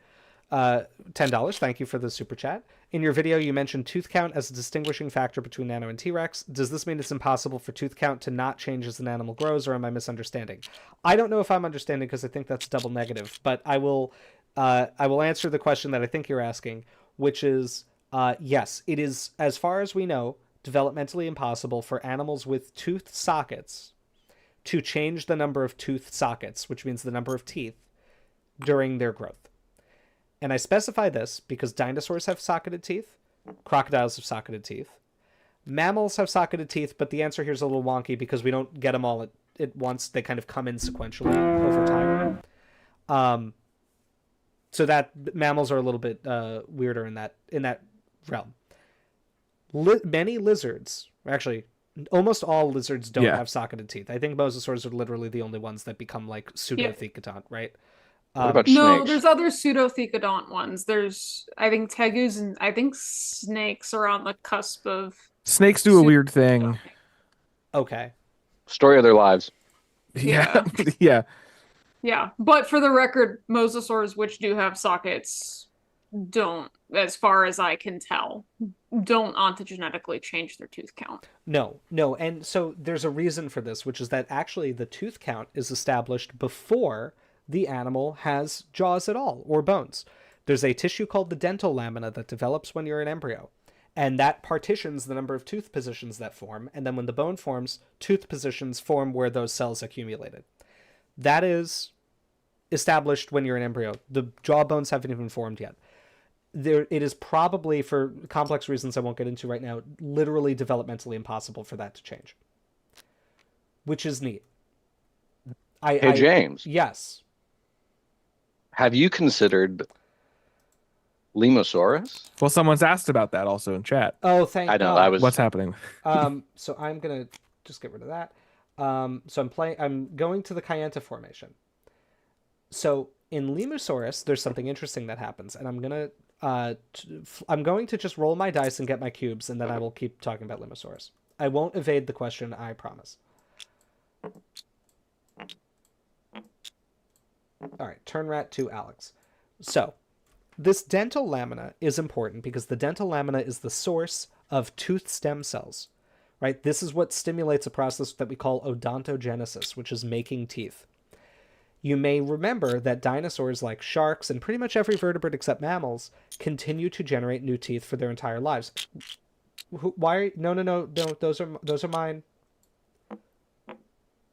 $10. Thank you for the super chat. In your video, you mentioned tooth count as a distinguishing factor between Nano and T-Rex. Does this mean it's impossible for tooth count to not change as an animal grows, or am I misunderstanding? I don't know if I'm understanding because I think that's double negative, but I will answer the question that I think you're asking, which is yes, it is, as far as we know, developmentally impossible for animals with tooth sockets to change the number of tooth sockets, which means the number of teeth, during their growth. And I specify this because dinosaurs have socketed teeth, crocodiles have socketed teeth, mammals have socketed teeth, but the answer here is a little wonky because we don't get them all at once. They kind of come in sequentially over time. So that mammals are a little bit weirder in that realm. Many lizards, actually, almost all lizards don't have socketed teeth. I think mosasaurs are literally the only ones that become pseudothecodont, right? What about No, snakes? there's other pseudothecodont ones. There's, I think, tegus and I think snakes are on the cusp of. Snakes do a weird thing. Okay. Story of their lives. Yeah. Yeah. Yeah, but for the record, mosasaurs, which do have sockets, don't, as far as I can tell, don't ontogenetically change their tooth count. No. And so there's a reason for this, which is that actually the tooth count is established before the animal has jaws at all or bones. There's a tissue called the dental lamina that develops when you're an embryo, and that partitions the number of tooth positions that form, and then when the bone forms, tooth positions form where those cells accumulated. That is established when you're an embryo. The jaw bones haven't even formed yet. It is probably, for complex reasons I won't get into right now, literally developmentally impossible for that to change, which is neat. Hey, James. Yes. Have you considered Lemosaurus? Well, someone's asked about that also in chat. Oh, thank I know. God. What's happening? So I'm gonna just get rid of that. So I'm going to the Kayenta formation. So in Lemosaurus, there's something interesting that happens, and I'm going to just roll my dice and get my cubes, and then I will keep talking about Lemosaurus. I won't evade the question, I promise. All right, turn rat to Alex. So, this dental lamina is important because the dental lamina is the source of tooth stem cells, right? This is what stimulates a process that we call odontogenesis, which is making teeth. You may remember that dinosaurs like sharks and pretty much every vertebrate except mammals continue to generate new teeth for their entire lives. Why? No. Those are mine.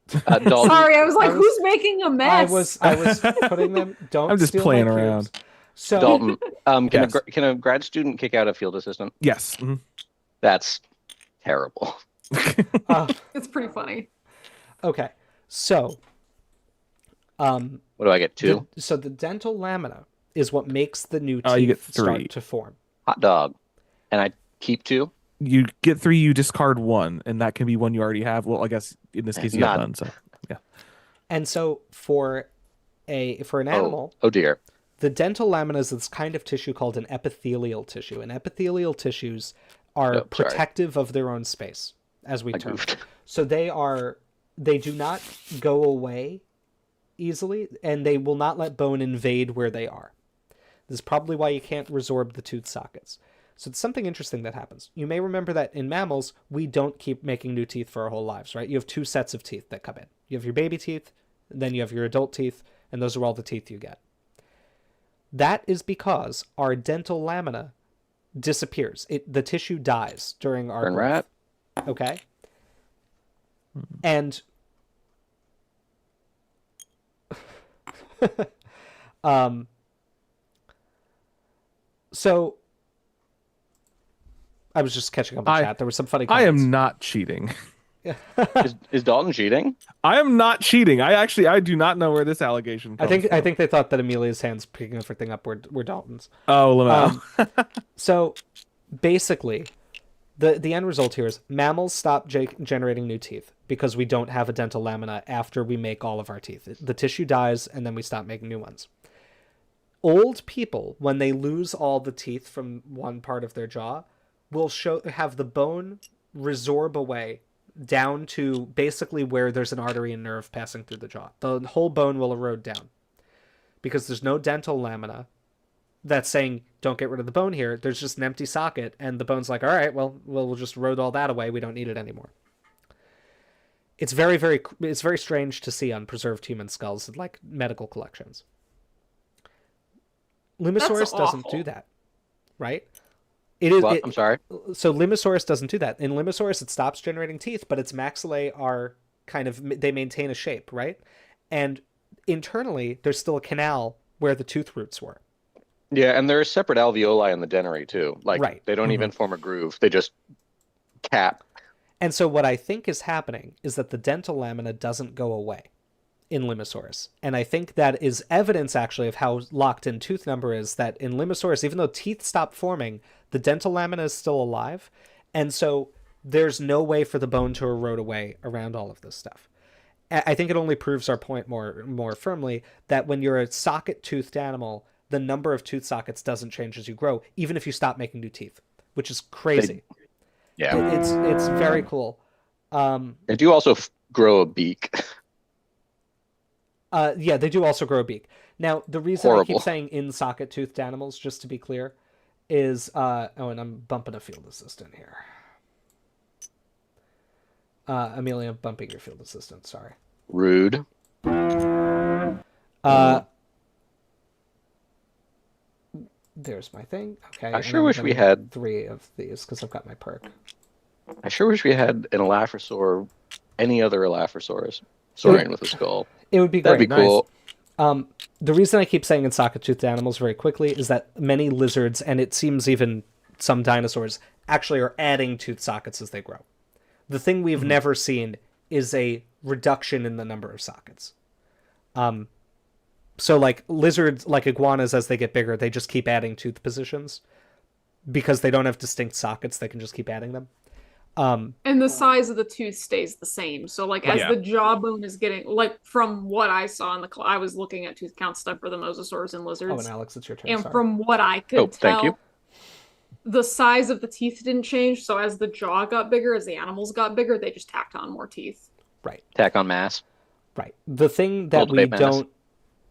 Dalton, Sorry, I was like, who's making a mess? I was putting them. Don't. I'm just steal playing my around. cubes. So Dalton, Yes. can a grad student kick out a field assistant? Yes. Mhm. That's terrible. It's pretty funny. Okay, so What do I get? 2? so the dental lamina is what makes the new You get teeth 3. start to form. Hot dog. And I keep 2? You get 3, you discard 1, and that can be one you already have. Well, I guess in this case you have none. So yeah. And so for an animal, Oh dear. the dental lamina is this kind of tissue called an epithelial tissue, and epithelial tissues are protective of their own space, as we term it. So they do not go away easily, and they will not let bone invade where they are. This is probably why you can't resorb the tooth sockets. So it's something interesting that happens. You may remember that in mammals, we don't keep making new teeth for our whole lives, right? You have 2 sets of teeth that come in. You have your baby teeth, and then you have your adult teeth, and those are all the teeth you get. That is because our dental lamina disappears. The tissue dies during our growth. Rat. Okay? And so I was just catching up on chat. There were some funny comments. I am not cheating. Is Dalton cheating? I am not cheating. I do not know where this allegation comes from. I think they thought that Amelia's hands picking everything up were Dalton's. Oh, Lamau. So basically, the end result here is mammals stop generating new teeth because we don't have a dental lamina after we make all of our teeth. The tissue dies, and then we stop making new ones. Old people, when they lose all the teeth from one part of their jaw, will have the bone resorb away down to basically where there's an artery and nerve passing through the jaw. The whole bone will erode down because there's no dental lamina that's saying, don't get rid of the bone here. There's just an empty socket, and the bone's like, all right, well, we'll just erode all that away. We don't need it anymore. It's it's very strange to see on preserved human skulls in like medical collections. Lumosaurus doesn't do that, right? I'm sorry. So Lumosaurus doesn't do that. In Lumosaurus, it stops generating teeth, but its maxillae are they maintain a shape, right? And internally, there's still a canal where the tooth roots were. Yeah, and there are separate alveoli in the dentary too. Like they don't even form a groove; they just cap. And so what I think is happening is that the dental lamina doesn't go away in Lumosaurus. And I think that is evidence actually of how locked in tooth number is, that in Lumosaurus, even though teeth stop forming, the dental lamina is still alive. And so there's no way for the bone to erode away around all of this stuff. I think it only proves our point more firmly that when you're a socket-toothed animal, the number of tooth sockets doesn't change as you grow, even if you stop making new teeth, which is crazy. It's very cool. They do also grow a beak. Yeah, they do also grow a beak. Now, the reason I keep saying in socket-toothed animals, just to be clear, is... and I'm bumping a field assistant here. Amelia, I'm bumping your field assistant, sorry. Rude. There's my thing. Okay. I sure wish we had 3 of these because I've got my perk. I sure wish we had an Elaphrosaur, any other Elaphrosaurus, saurian with a skull. It would be great. That'd be cool. The reason I keep saying in socket-toothed animals very quickly is that many lizards, and it seems even some dinosaurs, actually are adding tooth sockets as they grow. The thing we've never seen is a reduction in the number of sockets. So like lizards, like iguanas, as they get bigger, they just keep adding tooth positions because they don't have distinct sockets. They can just keep adding them. And the size of the tooth stays the same. So like as the jawbone is getting, like from what I saw in I was looking at tooth count stuff for the mosasaurs and lizards. Oh, and Alex, it's your turn. And from what I could tell, the size of the teeth didn't change. So as the jaw got bigger, as the animals got bigger, they just tacked on more teeth. Right. Tack on mass. Right. The thing that we don't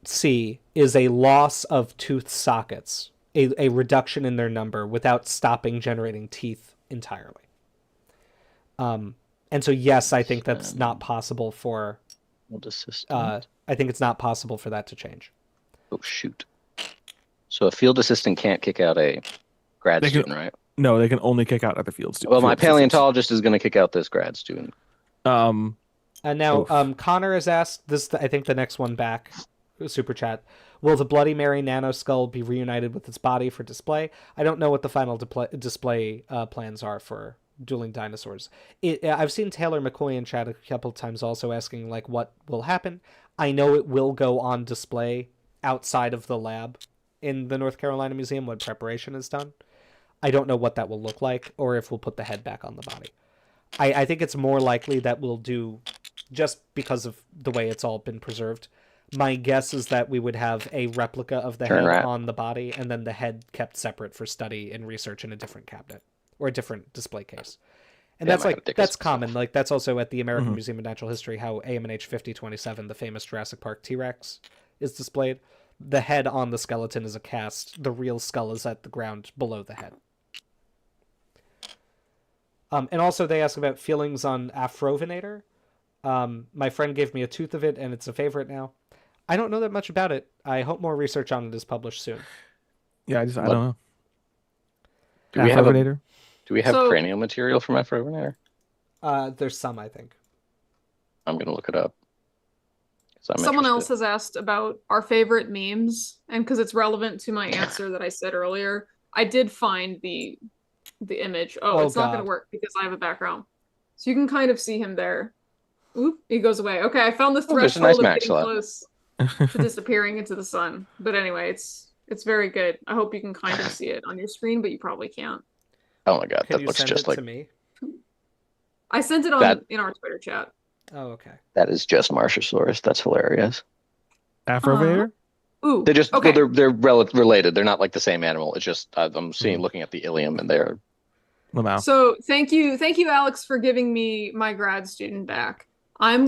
see is a loss of tooth sockets, a reduction in their number without stopping generating teeth entirely. And so, yes, I think that's not possible for. Field assistant. I think it's not possible for that to change. Oh shoot! So a field assistant can't kick out a grad student, right? No, they can only kick out other field students. Well, my paleontologist is going to kick out this grad student. And now, Connor has asked this. I think the next one back, super chat. Will the Bloody Mary nanoskull be reunited with its body for display? I don't know what the final display plans are for Dueling Dinosaurs. I've seen Taylor McCoy in chat a couple of times also asking like what will happen. I know it will go on display outside of the lab in the North Carolina Museum when preparation is done. I don't know what that will look like or if we'll put the head back on the body. I think it's more likely that we'll do, just because of the way it's all been preserved, my guess is that we would have a replica of the head on the body and then the head kept separate for study and research in a different cabinet or a different display case. And that's common. Like that's also at the American Museum of Natural History, how AMNH 5027, the famous Jurassic Park T-Rex, is displayed. The head on the skeleton is a cast. The real skull is at the ground below the head. And also they ask about feelings on Afrovinator. My friend gave me a tooth of it, and it's a favorite now. I don't know that much about it. I hope more research on it is published soon. Yeah, I don't know. Do we have cranial material from Afrovinator? There's some, I think. I'm going to look it up. Someone else has asked about our favorite memes, and because it's relevant to my answer that I said earlier, I did find the image. It's not going to work because I have a background. So you can kind of see him there. Oop, he goes away. Okay, I found the threshold of getting close to disappearing into the sun. But anyway, it's very good. I hope you can kind of see it on your screen, but you probably can't. Oh my god, that looks just like to me. I sent it in our Twitter chat. Oh, okay. That is just Mosasaurus. That's hilarious. Afrovinator? Ooh, they're just they're related. They're not like the same animal. It's just I'm looking at the ilium, and they're. So thank you, Alex, for giving me my grad student back. I have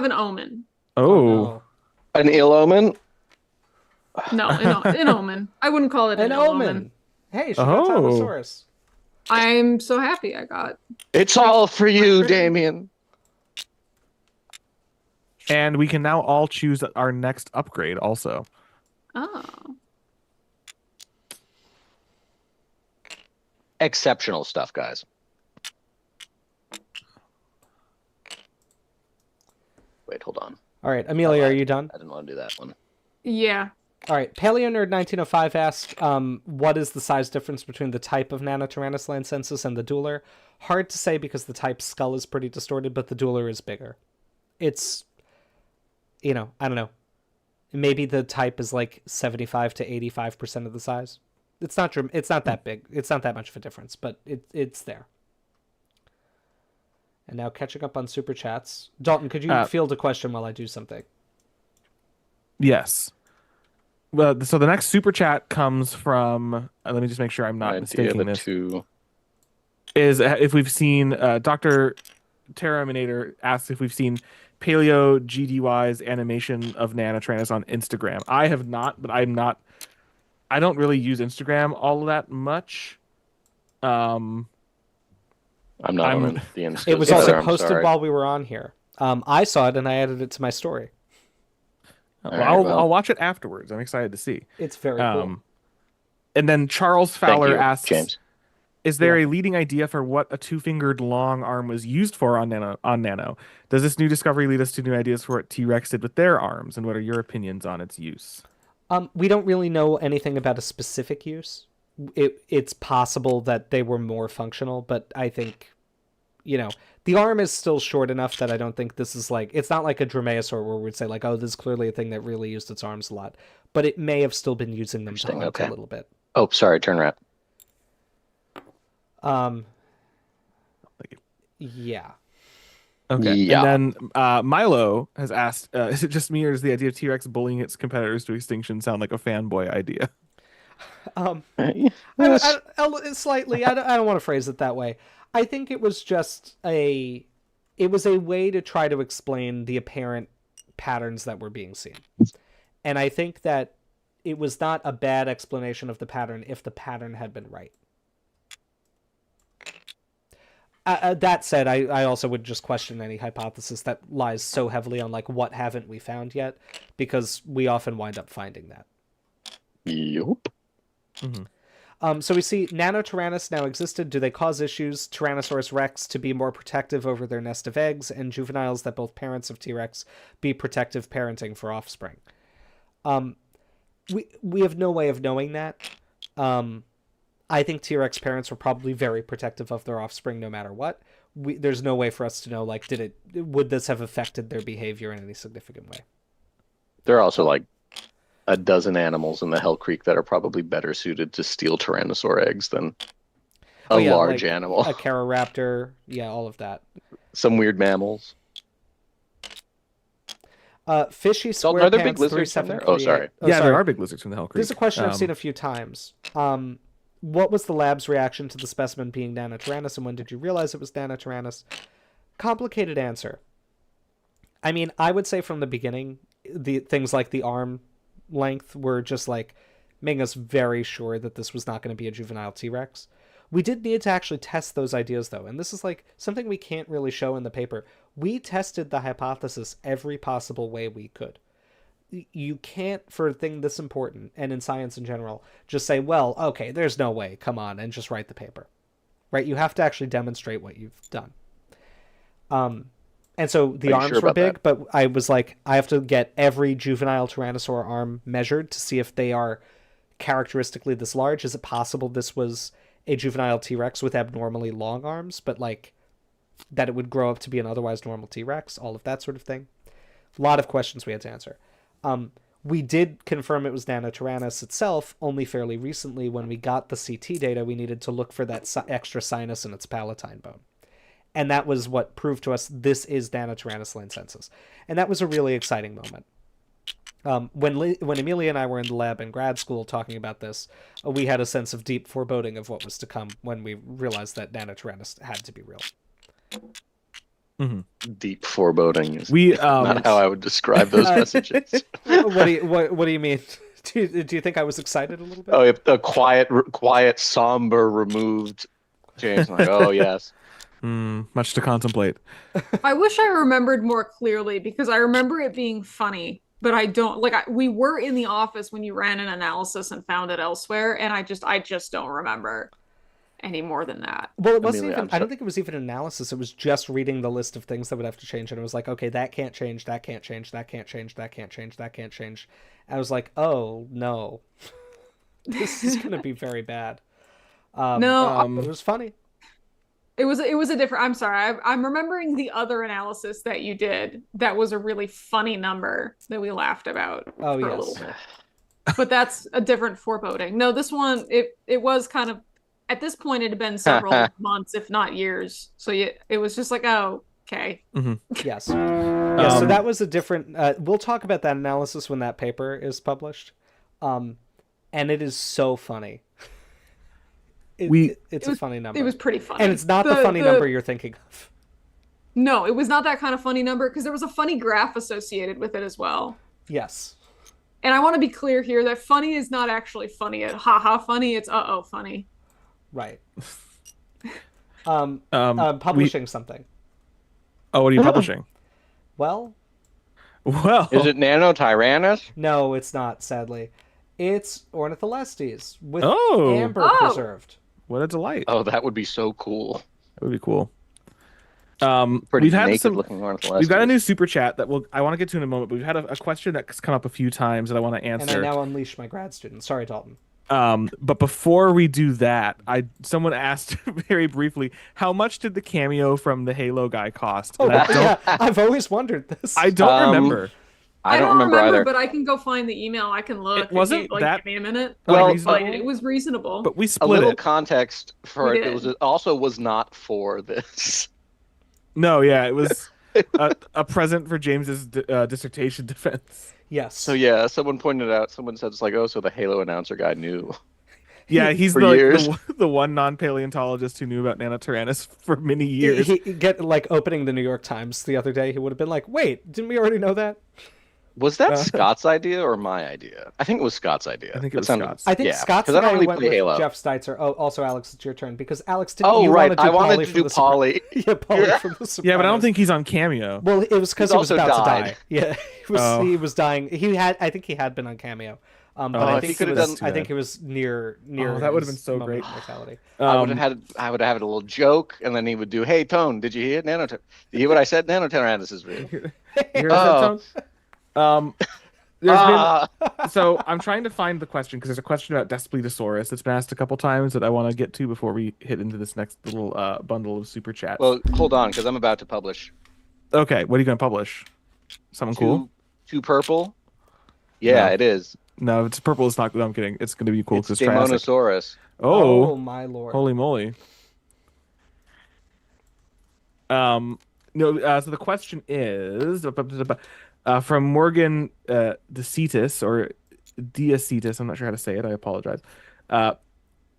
an omen. Oh, an ill omen? No, an omen. I wouldn't call it an ill omen. Hey, she got Taphonosaurus. I'm so happy I got. It's all for you, Damien. And we can now all choose our next upgrade also. Oh. Exceptional stuff, guys. Wait, hold on. All right, Amelia, are you done? I didn't want to do that one. Yeah. All right, PaleoNerd 1905 asked, what is the size difference between the type of Nanotyrannus lancensis and the dueler? Hard to say because the type's skull is pretty distorted, but the dueler is bigger. It's, I don't know. Maybe the type is like 75 to 85% of the size. It's not that big. It's not that much of a difference, but it's there. And now catching up on super chats. Dalton, could you field a question while I do something? Yes. Well, so the next super chat comes from. Let me just make sure I'm not mistaking this. Is if we've seen Dr. Terraminator asks if we've seen Paleo GDY's animation of Nanotyrannus on Instagram. I have not, but I'm not. I don't really use Instagram all that much. I'm not on the Instagram. It was also posted while we were on here. I saw it and I added it to my story. I'll watch it afterwards. I'm excited to see. It's very cool. And then Charles Fowler asks, James. Is there a leading idea for what a two-fingered long arm was used for on Nano? Does this new discovery lead us to new ideas for what T-Rex did with their arms? And what are your opinions on its use? We don't really know anything about a specific use. It's possible that they were more functional, but I think, the arm is still short enough that I don't think this is it's not like a Dromaeosaur where we'd say oh, this is clearly a thing that really used its arms a lot, but it may have still been using them to hunt a little bit. Oh, sorry, turn around. Yeah. Okay. Yeah. And then Milo has asked, is it just me or does the idea of T-Rex bullying its competitors to extinction sound like a fanboy idea? Slightly. I don't want to phrase it that way. I think it was just a way to try to explain the apparent patterns that were being seen. And I think that it was not a bad explanation of the pattern if the pattern had been right. That said, I also would just question any hypothesis that lies so heavily on like what haven't we found yet, because we often wind up finding that. Yup. So we see Nanotyrannus now existed. Do they cause issues? Tyrannosaurus rex to be more protective over their nest of eggs, and juveniles that both parents of T-Rex be protective parenting for offspring. We have no way of knowing that. I think T-Rex parents were probably very protective of their offspring no matter what. There's no way for us to know, like, would this have affected their behavior in any significant way? There are also like a dozen animals in the Hell Creek that are probably better suited to steal Tyrannosaur eggs than a large like animal. A Raptor, all of that. Some weird mammals. Fishy square are there pants, big lizards from there? Oh, sorry. There are big lizards from the Hell Creek. There's a question I've seen a few times. What was the lab's reaction to the specimen being Nanotyrannus, and when did you realize it was Nanotyrannus? Complicated answer. I mean, I would say from the beginning, the things like the arm length were just like making us very sure that this was not going to be a juvenile T-Rex. We did need to actually test those ideas, though, and this is like something we can't really show in the paper. We tested the hypothesis every possible way we could. You can't, for a thing this important, and in science in general, just say, well, okay, there's no way, come on, and just write the paper. Right? You have to actually demonstrate what you've done. And so the arms were big, but I was like, I have to get every juvenile Tyrannosaur arm measured to see if they are characteristically this large. Is it possible this was a juvenile T-Rex with abnormally long arms, but like that it would grow up to be an otherwise normal T-Rex? All of that sort of thing. A lot of questions we had to answer. We did confirm it was Nanotyrannus itself only fairly recently. When we got the CT data, we needed to look for that extra sinus in its palatine bone. And that was what proved to us this is Nanotyrannus lancensis. And that was a really exciting moment. When Amelia and I were in the lab in grad school talking about this, we had a sense of deep foreboding of what was to come when we realized that Nanotyrannus had to be real. Mm-hmm. Deep foreboding is not how I would describe those messages. What do you mean? Do you think I was excited a little bit? Oh, a quiet, somber, removed James. Like, oh yes. Much to contemplate. I wish I remembered more clearly, because I remember it being funny, but I don't we were in the office when you ran an analysis and found it elsewhere, and I just don't remember any more than that. Well, it wasn't even, I don't think it was even analysis. It was just reading the list of things that would have to change, and it was like, okay, that can't change, that can't change, that can't change, that can't change, that can't change. I was like, oh no, this is gonna be very bad. It was funny. It was a different. I'm sorry. I'm remembering the other analysis that you did. That was a really funny number that we laughed about for a little bit. But that's a different foreboding. No, this one it was kind of, at this point it had been several months, if not years. So it was just like, oh, okay. Mm-hmm. Yes. So that was a different. We'll talk about that analysis when that paper is published. And it is so funny. It's a funny number. It was pretty funny. And it's not the funny number you're thinking of. No, it was not that kind of funny number, because there was a funny graph associated with it as well. Yes. And I want to be clear here that funny is not actually funny. Ha funny. It's uh-oh funny. Right. Publishing something. Oh, what are you publishing? Well. Is it Nanotyrannus? No, it's not, sadly. It's Ornitholestes with amber preserved. What a delight. Oh, that would be so cool. That would be cool. Pretty naked looking Ornitholestes. We've got a new super chat that I want to get to in a moment, but we've had a question that's come up a few times that I want to answer. And I now unleash my grad student. Sorry, Dalton. But before we do that, someone asked very briefly, how much did the cameo from the Halo guy cost? Oh, I've always wondered this. I don't remember. I don't remember either. But I can go find the email. I can look. It wasn't give me a minute. Well, it was reasonable. But we split a little it. Context for it. It was not for this. No, yeah, it was a present for James's dissertation defense. Yes. So yeah, someone pointed out. Someone said it's like, oh, so the Halo announcer guy knew. Yeah, he's the one non-paleontologist who knew about Nanotyrannus for many years. He opening the New York Times the other day, he would have been like, wait, didn't we already know that? Was that Scott's idea or my idea? I think it was Scott's idea. I think it was sounded, Scott's. I think yeah, Scott's because the I don't guy who really went play with Halo. Jeff Steitzer. Oh, also Alex, it's your turn because Alex, didn't Oh, you right. want to do I wanted Polly to from do the Polly. Yeah, Polly Yeah. from the Sopranos. Yeah, but I don't think he's on Cameo. Well, it was because He's he was also about to died. die. Yeah, he was dying. I think he had been on Cameo. But Oh, I if think he could've was. done- I think it was near. Oh, that would've his been so moment great. of mortality. I would have had a little joke, and then he would do, "Hey, Tone, did you hear Did you hear what I said? Nanotyrannus is real." You hear that, Tone? There's been so I'm trying to find the question because there's a question about Despledosaurus that's been asked a couple times that I want to get to before we hit into this next little bundle of super chats. Well, hold on, because I'm about to publish Okay, what are you going to publish? Something cool? two purple. Yeah, No. it is. No, if it's purple, it's not. No, I'm kidding. It's going to be cool It's because it's Triassic. Demonosaurus. Oh, my lord! holy moly! No. So the question is from Morgan DeCetus or Diacetus. I'm not sure how to say it. I apologize. A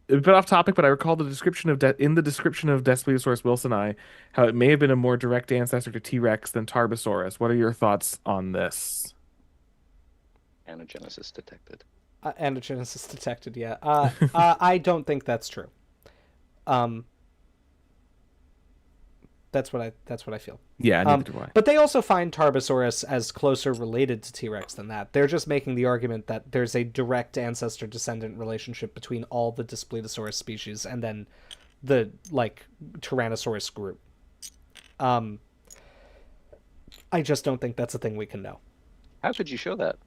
bit off topic, but I recall the description of in the description of Despledosaurus wilsoni how it may have been a more direct ancestor to T-Rex than Tarbosaurus. What are your thoughts on this? Anagenesis detected. Anagenesis detected. Yeah. I don't think that's true. That's what I feel. Yeah, neither do I. But they also find Tarbosaurus as closer related to T-Rex than that. They're just making the argument that there's a direct ancestor-descendant relationship between all the Despledosaurus species and then the Tyrannosaurus group. I just don't think that's a thing we can know. How could you show that?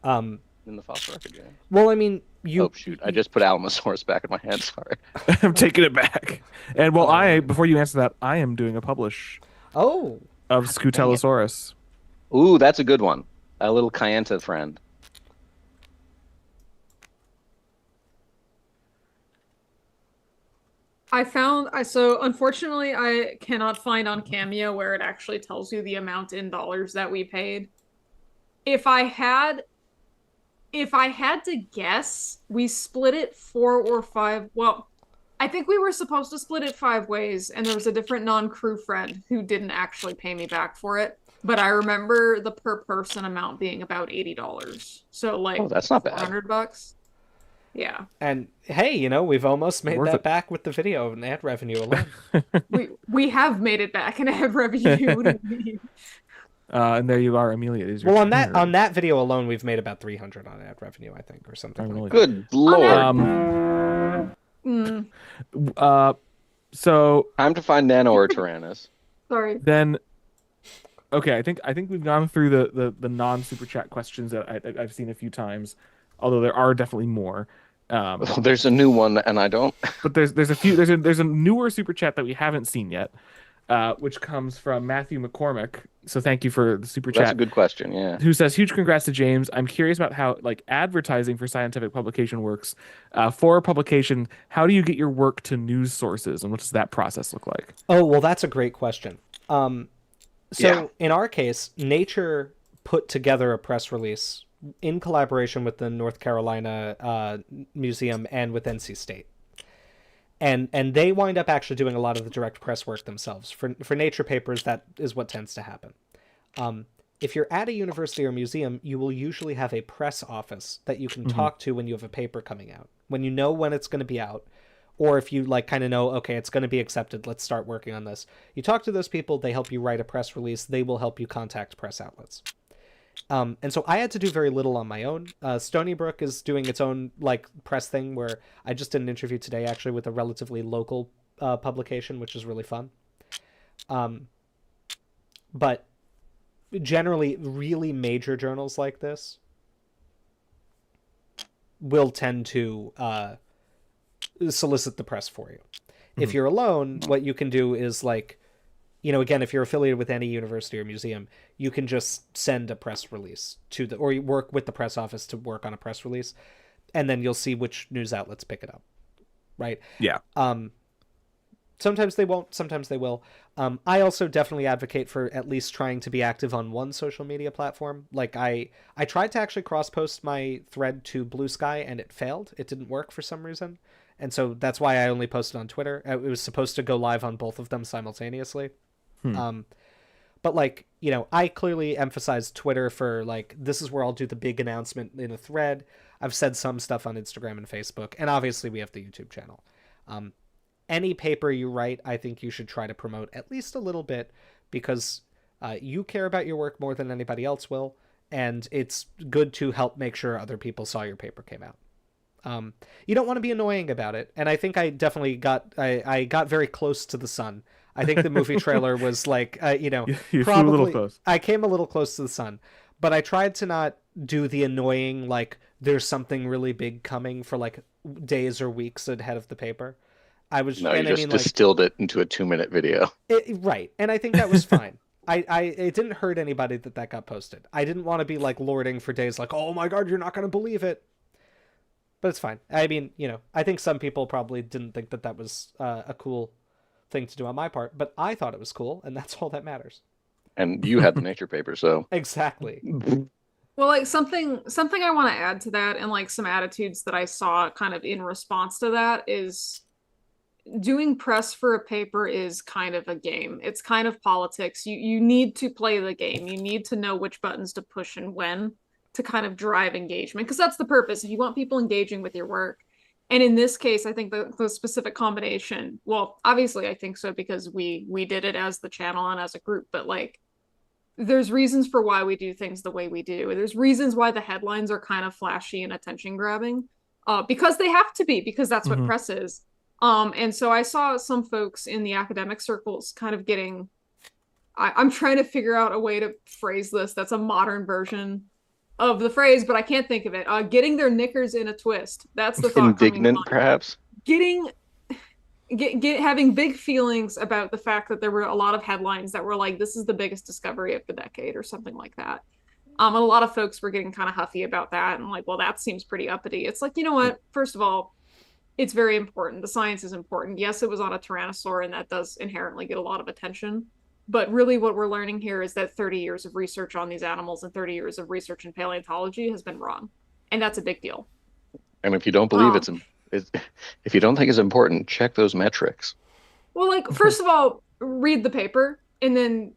In the fossil record, yeah. Well, I mean, Oh shoot! I just put Allosaurus back in my head. Sorry. I'm taking it back. And before you answer that, I am doing a publish. Oh. Of Scutellosaurus. Ooh, that's a good one. A little Kayenta friend. So unfortunately I cannot find on Cameo where it actually tells you the amount in dollars that we paid. If I had to guess, we split it 4 or 5. Well, I think we were supposed to split it 5 ways, and there was a different non-crew friend who didn't actually pay me back for it. But I remember the per person amount being about $80. So that's not bad. $400. Yeah. And hey, we've almost made Worth that it. back with the video and ad revenue alone. we have made it back in ad revenue. What do you mean? And there you are, Amelia. Is your Well, turn, on that video alone, we've made about 300 on ad revenue, I think, or something like that. Good lord. So Time to find Nano or Tyrannus. Sorry. then, okay, I think we've gone through the non super chat questions that I've seen a few times, although there are definitely more. There's a new one, and I don't. But there's a few. There's a newer super chat that we haven't seen yet, which comes from Matthew McCormick. So thank you for the super chat. That's a good question. Yeah. Who says, huge congrats to James. I'm curious about how advertising for scientific publication works. For a publication, how do you get your work to news sources, and what does that process look like? Oh, well, that's a great question. In our case, Nature put together a press release in collaboration with the North Carolina Museum and with NC State. And they wind up actually doing a lot of the direct press work themselves. For Nature papers, that is what tends to happen. If you're at a university or museum, you will usually have a press office that you can talk to when you have a paper coming out. When you know when it's going to be out, or if you kind of know, okay, it's going to be accepted, let's start working on this. You talk to those people, they help you write a press release, they will help you contact press outlets. And so I had to do very little on my own. Stony Brook is doing its own press thing where I just did an interview today actually with a relatively local publication, which is really fun. But generally, really major journals like this will tend to solicit the press for you. Mm-hmm. If you're alone, what you can do is again, if you're affiliated with any university or museum, you can just send a press release or you work with the press office to work on a press release, and then you'll see which news outlets pick it up. Right? Yeah. Sometimes they won't, sometimes they will. I also definitely advocate for at least trying to be active on one social media platform. I tried to actually cross-post my thread to Blue Sky, and it failed. It didn't work for some reason. And so that's why I only posted on Twitter. It was supposed to go live on both of them simultaneously. But I clearly emphasize Twitter for like, this is where I'll do the big announcement in a thread. I've said some stuff on Instagram and Facebook, and obviously we have the YouTube channel. Any paper you write, I think you should try to promote at least a little bit, because you care about your work more than anybody else will, and it's good to help make sure other people saw your paper came out. You don't want to be annoying about it, and I think I definitely I got very close to the sun. I think the movie trailer was like, You probably flew a little close. I came a little close to the sun, but I tried to not do the annoying, like, there's something really big coming for like days or weeks ahead of the paper. I was, No, you and I just mean, like, distilled it into a 2-minute video. right, and I think that was fine. It didn't hurt anybody that got posted. I didn't want to be like lording for days, like, oh my god, you're not going to believe it. But it's fine. I mean, I think some people probably didn't think that was a cool thing to do on my part, but I thought it was cool, and that's all that matters. And you had the nature paper, so Exactly. Well, like something I want to add to that, and like some attitudes that I saw kind of in response to that, is doing press for a paper is kind of a game. It's kind of politics. You need to play the game. You need to know which buttons to push and when to kind of drive engagement, because that's the purpose. If you want people engaging with your work. And in this case, I think the specific combination, well, obviously I think so because we did it as the channel and as a group, but like, there's reasons for why we do things the way we do. There's reasons why the headlines are kind of flashy and attention grabbing, because they have to be, because that's what press is. And so I saw some folks in the academic circles kind of getting, I'm trying to figure out a way to phrase this that's a modern version of the phrase, but I can't think of it. Getting their knickers in a twist. That's the thought. Indignant, perhaps. Having big feelings about the fact that there were a lot of headlines that were like, this is the biggest discovery of the decade or something like that. And a lot of folks were getting kind of huffy about that and like, well, that seems pretty uppity. It's like, you know what? First of all, it's very important. The science is important. Yes, it was on a Tyrannosaur, and that does inherently get a lot of attention. But really what we're learning here is that 30 years of research on these animals and 30 years of research in paleontology has been wrong. And that's a big deal. And if you don't believe if you don't think it's important, check those metrics. Well, like, first of all, read the paper and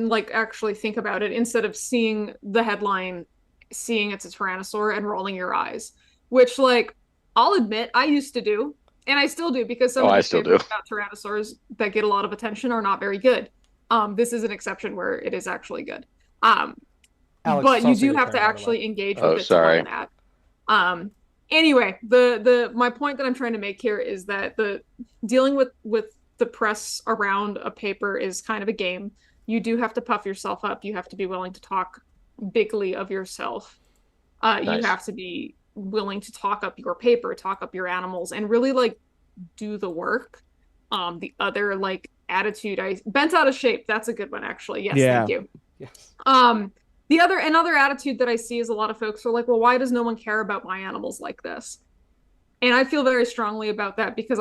like actually think about it instead of seeing the headline, seeing it's a Tyrannosaur and rolling your eyes, which, like, I'll admit I used to do, and I still do, because some of the papers about Tyrannosaurs that get a lot of attention are not very good. This is an exception where it is actually good. Alex, but you do have to actually engage with it to learn that. Anyway, my point that I'm trying to make here is that the dealing with the press around a paper is kind of a game. You do have to puff yourself up. You have to be willing to talk bigly of yourself. Nice. You have to be willing to talk up your paper, talk up your animals, and really like do the work. The other like attitude, I bent out of shape. That's a good one, actually. Yes, yeah. Thank you. Yes. Another attitude that I see is a lot of folks are like, well, why does no one care about my animals like this? And I feel very strongly about that because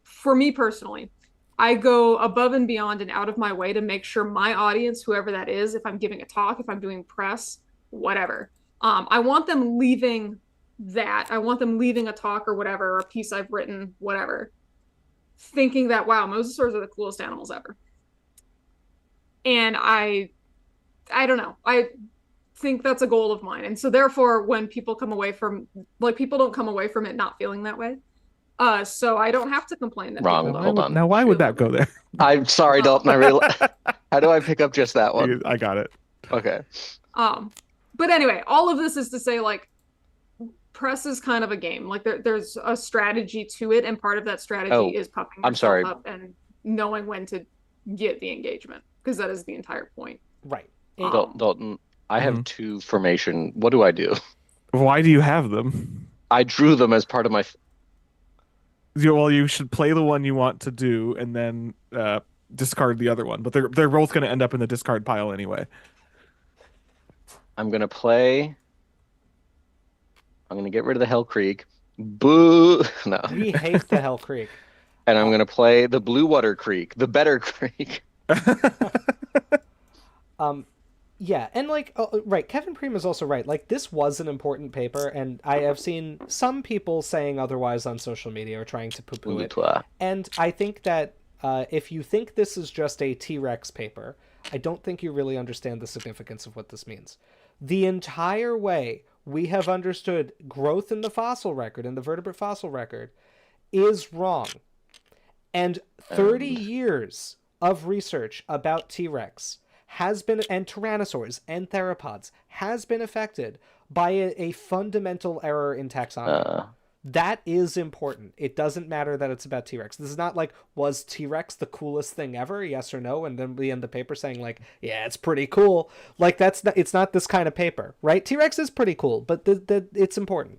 for me personally, I go above and beyond and out of my way to make sure my audience, whoever that is, if I'm giving a talk, if I'm doing press, whatever, I want them leaving a talk or whatever, or a piece I've written, whatever, thinking that, wow, mosasaurs are the coolest animals ever. And I don't know. I think that's a goal of mine. And so therefore, when people come away from, like, people don't come away from it not feeling that way. So I don't have to complain that. Wrong. Hold on. Now, why would that go there? I'm sorry, Dalton. How do I pick up just that one? I got it. Okay. But anyway, all of this is to say, like, press is kind of a game. Like, there's a strategy to it, and part of that strategy is puffing yourself up and knowing when to get the engagement, because that is the entire point. Right. Dalton, I have two formation. What do I do? Why do you have them? I drew them as part of my... Well, you should play the one you want to do and then discard the other one. But they're both going to end up in the discard pile anyway. I'm going to play... I'm going to get rid of the Hell Creek. Boo! No. We hate the Hell Creek. And I'm going to play the Blue Water Creek, the better creek. Yeah, and like, right, Kevin Preem is also right. Like, this was an important paper, and I have seen some people saying otherwise on social media or trying to poo-poo it. And I think that if you think this is just a T-Rex paper, I don't think you really understand the significance of what this means. The entire way we have understood growth in the fossil record, in the vertebrate fossil record, is wrong. And 30 years of research about T-Rex has been, and Tyrannosaurs and theropods, has been affected by a fundamental error in taxonomy. That is important. It doesn't matter that it's about T-Rex. This is not like, was T-Rex the coolest thing ever? Yes or no? And then we end the paper saying like, yeah, it's pretty cool. Like that's not, it's not this kind of paper, right? T-Rex is pretty cool, but it's important.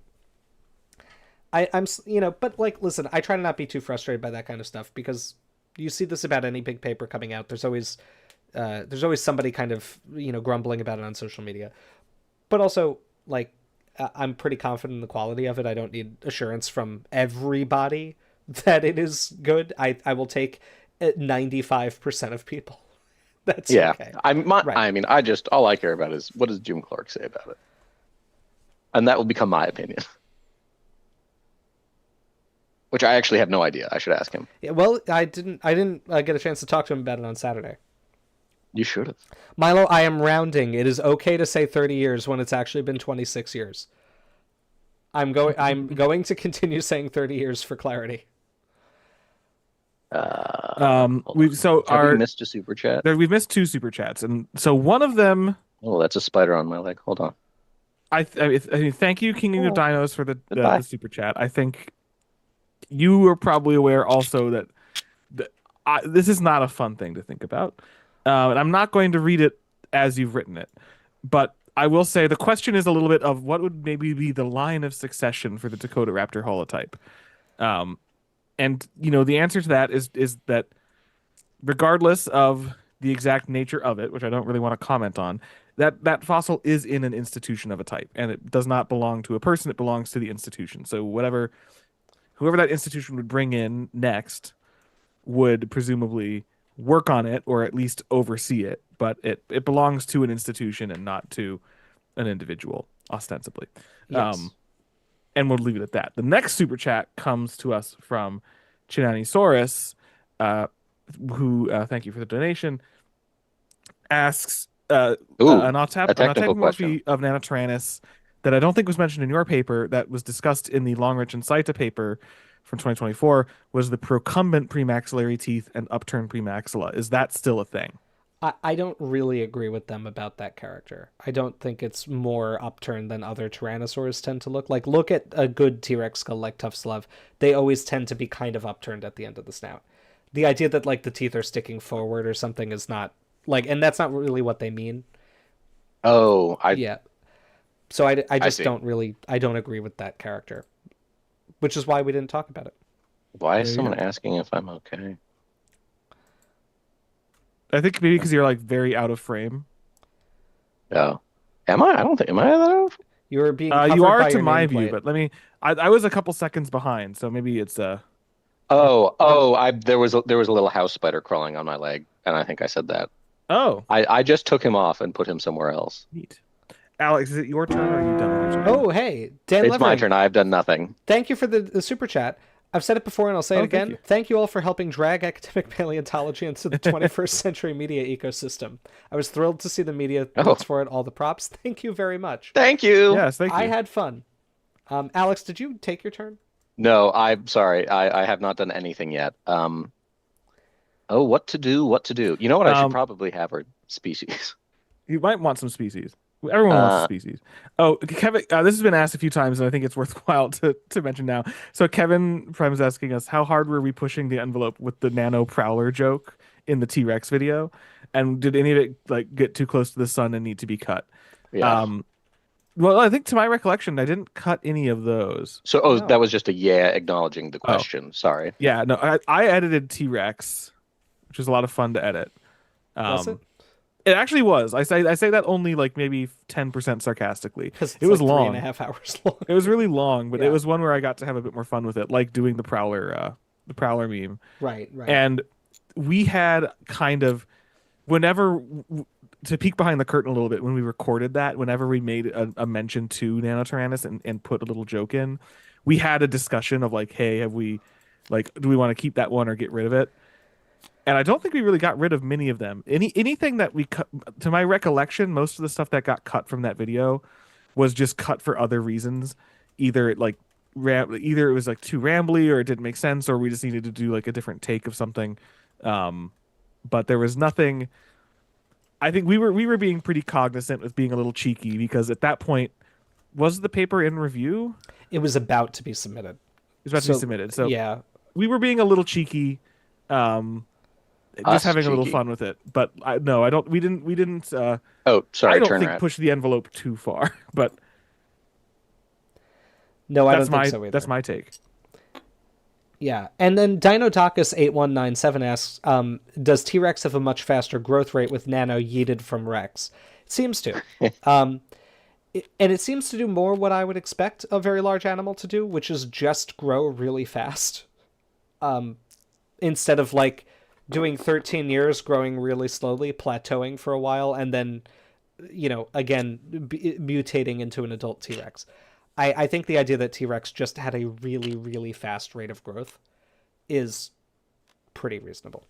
I'm, but like, listen, I try to not be too frustrated by that kind of stuff because you see this about any big paper coming out. There's always somebody kind of, grumbling about it on social media, but also like, I'm pretty confident in the quality of it. I don't need assurance from everybody that it is good. I will take 95% of people. That's okay. Right. I mean, all I care about is what does Jim Clark say about it, and that will become my opinion. Which I actually have no idea. I should ask him. Yeah, well, I didn't get a chance to talk to him about it on Saturday. You should have. Milo, I am rounding. It is okay to say 30 years when it's actually been 26 years. I'm going to continue saying 30 years for clarity. We missed a super chat. We've missed 2 super chats, and so one of them. Oh, that's a spider on my leg. Hold on. I mean, thank you, King of Dinos, for the super chat. I think you were probably aware also that this is not a fun thing to think about. And I'm not going to read it as you've written it, but I will say the question is a little bit of what would maybe be the line of succession for the Dakota Raptor holotype. And the answer to that is that regardless of the exact nature of it, which I don't really want to comment on, that fossil is in an institution of a type, and it does not belong to a person, it belongs to the institution. So whoever that institution would bring in next would presumably work on it or at least oversee it, but it belongs to an institution and not to an individual, ostensibly. Yes. And we'll leave it at that. The next super chat comes to us from Tyrannosaurus, who, thank you for the donation, asks an autapomorphy of Nanotyrannus that I don't think was mentioned in your paper that was discussed in the Longrich and Saita paper from 2024 was the procumbent premaxillary teeth and upturned premaxilla. Is that still a thing? I don't really agree with them about that character. I don't think it's more upturned than other Tyrannosaurs tend to look. Like, look at a good T-Rex skull like Tuffslove. They always tend to be kind of upturned at the end of the snout. The idea that, like, the teeth are sticking forward or something is not, like, and that's not really what they mean. Yeah. So I just don't agree with that character, which is why we didn't talk about it. Why is someone asking if I'm okay? I think maybe because you're like very out of frame. Oh, am I? I don't think. Am I that out of frame? You're being. You are by to your my nameplate. view, but let me. I was a couple seconds behind, so maybe it's There was a little house spider crawling on my leg, and I think I said that. Oh. I just took him off and put him somewhere else. Neat. Alex, is it your turn or are you done with your turn? Oh, hey, Dan It's Levering. my turn. I've done nothing. Thank you for the super chat. I've said it before and I'll say it again. Thank you all for helping drag academic paleontology into the 21st century media ecosystem. I was thrilled to see the media puts for it all the props. Thank you very much. Thank you. Yes, thank you. I had fun. Alex, did you take your turn? No, I'm sorry. I have not done anything yet. What to do? You know what I should probably have are species. You might want some species. Everyone wants a species. Oh, Kevin, this has been asked a few times, and I think it's worthwhile to mention now. So Kevin Prime is asking us, how hard were we pushing the envelope with the nano prowler joke in the T-Rex video? And did any of it like get too close to the sun and need to be cut? Yeah. Well, I think to my recollection, I didn't cut any of those. So, that was just a acknowledging the question. Sorry. Yeah, no, I edited T-Rex, which was a lot of fun to edit. Was it? It actually was. I say that only like maybe 10% sarcastically. It was like long. 3.5 hours long. It was really long, but it was one where I got to have a bit more fun with it, like doing the prowler meme. Right. And we had kind of whenever to peek behind the curtain a little bit when we recorded that, whenever we made a mention to Nanotyrannus and put a little joke in, we had a discussion of like, hey, have we do we want to keep that one or get rid of it? And I don't think we really got rid of many of them. Anything that we cut, to my recollection, most of the stuff that got cut from that video was just cut for other reasons. Either it like either it was like too rambly, or it didn't make sense, or we just needed to do like a different take of something. But there was nothing. I think we were being pretty cognizant with being a little cheeky, because at that point, was the paper in review? It was about to be submitted. It was about to be submitted. So yeah, we were being a little cheeky. Just having a little fun with it. But no, I don't. We didn't. Oh, sorry, I don't turn think around. push the envelope too far. But no, I don't think so either. That's my take. Yeah, and then Dinodocus8197 asks, does T-Rex have a much faster growth rate with nano yeeted from Rex? It seems to. And it seems to do more what I would expect a very large animal to do, which is just grow really fast. Instead of like doing 13 years, growing really slowly, plateauing for a while, and then, again, mutating into an adult T-Rex. I think the idea that T-Rex just had a really, really fast rate of growth is pretty reasonable.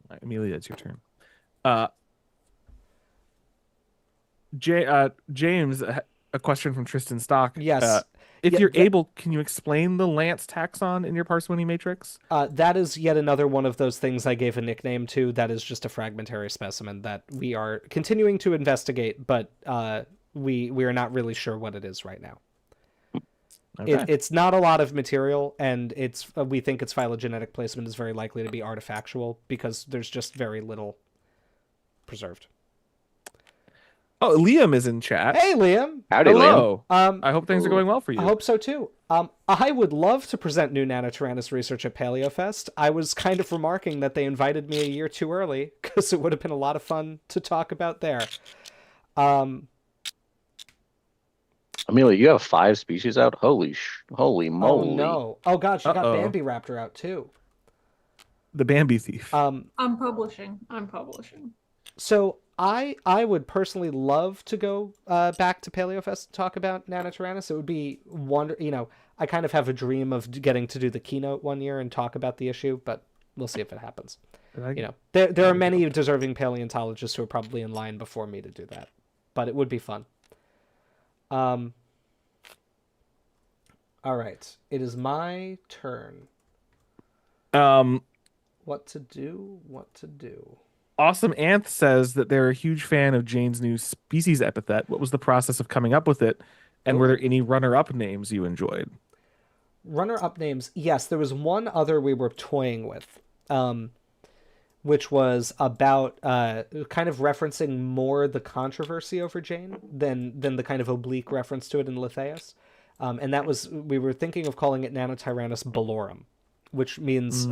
Right, Amelia, it's your turn. James, a question from Tristan Stock. Yes. If you're able, can you explain the Lance taxon in your parsimony matrix? That is yet another one of those things I gave a nickname to. That is just a fragmentary specimen that we are continuing to investigate, but we are not really sure what it is right now. Okay. It's not a lot of material, and we think its phylogenetic placement is very likely to be artifactual because there's just very little preserved. Oh, Liam is in chat. Hey, Liam. Howdy, Hello. Liam. I hope things are going well for you. I hope so, too. I would love to present new Nanotyrannus research at PaleoFest. I was kind of remarking that they invited me a year too early, because it would have been a lot of fun to talk about there. Amelia, you have 5 species out? Holy moly. Oh, no. Oh, God, she got Bambi Raptor out, too. The Bambi thief. I'm publishing. So I would personally love to go back to PaleoFest to talk about Nanotyrannus. It would be I kind of have a dream of getting to do the keynote one year and talk about the issue, but we'll see if it happens. There are many deserving paleontologists who are probably in line before me to do that, but it would be fun. All right, it is my turn. What to do? Awesome Anth says that they're a huge fan of Jane's new species epithet. What was the process of coming up with it? And were there any runner-up names you enjoyed? Runner-up names? Yes, there was one other we were toying with, which was about kind of referencing more the controversy over Jane than the kind of oblique reference to it in Lithaeus. And that was, we were thinking of calling it Nanotyrannus bellorum, which means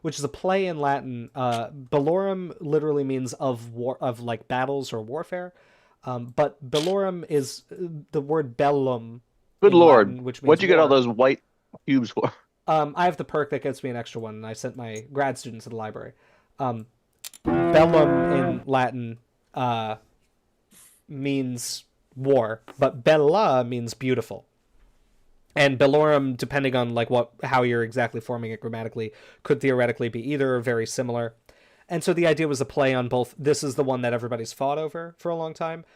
which is a play in Latin. Bellorum literally means of like battles or warfare, but bellorum is the word bellum. Good Lord, Latin, which means what'd you get war. all those white cubes for? I have the perk that gets me an extra one, and I sent my grad students to the library. Bellum in Latin means war, but bella means beautiful. And bellorum, depending on like how you're exactly forming it grammatically, could theoretically be either or very similar. And so the idea was a play on both. This is the one that everybody's fought over for a long time,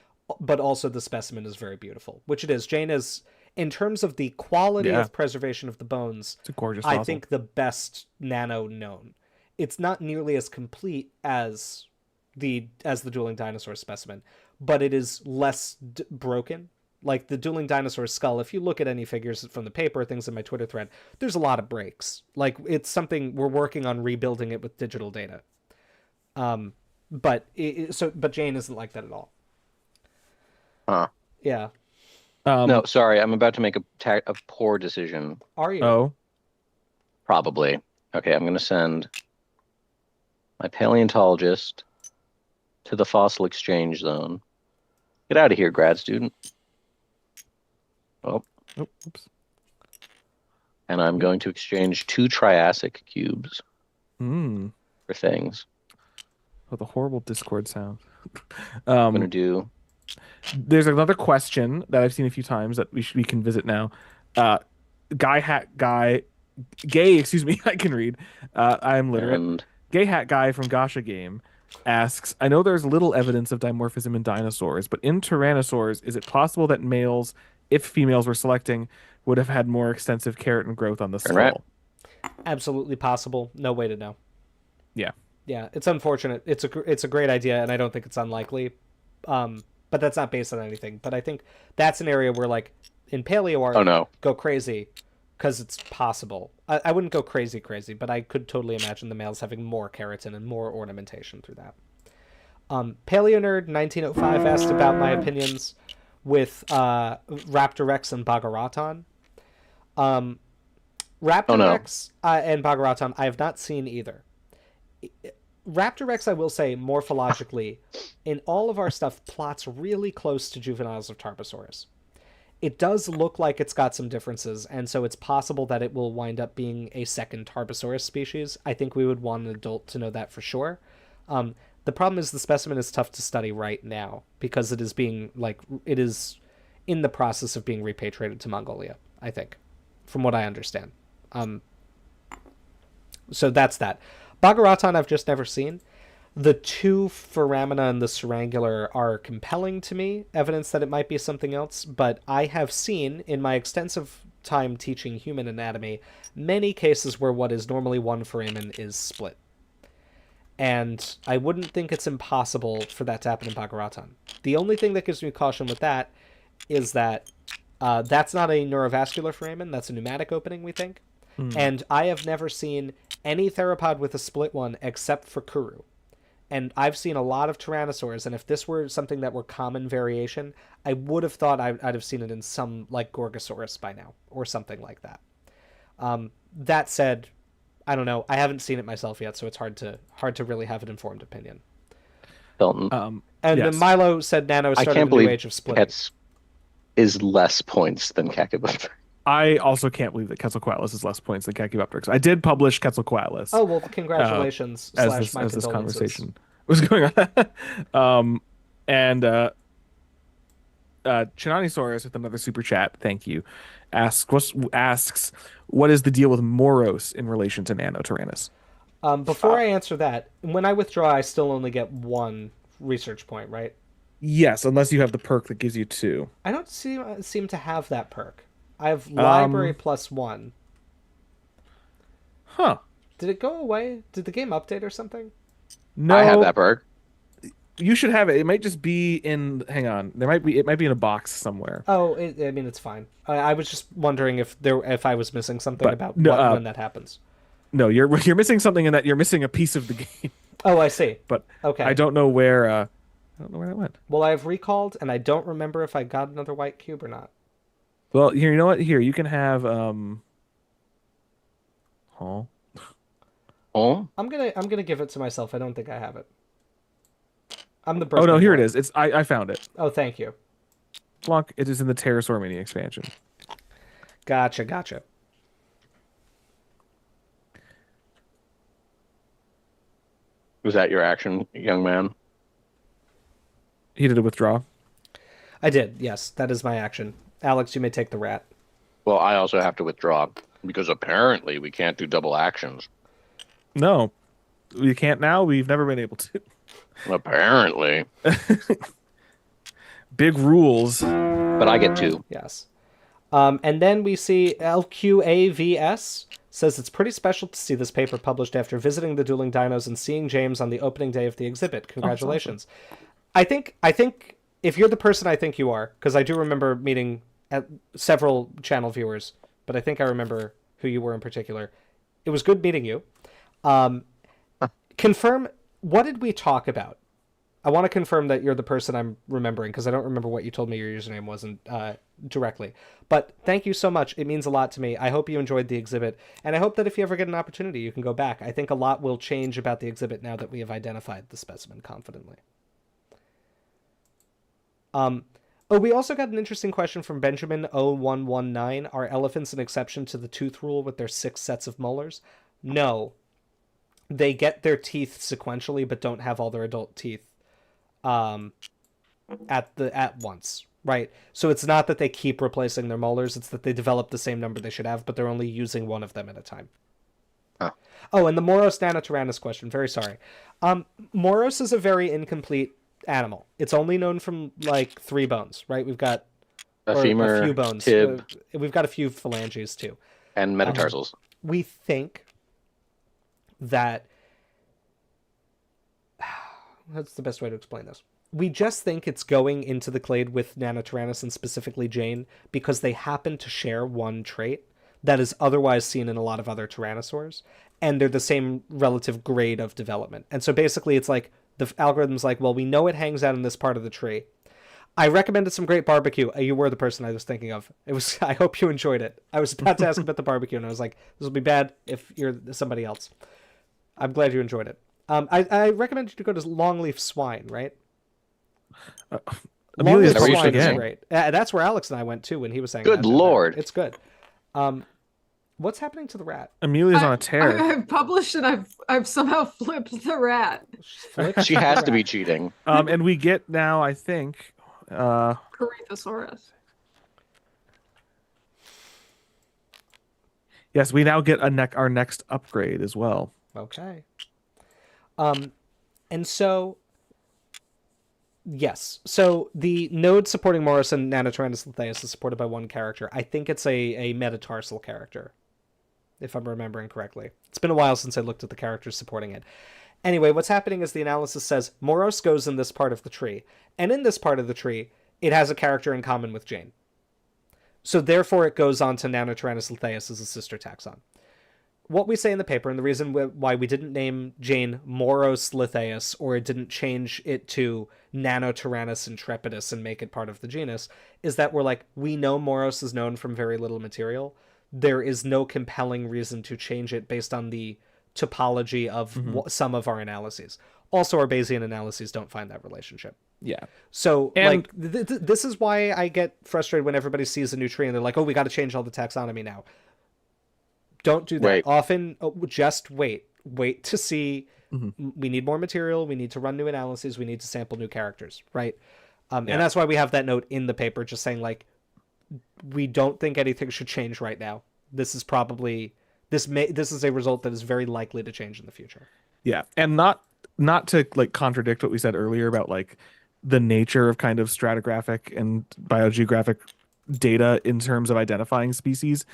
but also the specimen is very beautiful, which it is. Jane is, in terms of the quality of preservation of the bones, it's a gorgeous I fossil. think the best nano known. It's not nearly as complete as the Dueling Dinosaur specimen, but it is less broken. Like the Dueling Dinosaur skull, if you look at any figures from the paper, things in my Twitter thread, there's a lot of breaks. Like it's something we're working on rebuilding it with digital data. But Jane isn't like that at all. Huh. Yeah. No, sorry, I'm about to make a poor decision. Are you? Oh. Probably. Okay, I'm going to send my paleontologist to the fossil exchange zone. Get out of here, grad student. Oh. Oops. And I'm going to exchange 2 Triassic cubes for things. Oh, the horrible Discord sound. I'm going to do... There's another question that I've seen a few times that we can visit now. Guy Hat Guy excuse me, I can read. I'm literate. And Gay Hat Guy from Gasha Game asks, I know there's little evidence of dimorphism in dinosaurs, but in Tyrannosaurs, is it possible that males, if females were selecting, would have had more extensive keratin growth on the turn rat. skull? Absolutely possible. No way to know. Yeah. Yeah, it's unfortunate. It's a great idea, and I don't think it's unlikely. But that's not based on anything. But I think that's an area where, like, in Paleoart, Oh no. go crazy because it's possible. I wouldn't go crazy, but I could totally imagine the males having more keratin and more ornamentation through that. Paleonerd 1905 asked about my opinions with Raptor Rex and Bhagaraton. Raptor Rex and Bhagaraton, I have not seen either. Raptor Rex, I will say, morphologically, in all of our stuff, plots really close to juveniles of Tarbosaurus. It does look like it's got some differences, and so it's possible that it will wind up being a second Tarbosaurus species. I think we would want an adult to know that for sure. The problem is the specimen is tough to study right now because it is in the process of being repatriated to Mongolia, I think, from what I understand. So that's that. Bhagaraton I've just never seen. The two foramina and the Cerangular are compelling to me, evidence that it might be something else, but I have seen, in my extensive time teaching human anatomy, many cases where what is normally one foramen is split. And I wouldn't think it's impossible for that to happen in Bhagaraton. The only thing that gives me caution with that is that that's not a neurovascular foramen, that's a pneumatic opening, we think. And I have never seen any theropod with a split one except for Kuru. And I've seen a lot of Tyrannosaurs, and if this were something that were common variation, I would have thought I'd have seen it in some, like, Gorgosaurus by now, or something like that. That said, I don't know. I haven't seen it myself yet, so it's hard to really have an informed opinion. Dalton. And yes. then Milo said Nano I started can't the new believe age of splitting. is less points than Kakibopter. I also can't believe that Quetzalcoatlus is less points than Kachypopteryx. I did publish Quetzalcoatlus. Oh, well, congratulations. As My this condolences. conversation was going on. And Chinanisaurus with another super chat, thank you, asks, what is the deal with Moros in relation to Nanotyrannus? Before I answer that, when I withdraw, I still only get one research point, right? Yes, unless you have the perk that gives you 2. I don't seem to have that perk. I have library +1. Huh. Did it go away? Did the game update or something? No. I have that perk. You should have it. It might just be in. Hang on. It might be in a box somewhere. Oh, I mean, it's fine. I was just wondering if I was missing something about when that happens. No, you're missing something in that you're missing a piece of the game. Oh, I see. But okay, I don't know where. I don't know where that went. Well, I've recalled, and I don't remember if I got another white cube or not. Well, here, you know what? Here, you can have. Oh. I'm gonna give it to myself. I don't think I have it. I'm the. Oh no, here it is. I found it. Oh, thank you. Flunk, it is in the Pterosaur mini expansion. Gotcha. Was that your action, young man? He did a withdraw. I did. Yes, that is my action. Alex, you may take the rat. Well, I also have to withdraw because apparently we can't do double actions. No, we can't now. We've never been able to. Apparently. Big rules. But I get 2. Yes. And then we see LQAVS says it's pretty special to see this paper published after visiting the Dueling Dinos and seeing James on the opening day of the exhibit. Congratulations. Awesome. I think if you're the person I think you are, because I do remember meeting several channel viewers, but I think I remember who you were in particular. It was good meeting you. Confirm, what did we talk about? I want to confirm that you're the person I'm remembering, because I don't remember what you told me your username wasn't directly. But thank you so much. It means a lot to me. I hope you enjoyed the exhibit, and I hope that if you ever get an opportunity, you can go back. I think a lot will change about the exhibit now that we have identified the specimen confidently. We also got an interesting question from Benjamin 0119. Are elephants an exception to the tooth rule with their 6 sets of molars? No. They get their teeth sequentially, but don't have all their adult teeth at once. right? So it's not that they keep replacing their molars, it's that they develop the same number they should have, but they're only using one of them at a time. Huh. Oh, and the Moros Nanotyrannus question, very sorry. Moros is a very incomplete animal. It's only known from like 3 bones, right? We've got A or femur, a few bones. tib, We've got a few phalanges too. and metatarsals. We think that that's the best way to explain this. We just think it's going into the clade with Nanotyrannus and specifically Jane because they happen to share one trait that is otherwise seen in a lot of other tyrannosaurs, and they're the same relative grade of development. And so basically it's like the algorithm's like, well, we know it hangs out in this part of the tree. I recommended some great barbecue. You were the person I was thinking of. It was. I hope you enjoyed it. I was about to ask about the barbecue, and I was like, "This will be bad if you're somebody else." I'm glad you enjoyed it. I recommend you to go to Longleaf Swine, right? Amelia's Is that where you Longleaf should Swine is hang? great. That's where Alex and I went too when he was saying. Good Lord. It's good. What's happening to the rat? Amelia's on a tear. I've published and I've somehow flipped the rat. She has to be cheating. And we get now, I think, Corythosaurus. yes, we now get our next upgrade as well. Okay. And so, yes. So the node supporting Morris and Nanotyrannus Lithaeus is supported by one character. I think it's a metatarsal character, if I'm remembering correctly. It's been a while since I looked at the characters supporting it. Anyway, what's happening is the analysis says Moros goes in this part of the tree, and in this part of the tree, it has a character in common with Jane. So therefore, it goes on to Nanotyrannus Lithaeus as a sister taxon. What we say in the paper, and the reason why we didn't name Jane Moros Lithaeus, or it didn't change it to Nanotyrannus intrepidus and make it part of the genus, is that we're like, we know Moros is known from very little material. There is no compelling reason to change it based on the topology of some of our analyses. Also, our Bayesian analyses don't find that relationship. Yeah. So, And- like, this is why I get frustrated when everybody sees a new tree and they're like, oh, we got to change all the taxonomy now. Don't do that. Wait. Often, just wait. Wait to see. We need more material. We need to run new analyses. We need to sample new characters, right? And that's why we have that note in the paper just saying, like, we don't think anything should change right now. This is probably... This is a result that is very likely to change in the future. Yeah, and not to like contradict what we said earlier about like the nature of kind of stratigraphic and biogeographic data in terms of identifying species,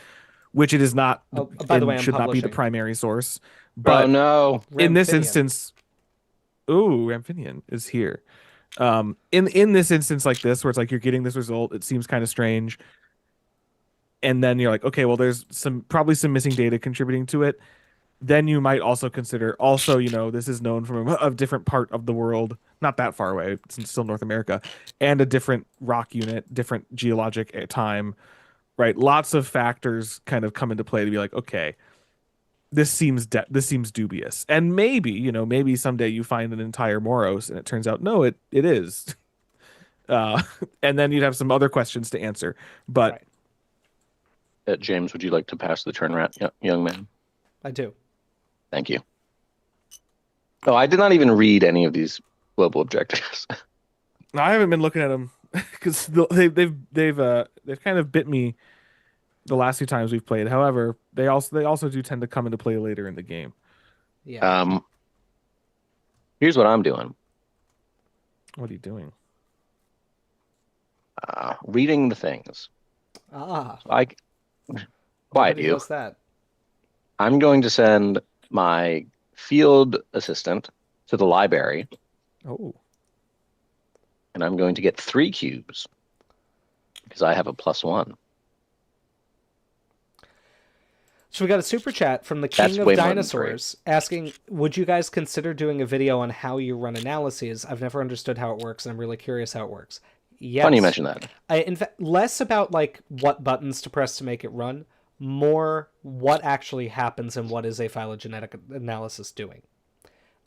which it is not. By the way, I'm should not be the publishing. primary source. But Oh no. in this Ramphinian. instance, Ramphinian is here. In this instance like this, where it's like you're getting this result, it seems kind of strange. And then you're like, okay, well, there's probably some missing data contributing to it. Then you might also consider, this is known from a different part of the world, not that far away, it's still North America, and a different rock unit, different geologic time, right? Lots of factors kind of come into play to be like, okay, this seems dubious. And maybe someday you find an entire Moros and it turns out, no, it is. And then you'd have some other questions to answer. But Right. James, would you like to pass the turn rat, young man? I do. Thank you. Oh, I did not even read any of these global objectives. I haven't been looking at them because they've kind of bit me the last few times we've played. However, they also do tend to come into play later in the game. Yeah. Here's what I'm doing. What are you doing? Reading the things. Quiet Nobody you. does that. I'm going to send my field assistant to the library, Oh, and I'm going to get 3 cubes because I have a +1. So we got a super chat from the That's King of way more than Dinosaurs asking, would you guys consider doing a video on how you run analyses? I've never understood how it works, and I'm really curious how it works. Yes. Funny you mention that. In fact, less about like what buttons to press to make it run, more what actually happens and what is a phylogenetic analysis doing.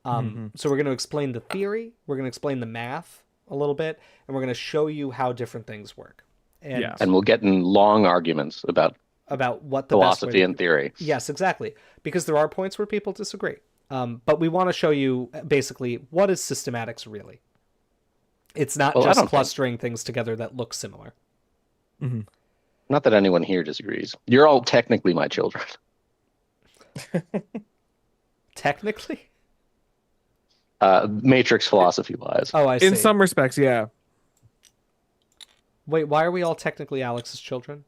So we're going to explain the theory, we're going to explain the math a little bit, and we're going to show you how different things work. And Yeah. And we'll get in long arguments about what the best way philosophy to and theory. Yes, exactly. Because there are points where people disagree. But we want to show you basically what is systematics really. It's not Well, I just don't think- clustering things together that look similar. Mm-hmm. Not that anyone here disagrees. You're all technically my children. Technically? Matrix philosophy-wise. Oh, I see. In some respects, yeah. Wait, why are we all technically Alex's children?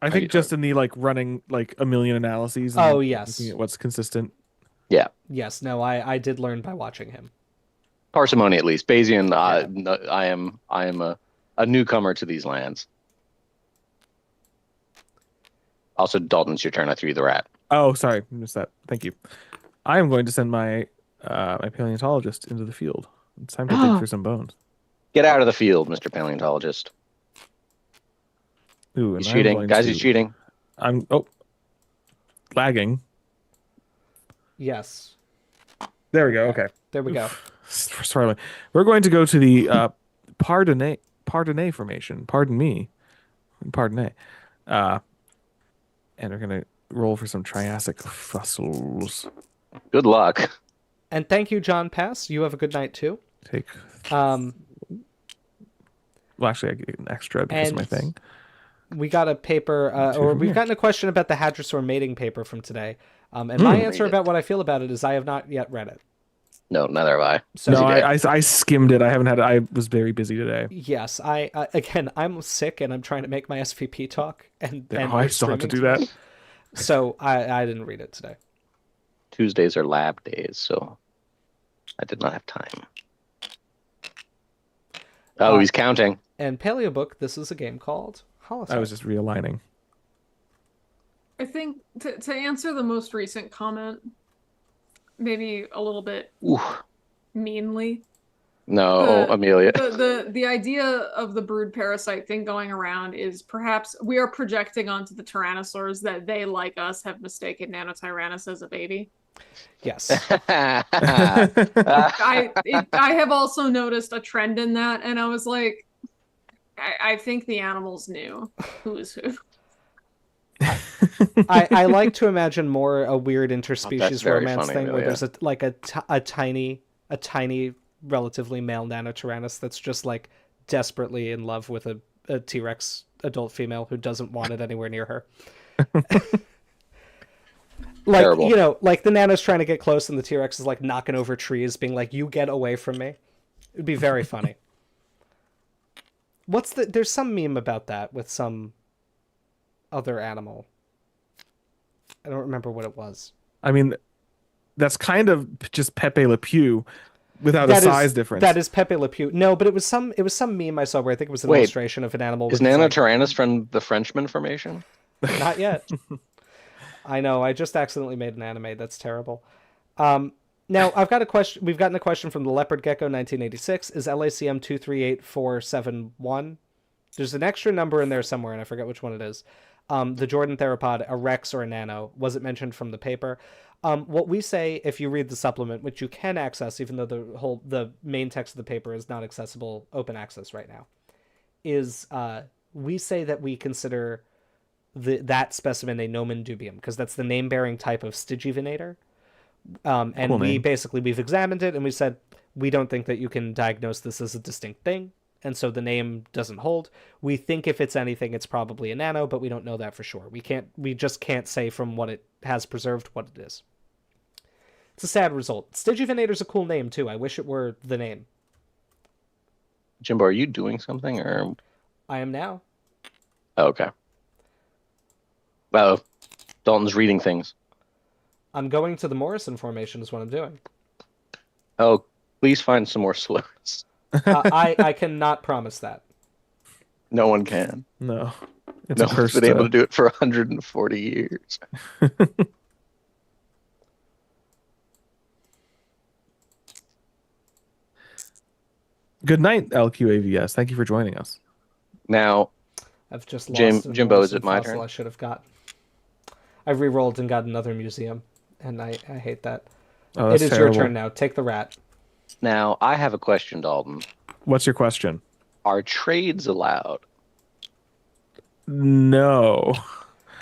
I you think just talking? in the like running like a million analyses. And Oh, yes. looking at what's consistent. Yeah. Yes, no, I did learn by watching him. Parsimony, at least. Bayesian, no, I am a newcomer to these lands. Also, Dalton, it's your turn. I threw you the rat. Oh, sorry, I missed that. Thank you. I am going to send my my paleontologist into the field. It's time to dig for some bones. Get out of the field, Mr. Paleontologist. Ooh, He's and cheating. Guys, he's cheating. I'm lagging. Yes. There we go. Okay. There we go. Sorry. We're going to go to the Pardonnay formation. Pardon me. Pardonnay. And we're going to roll for some Triassic fossils. Good luck. And thank you, John Pass. You have a good night too. Take. Um, Well, actually, I get an extra because of my thing. We got a paper, or we've gotten a question about the Hadrosaur mating paper from today. And my answer about what I feel about it is I have not yet read it. No, neither have I. So No, I skimmed it. I haven't had it. I was very busy today. yes, again, I'm sick and I'm trying to make my SVP talk, and I still have to do that. So I didn't read it today. Tuesdays are lab days, so I did not have time. Oh, he's counting. And Paleobook, this is a game called Holotype. I was just realigning. I think to answer the most recent comment, maybe a little bit Ooh. meanly. No, Amelia. The idea of the brood parasite thing going around is perhaps we are projecting onto the Tyrannosaurs that they, like us, have mistaken Nanotyrannus as a baby. Yes. I have also noticed a trend in that, and I was like, I think the animals knew who is who. I like to imagine more a weird interspecies very romance funny, thing where Amelia. there's a tiny, relatively male Nanotyrannus that's just like desperately in love with a T-Rex adult female who doesn't want it anywhere near her. Like, Terrible. you know, like the Nano's trying to get close and the T-Rex is like knocking over trees, being like, "You get away from me." It'd be very funny. There's some meme about that with some other animal. I don't remember what it was. I mean, that's kind of just Pepe Le Pew without a size difference. That is Pepe Le Pew. No, but it was some meme I saw where I think it was an illustration of an animal. Is Nanotyrannus from the Frenchman formation? Not yet. I know. I just accidentally made an anime. That's terrible. Now I've got a question. We've gotten a question from the Leopard Gecko 1986. Is LACM 238471? There's an extra number in there somewhere, and I forget which one it is. The Jordan theropod, a Rex or a Nano? Was it mentioned from the paper? What we say, if you read the supplement, which you can access, even though the main text of the paper is not accessible open access right now, is we say that we consider that specimen a nomen dubium because that's the name-bearing type of Stygivenator. And Cool we've name. examined it and we said we don't think that you can diagnose this as a distinct thing, and so the name doesn't hold. We think if it's anything, it's probably a nano, but we don't know that for sure. We just can't say from what it has preserved what it is. It's a sad result. Stygivenator's a cool name too. I wish it were the name. Jimbo, are you doing something or? I am now. Oh, okay. Well, Dalton's reading things. I'm going to the Morrison formation is what I'm doing. Oh, please find some more slurs. I cannot promise that. No one can. No. It's No a one's curse. been able to do it for 140 years. Good night, LQAVS. Thank you for joining us. Now, I've just lost Jimbo, is it my fossil turn? I should have got. I re-rolled and got another museum, and I hate that. Oh, It that's is terrible. your turn now. Take the rat. Now, I have a question, Dalton. What's your question? Are trades allowed? No.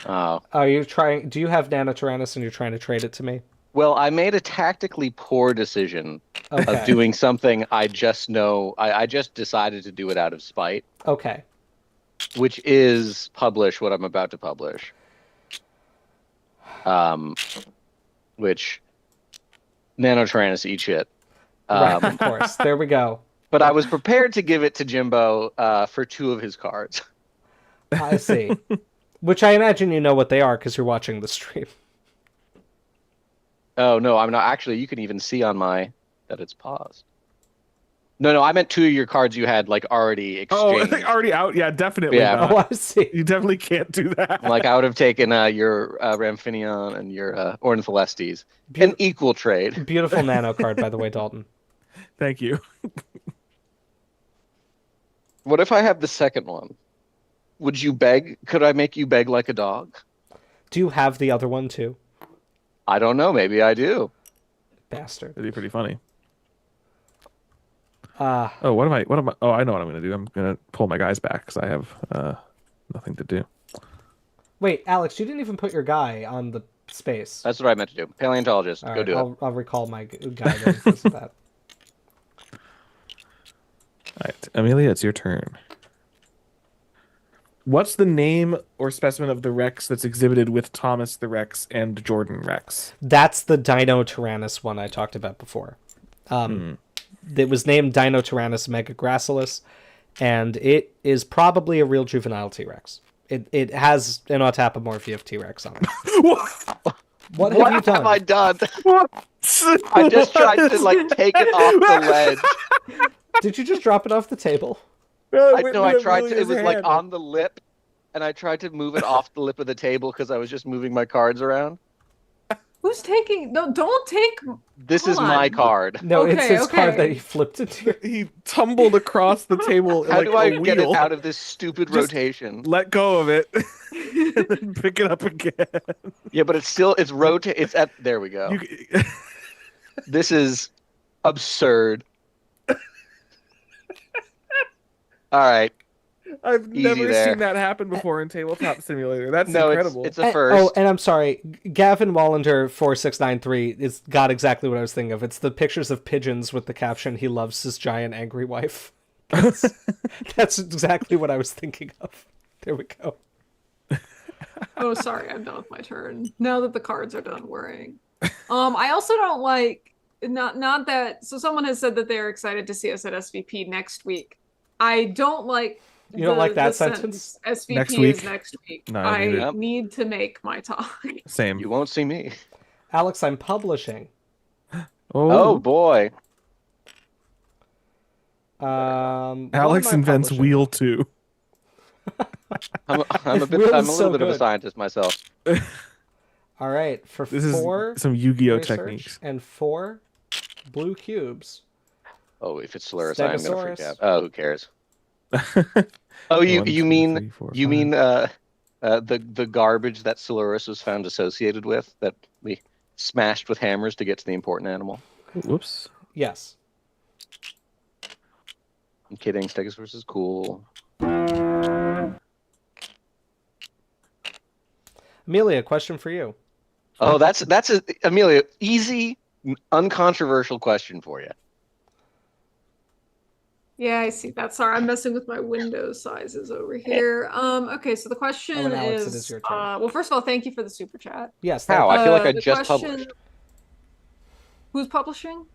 Oh, Are you trying? Do you have Nanotyrannus and you're trying to trade it to me? Well, I made a tactically poor decision of Okay. doing something I just know. I just decided to do it out of spite, Okay. which is publish what I'm about to publish. Which Nanotyrannus eat shit. Right, of course. There we go. But I was prepared to give it to Jimbo for 2 of his cards. I see. Which I imagine you know what they are because you're watching the stream. Oh, no, I'm not. Actually, you can even see on that it's paused. No, I meant 2 of your cards you had like already exchanged. Oh, already out? Yeah, definitely Yeah. not. Oh, I see. You definitely can't do that. Like I would have taken your Ramphinion and your Ornitholestes. An equal trade. Beautiful nano card, by the way, Dalton. Thank you. What if I have the second one? Would you beg? Could I make you beg like a dog? Do you have the other one too? I don't know. Maybe I do. Bastard. It'd be pretty funny. Uh, Oh, what am I? Oh, I know what I'm going to do. I'm going to pull my guys back because I have nothing to do. Wait, Alex, you didn't even put your guy on the space. That's what I meant to do. Paleontologist. All Go right, do it. I'll recall my guy then because of that. All right, Amelia, it's your turn. What's the name or specimen of the Rex that's exhibited with Thomas the Rex and Jordan Rex? That's the Dinotyrannus one I talked about before. It was named Dinotyrannus megagracilis, and it is probably a real juvenile T-Rex. It has an autapomorphy of T-Rex on it. What have you done? Have I done? I just tried to like take it off the ledge. Did you just drop it off the table? I tried to. It was like on the lip, and I tried to move it off the lip of the table because I was just moving my cards around. Who's taking? No, don't take. This is Hold my on. card. No, it's Okay, his card okay. that he flipped into. He tumbled across the table How like do I a get it wheel. out of this stupid Just rotation? Let go of it and then pick it up again. Yeah, but it's rotate. It's at. There we go. This is absurd. All right. I've Easy never there. seen that happen before in Tabletop Simulator. That's No, incredible. it's a first. Oh, and I'm sorry, Gavin Wallander 4693 is got exactly what I was thinking of. It's the pictures of pigeons with the caption "He loves his giant angry wife." That's exactly what I was thinking of. There we go. Oh, sorry, I'm done with my turn. Now that the cards are done worrying. I also don't like not that. So someone has said that they're excited to see us at SVP next week. I don't like. You don't like that the sentence? SVP Next week? is next week. No, I neither. need to make my talk. Same. You won't see me. Alex, I'm publishing. Oh boy. What Alex am I invents publishing? Wheel 2. I'm a Will's little so bit of a good. scientist myself. All right, for This is 4 some Yu-Gi-Oh research techniques. and 4 blue cubes. Oh, if it's Slurus, I'm gonna freak Stegosaurus. out. Oh, who cares? Oh, One, you two, mean three, four, you five. mean the garbage that Slurus was found associated with that we smashed with hammers to get to the important animal? Whoops. Yes. I'm kidding. Stegosaurus is cool. Amelia, question for you. Oh, that's Amelia, easy, uncontroversial question for you. Yeah, I see that. Sorry, I'm messing with my window sizes over here. Okay, so the question and Alex, is, it is your turn. well, first of all, thank you for the super chat. Yes. How? I feel like I The just question- published. Who's publishing?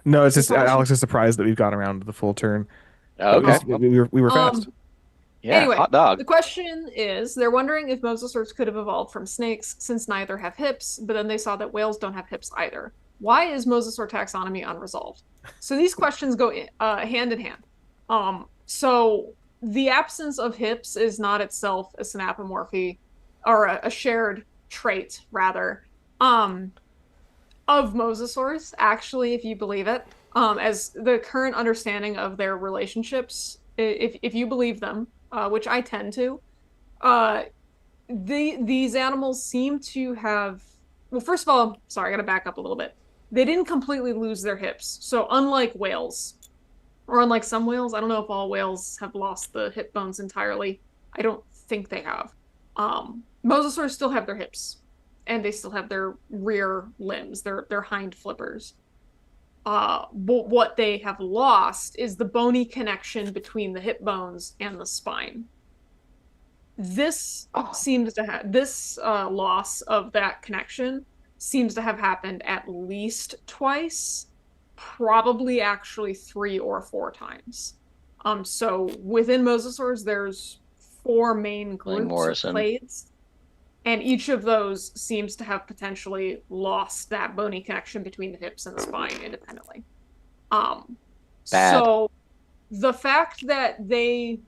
No, it's just Publishing. Alex is surprised that we've got around to the full turn. Oh, okay. We were fast. Yeah, Anyway, hot dog. The question is, they're wondering if mosasaurs could have evolved from snakes since neither have hips, but then they saw that whales don't have hips either. Why is mosasaur taxonomy unresolved? So these questions go hand in hand. So the absence of hips is not itself a synapomorphy or a shared trait, rather, of mosasaurs, actually, if you believe it. As the current understanding of their relationships, if you believe them, which I tend to, these animals seem to have. Well, first of all, sorry, I gotta back up a little bit. They didn't completely lose their hips. So unlike whales, or unlike some whales, I don't know if all whales have lost the hip bones entirely. I don't think they have. Mosasaurs still have their hips. and they still have their rear limbs, their hind flippers. But what they have lost is the bony connection between the hip bones and the spine. This seems to have this loss of that connection seems to have happened at least twice, probably actually 3 or 4 times. So within Mosasaurs, there's 4 main groups of clades, and each of those seems to have potentially lost that bony connection between the hips and the spine independently. So the fact that they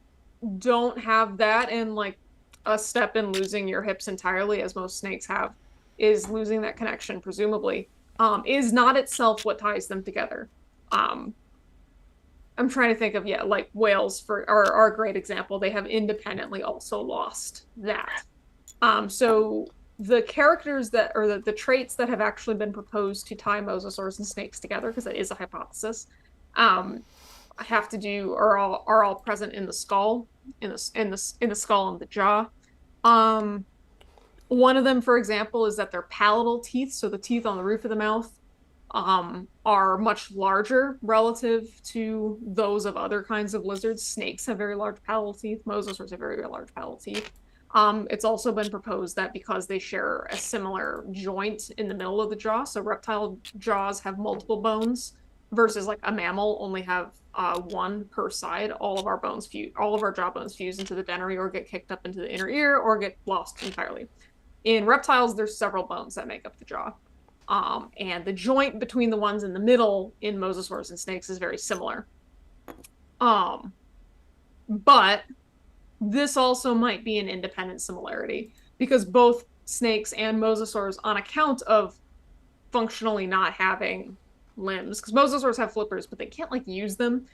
don't have that, and like a step in losing your hips entirely, as most snakes have, is losing that connection, presumably, is not itself what ties them together. I'm trying to think of, like whales are a great example. They have independently also lost that. So the characters that, or the traits that have actually been proposed to tie mosasaurs and snakes together, because that is a hypothesis, have to do are all present in the skull, in the skull and the jaw. One of them, for example, is that their palatal teeth, so the teeth on the roof of the mouth, are much larger relative to those of other kinds of lizards. Snakes have very large palatal teeth. Mosasaurs have very, very large palatal teeth. It's also been proposed that because they share a similar joint in the middle of the jaw, so reptile jaws have multiple bones, versus like a mammal only have one per side. All of our jaw bones fuse into the dentary or get kicked up into the inner ear or get lost entirely. In reptiles, there's several bones that make up the jaw. And the joint between the ones in the middle in mosasaurs and snakes is very similar. But this also might be an independent similarity, because both snakes and mosasaurs, on account of functionally not having limbs, because mosasaurs have flippers, but they can't like use them.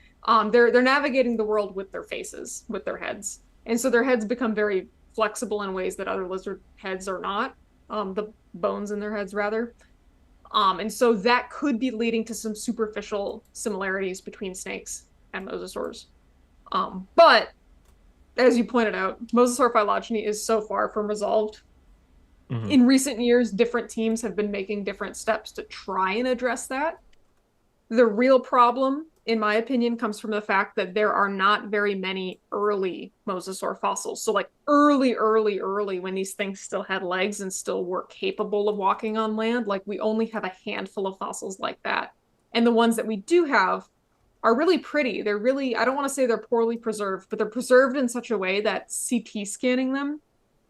They're navigating the world with their faces, with their heads, and so their heads become very flexible in ways that other lizard heads are not. The bones in their heads, rather. And so that could be leading to some superficial similarities between snakes and mosasaurs. But as you pointed out, mosasaur phylogeny is so far from resolved. Mm-hmm. In recent years, different teams have been making different steps to try and address that. The real problem, in my opinion, comes from the fact that there are not very many early mosasaur fossils. So like early, when these things still had legs and still were capable of walking on land, like we only have a handful of fossils like that. And the ones that we do have are really pretty. They're really, I don't want to say they're poorly preserved, but they're preserved in such a way that CT scanning them,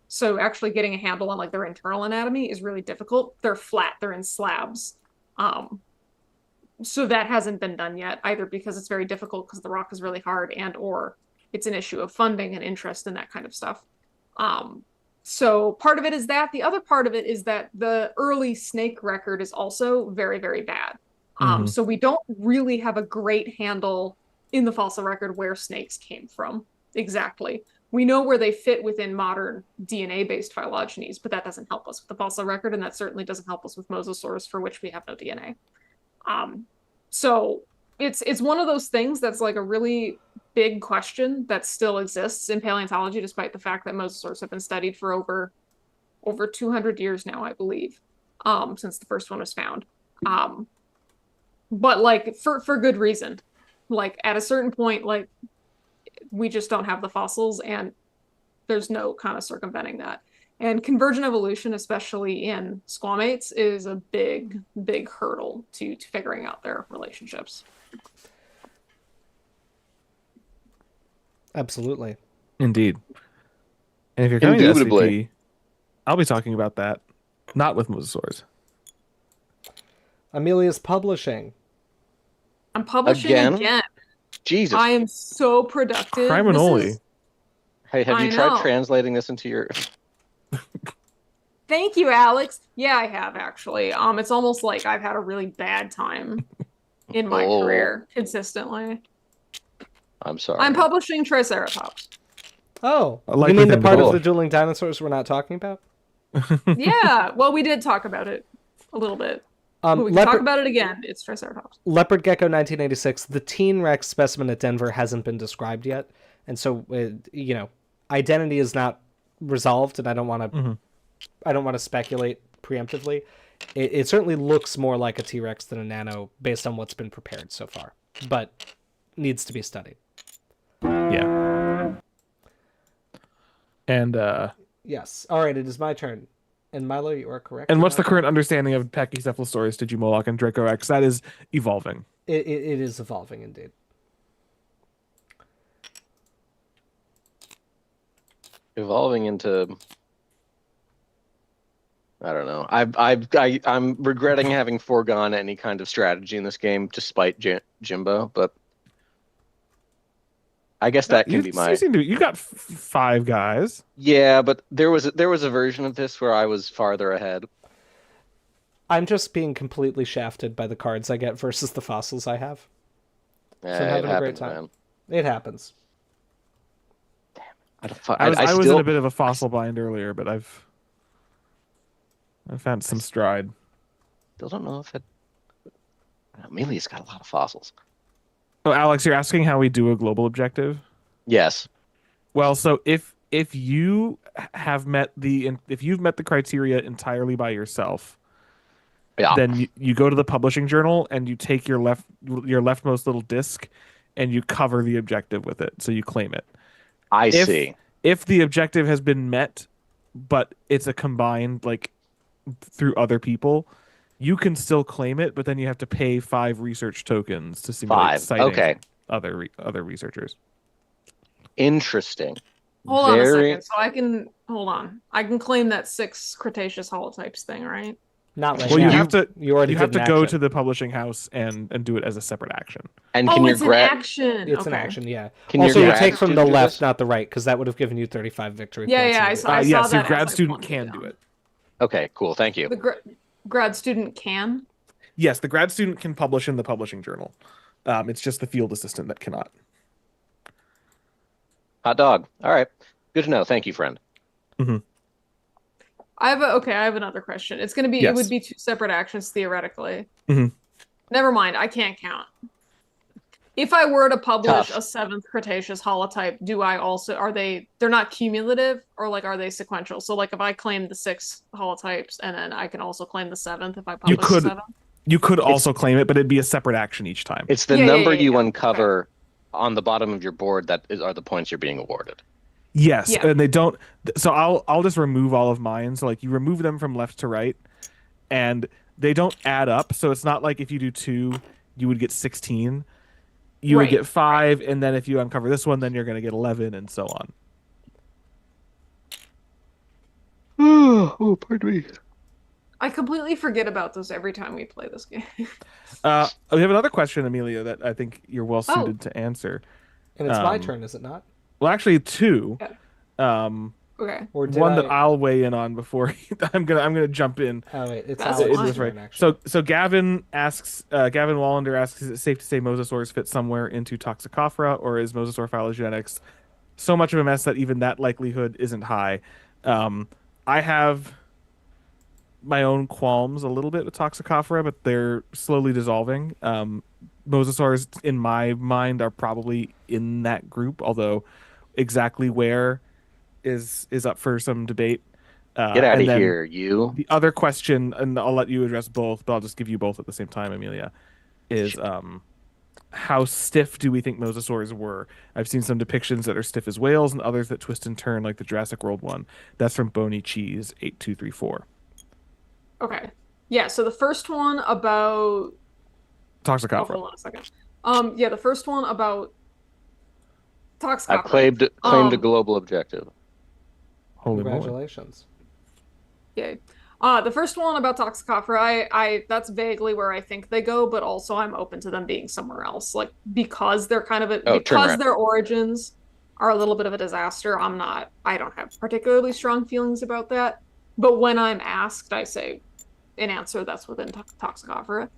so actually getting a handle on like their internal anatomy, is really difficult. They're flat, they're in slabs. So that hasn't been done yet, either because it's very difficult because the rock is really hard, and or it's an issue of funding and interest in that kind of stuff. So part of it is that. The other part of it is that the early snake record is also very, very bad. So we don't really have a great handle in the fossil record where snakes came from exactly. We know where they fit within modern DNA-based phylogenies, but that doesn't help us with the fossil record, and that certainly doesn't help us with mosasaurs, for which we have no DNA. So it's one of those things that's like a really big question that still exists in paleontology, despite the fact that mosasaurs have been studied for over 200 years now, I believe, since the first one was found. But like for good reason. Like at a certain point, like we just don't have the fossils, and there's no kind of circumventing that. And convergent evolution, especially in squamates, is a big, big hurdle to figuring out their relationships. Absolutely. Indeed. And if you're coming to SVP, I'll be talking about that, not with mosasaurs. Amelia's publishing. I'm publishing again. Jesus. I am so productive. Criminally. Hey, have you tried translating this into your... Thank you, Alex. Yeah, I have, actually. It's almost like I've had a really bad time in my career consistently. I'm sorry. I'm publishing Triceratops. Oh, you mean the part of the Dueling Dinosaurs we're not talking about? Yeah, well, we did talk about it a little bit. But we can talk about it again. It's Triceratops. Leopard Gecko 1986. The Teen Rex specimen at Denver hasn't been described yet. And so, identity is not resolved, and I don't want to I don't want to speculate preemptively. It certainly looks more like a T-Rex than a nano based on what's been prepared so far, but needs to be studied. Yeah. And Yes. All right, it is my turn. And Milo, you are correct. and what's the about current that. understanding of Pachycephalosaurus, Digimoloch, and Dracorex? That is evolving. It is evolving indeed. Evolving into, I don't know. I'm regretting having foregone any kind of strategy in this game to spite Jimbo, but I guess that can be my. You got 5 guys. Yeah, but there was a version of this where I was farther ahead. I'm just being completely shafted by the cards I get versus the fossils I have. So I'm It having a great happens, time. man. It happens. I was in a bit of a fossil bind earlier, but I've found some stride. Still don't know if it. Amelia's got a lot of fossils. Oh, Alex, you're asking how we do a global objective? Yes. Well, so if you have met if you've met the criteria entirely by yourself, Yeah. then you go to the publishing journal and you take your leftmost little disc and you cover the objective with it, so you claim it. I see. If the objective has been met, but it's a combined through other people, you can still claim it, but then you have to pay 5 research tokens to simulate 5. citing Okay. other researchers. Interesting. Hold on a second. So I can hold on. I can claim that 6 Cretaceous holotypes thing, right? Not right Well, now. you already have did to an go action. to the publishing house and do it as a separate action. And can your it's an action. It's an Okay. action, yeah. Can Also, your you grad take from the student do left, this? not the right, because that would have given you 35 victory Yeah, points. yeah, immediately. I saw Yes, that your grad as I student plunged can down. do it. Okay, cool. Thank you. The grad student can. Yes, the grad student can publish in the publishing journal. It's just the field assistant that cannot. Hot dog. All right. Good to know. Thank you, friend. Mm-hmm. I have another question. It's gonna be Yes. It would be 2 separate actions theoretically. Mm-hmm. Never mind, I can't count. If I were to publish Tough. a 7th Cretaceous holotype, they're not cumulative, or are they sequential? So if I claim the 6 holotypes and then I can also claim the 7th if I publish the 7th? You could also claim it, but it'd be a separate action each time. It's the Yeah, number yeah, you yeah. uncover on the bottom of your board are the points you're being awarded. Yes, Yeah. and they don't. So I'll just remove all of mine. So you remove them from left to right, and they don't add up. So it's not like if you do 2, you would get 16. You would Right. get 5, and then if you uncover this one, then you're going to get 11, and so on. Oh, pardon me. I completely forget about this every time we play this game. We have another question, Amelia, that I think you're well Oh. suited to answer. And it's my turn, is it not? Well, actually, 2. Yeah. Okay. Or did One I... that I'll weigh in on before I'm gonna jump in. Oh, wait, it's That's Alex's fine. This turn, right. actually. So Gavin Wallander asks, is it safe to say Mosasaurs fit somewhere into Toxicophora, or is Mosasaur phylogenetics so much of a mess that even that likelihood isn't high? I have my own qualms a little bit with Toxicophora, but they're slowly dissolving. Mosasaurs, in my mind, are probably in that group, although exactly where is up for some debate. Get out of here, you. The other question, and I'll let you address both, but I'll just give you both at the same time, Amelia, is how stiff do we think Mosasaurs were? I've seen some depictions that are stiff as whales and others that twist and turn like the Jurassic World one. That's from Bony Cheese 8234. Okay. Yeah, so the first one about Toxicophora. hold on a second. Yeah, the first one about Toxicophora. I've claimed a global objective. Holy moly. Congratulations. Yay. The first one about Toxicophora, I that's vaguely where I think they go, but also I'm open to them being somewhere else. Because they're kind of because their origins are a little bit of a disaster, I don't have particularly strong feelings about that. But when I'm asked, I say an answer that's within Toxicophora.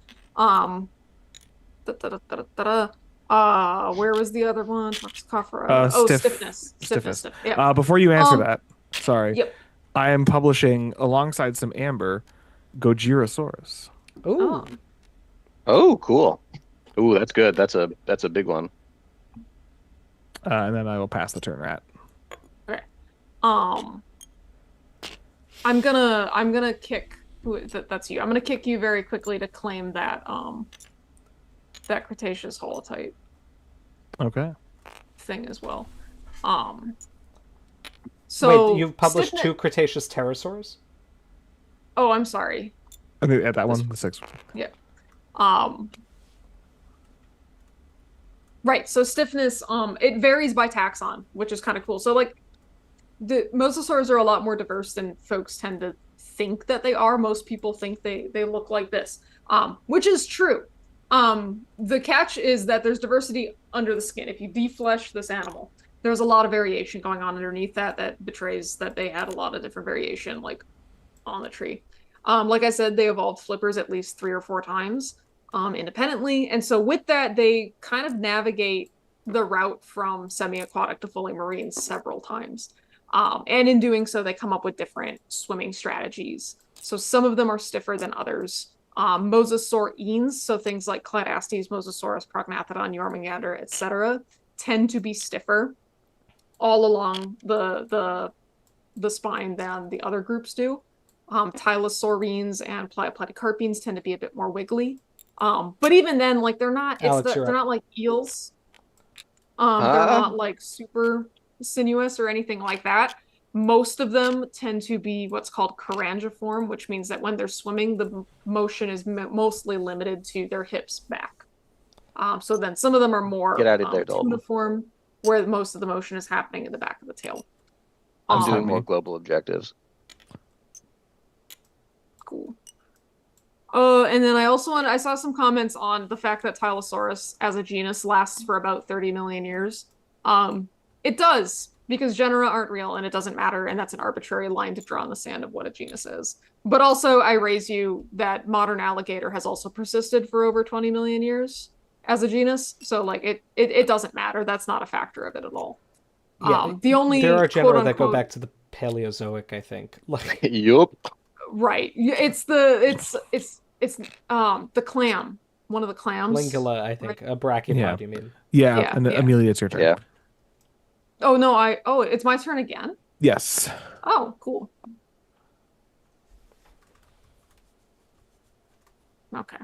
Where was the other one? Toxicophora. Stiffness. Yeah. Before you answer that, sorry. Yep. I am publishing alongside some amber Gojirosaurus. Ooh. Oh, cool. Ooh, that's good. That's a big one. And then I will pass the turn rat. Okay. I'm gonna kick That's you. I'm gonna kick you very quickly to claim that that Cretaceous holotype Okay. thing as well. So Wait, you've published stiffness. 2 Cretaceous pterosaurs? Oh, I'm sorry. Okay, yeah, that one, the 6th one. Yeah. Right. So stiffness, it varies by taxon, which is kind of cool. So like the mosasaurs are a lot more diverse than folks tend to think that they are. Most people think they look like this, which is true. The catch is that there's diversity under the skin. If you deflesh this animal, there's a lot of variation going on underneath that betrays that they had a lot of different variation, like on the tree. Like I said, they evolved flippers at least 3 or 4 times independently. And so with that, they kind of navigate the route from semi-aquatic to fully marine several times. And in doing so, they come up with different swimming strategies. So some of them are stiffer than others. Mosasaurines, so things like Cladastes, Mosasaurus, Prognathodon, Jormungandr, etc., tend to be stiffer all along the spine than the other groups do. Tylosaurines and Platycarpines tend to be a bit more wiggly. But even then, like they're not they're not like eels. They're not like super sinuous or anything like that. Most of them tend to be what's called chorangiform, which means that when they're swimming, the motion is mostly limited to their hips back. So then some of them are more tuniform, where most of the motion is happening in the back of the tail. I'm doing more global objectives. Cool. And then I saw some comments on the fact that Tylosaurus as a genus lasts for about 30 million years. It does, because genera aren't real and it doesn't matter, and that's an arbitrary line to draw in the sand of what a genus is. But also, I raise you that modern alligator has also persisted for over 20 million years as a genus, so like it doesn't matter. That's not a factor of it at all. Yeah, there are genera that go back to the Paleozoic, I think. Like, yup. Right. It's the clam. One of the clams. Lingula, I think. Right? A brachipod, you mean? Yeah, and Amelia, it's your turn. Yeah. Oh no, it's my turn again? Yes. Oh, cool. Okay.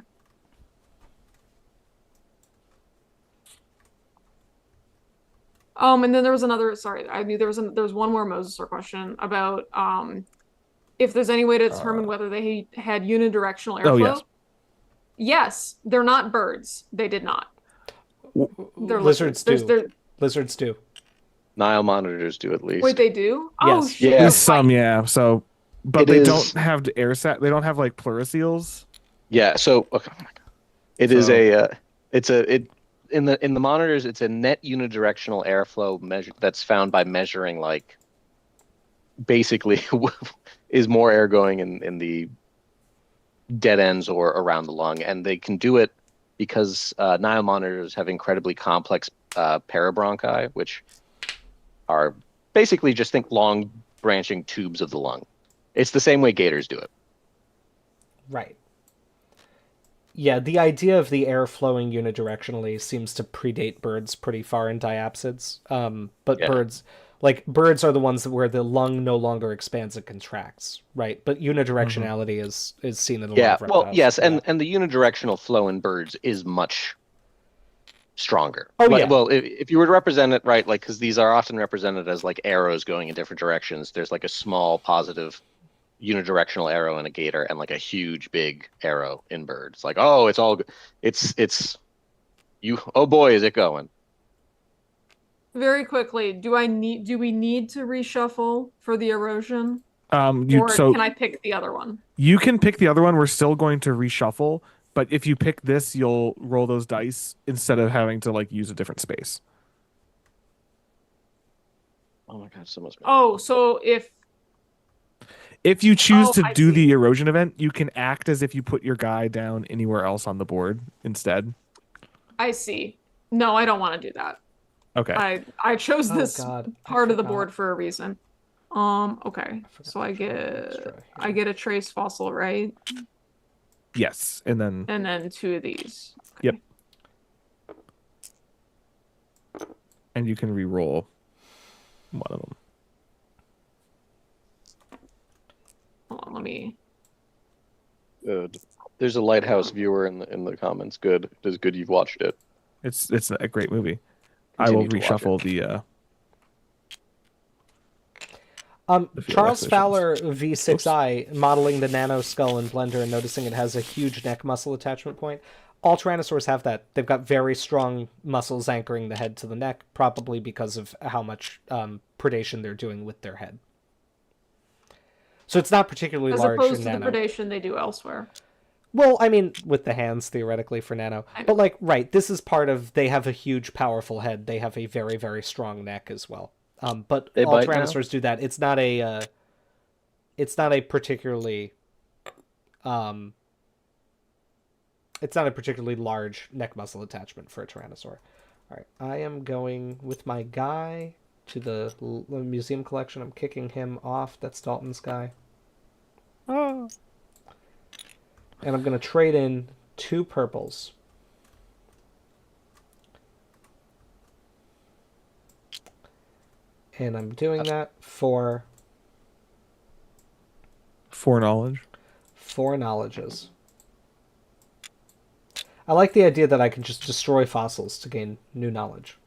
And then there was another, sorry, I knew there was one more Mosasaur question about if there's any way to determine whether they had unidirectional airflow. Oh, yes. Yes, they're not birds. They did not. They're lizards do. Lizards do. Nile monitors do at least. Wait, they do? Yes. Oh, shit. Yeah. Some, yeah. So, but they don't have air sat. They don't have like pleuroseals. Yeah. So, okay. In the monitors, it's a net unidirectional airflow measure that's found by measuring like basically is more air going in the dead ends or around the lung, and they can do it because Nile monitors have incredibly complex parabronchi, which are basically just think long branching tubes of the lung. It's the same way gators do it. Right. Yeah, the idea of the air flowing unidirectionally seems to predate birds pretty far in diapsids. But birds are the ones where the lung no longer expands and contracts, right? But unidirectionality is seen in a lot of reptiles. Well, yes, and the unidirectional flow in birds is much stronger. Well, if you were to represent it right, like because these are often represented as like arrows going in different directions. There's like a small positive unidirectional arrow in a gator and like a huge big arrow in birds. Like, oh, it's all it's you. Oh boy, is it going? Very quickly, do we need to reshuffle for the erosion? Or can I pick the other one? You can pick the other one. We're still going to reshuffle, but if you pick this, you'll roll those dice instead of having to like use a different space. Oh my god, so much. Oh, so if you choose to do the erosion event, you can act as if you put your guy down anywhere else on the board instead. I see. No, I don't want to do that. Okay. I chose this part of the board for a reason. Okay. So I get a trace fossil, right? Yes, and then 2 of these. Okay. Yep. And you can re-roll one of them. Hold on, let me Good. There's a Lighthouse viewer in the comments. Good. It is good you've watched it. It's a great movie. I will Continue to watch reshuffle the field Charles exhibitions. Fowler V6i modeling the nano skull in Blender and noticing it has a huge neck muscle attachment point. All Tyrannosaurs have that. They've got very strong muscles anchoring the head to the neck, probably because of how much predation they're doing with their head. So it's not particularly As large opposed in to the nano. predation they do elsewhere. Well, I mean, with the hands, theoretically, for nano. But, like, right, this is part of... They have a huge, powerful head. They have a very, very strong neck as well. But They all bite Tyrannosaurs do that. It's not a... it's not a particularly... it's not a particularly large neck muscle attachment for a Tyrannosaur. All right, I am going with my guy to the museum collection. I'm kicking him off. That's Dalton's guy. Oh. And I'm going to trade in 2 purples. And I'm doing that for 4 knowledge. 4 knowledges. I like the idea that I can just destroy fossils to gain new knowledge.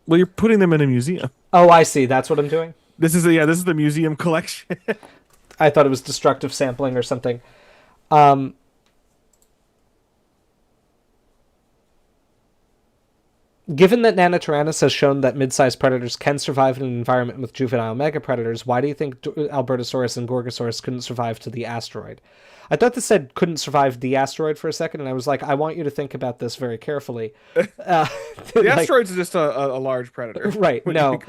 Well, you're putting them in a museum. Oh, I see. That's what I'm doing? This is the museum collection. I thought it was destructive sampling or something. Given that Nanotyrannus has shown that mid-sized predators can survive in an environment with juvenile megapredators, why do you think Albertosaurus and Gorgosaurus couldn't survive to the asteroid? I thought this said couldn't survive the asteroid for a second, and I was like, I want you to think about this very carefully. The asteroid's just a large predator. Right, no.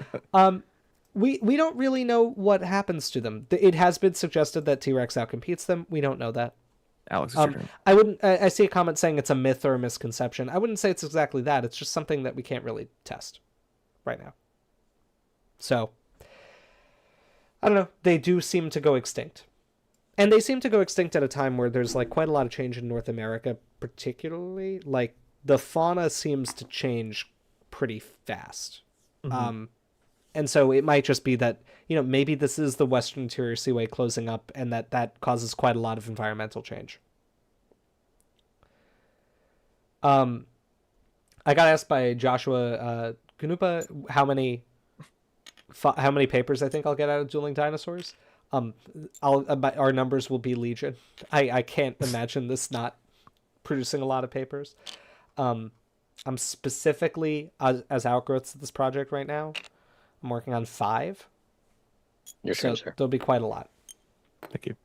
We don't really know what happens to them. It has been suggested that T-Rex outcompetes them. We don't know that. Alex, it's your turn. I wouldn't. I see a comment saying it's a myth or a misconception. I wouldn't say it's exactly that. It's just something that we can't really test right now. So, I don't know. They do seem to go extinct. And they seem to go extinct at a time where there's like quite a lot of change in North America, particularly. Like the fauna seems to change pretty fast. Mm-hmm. And so it might just be that, you know, maybe this is the Western Interior Seaway closing up and that causes quite a lot of environmental change. I got asked by Joshua Ganupa how many papers I think I'll get out of Dueling Dinosaurs. Our numbers will be legion. I can't imagine this not producing a lot of papers. I'm specifically as outgrowths of this project right now. I'm working on 5. Your turn, sir. There'll be quite a lot. Thank you.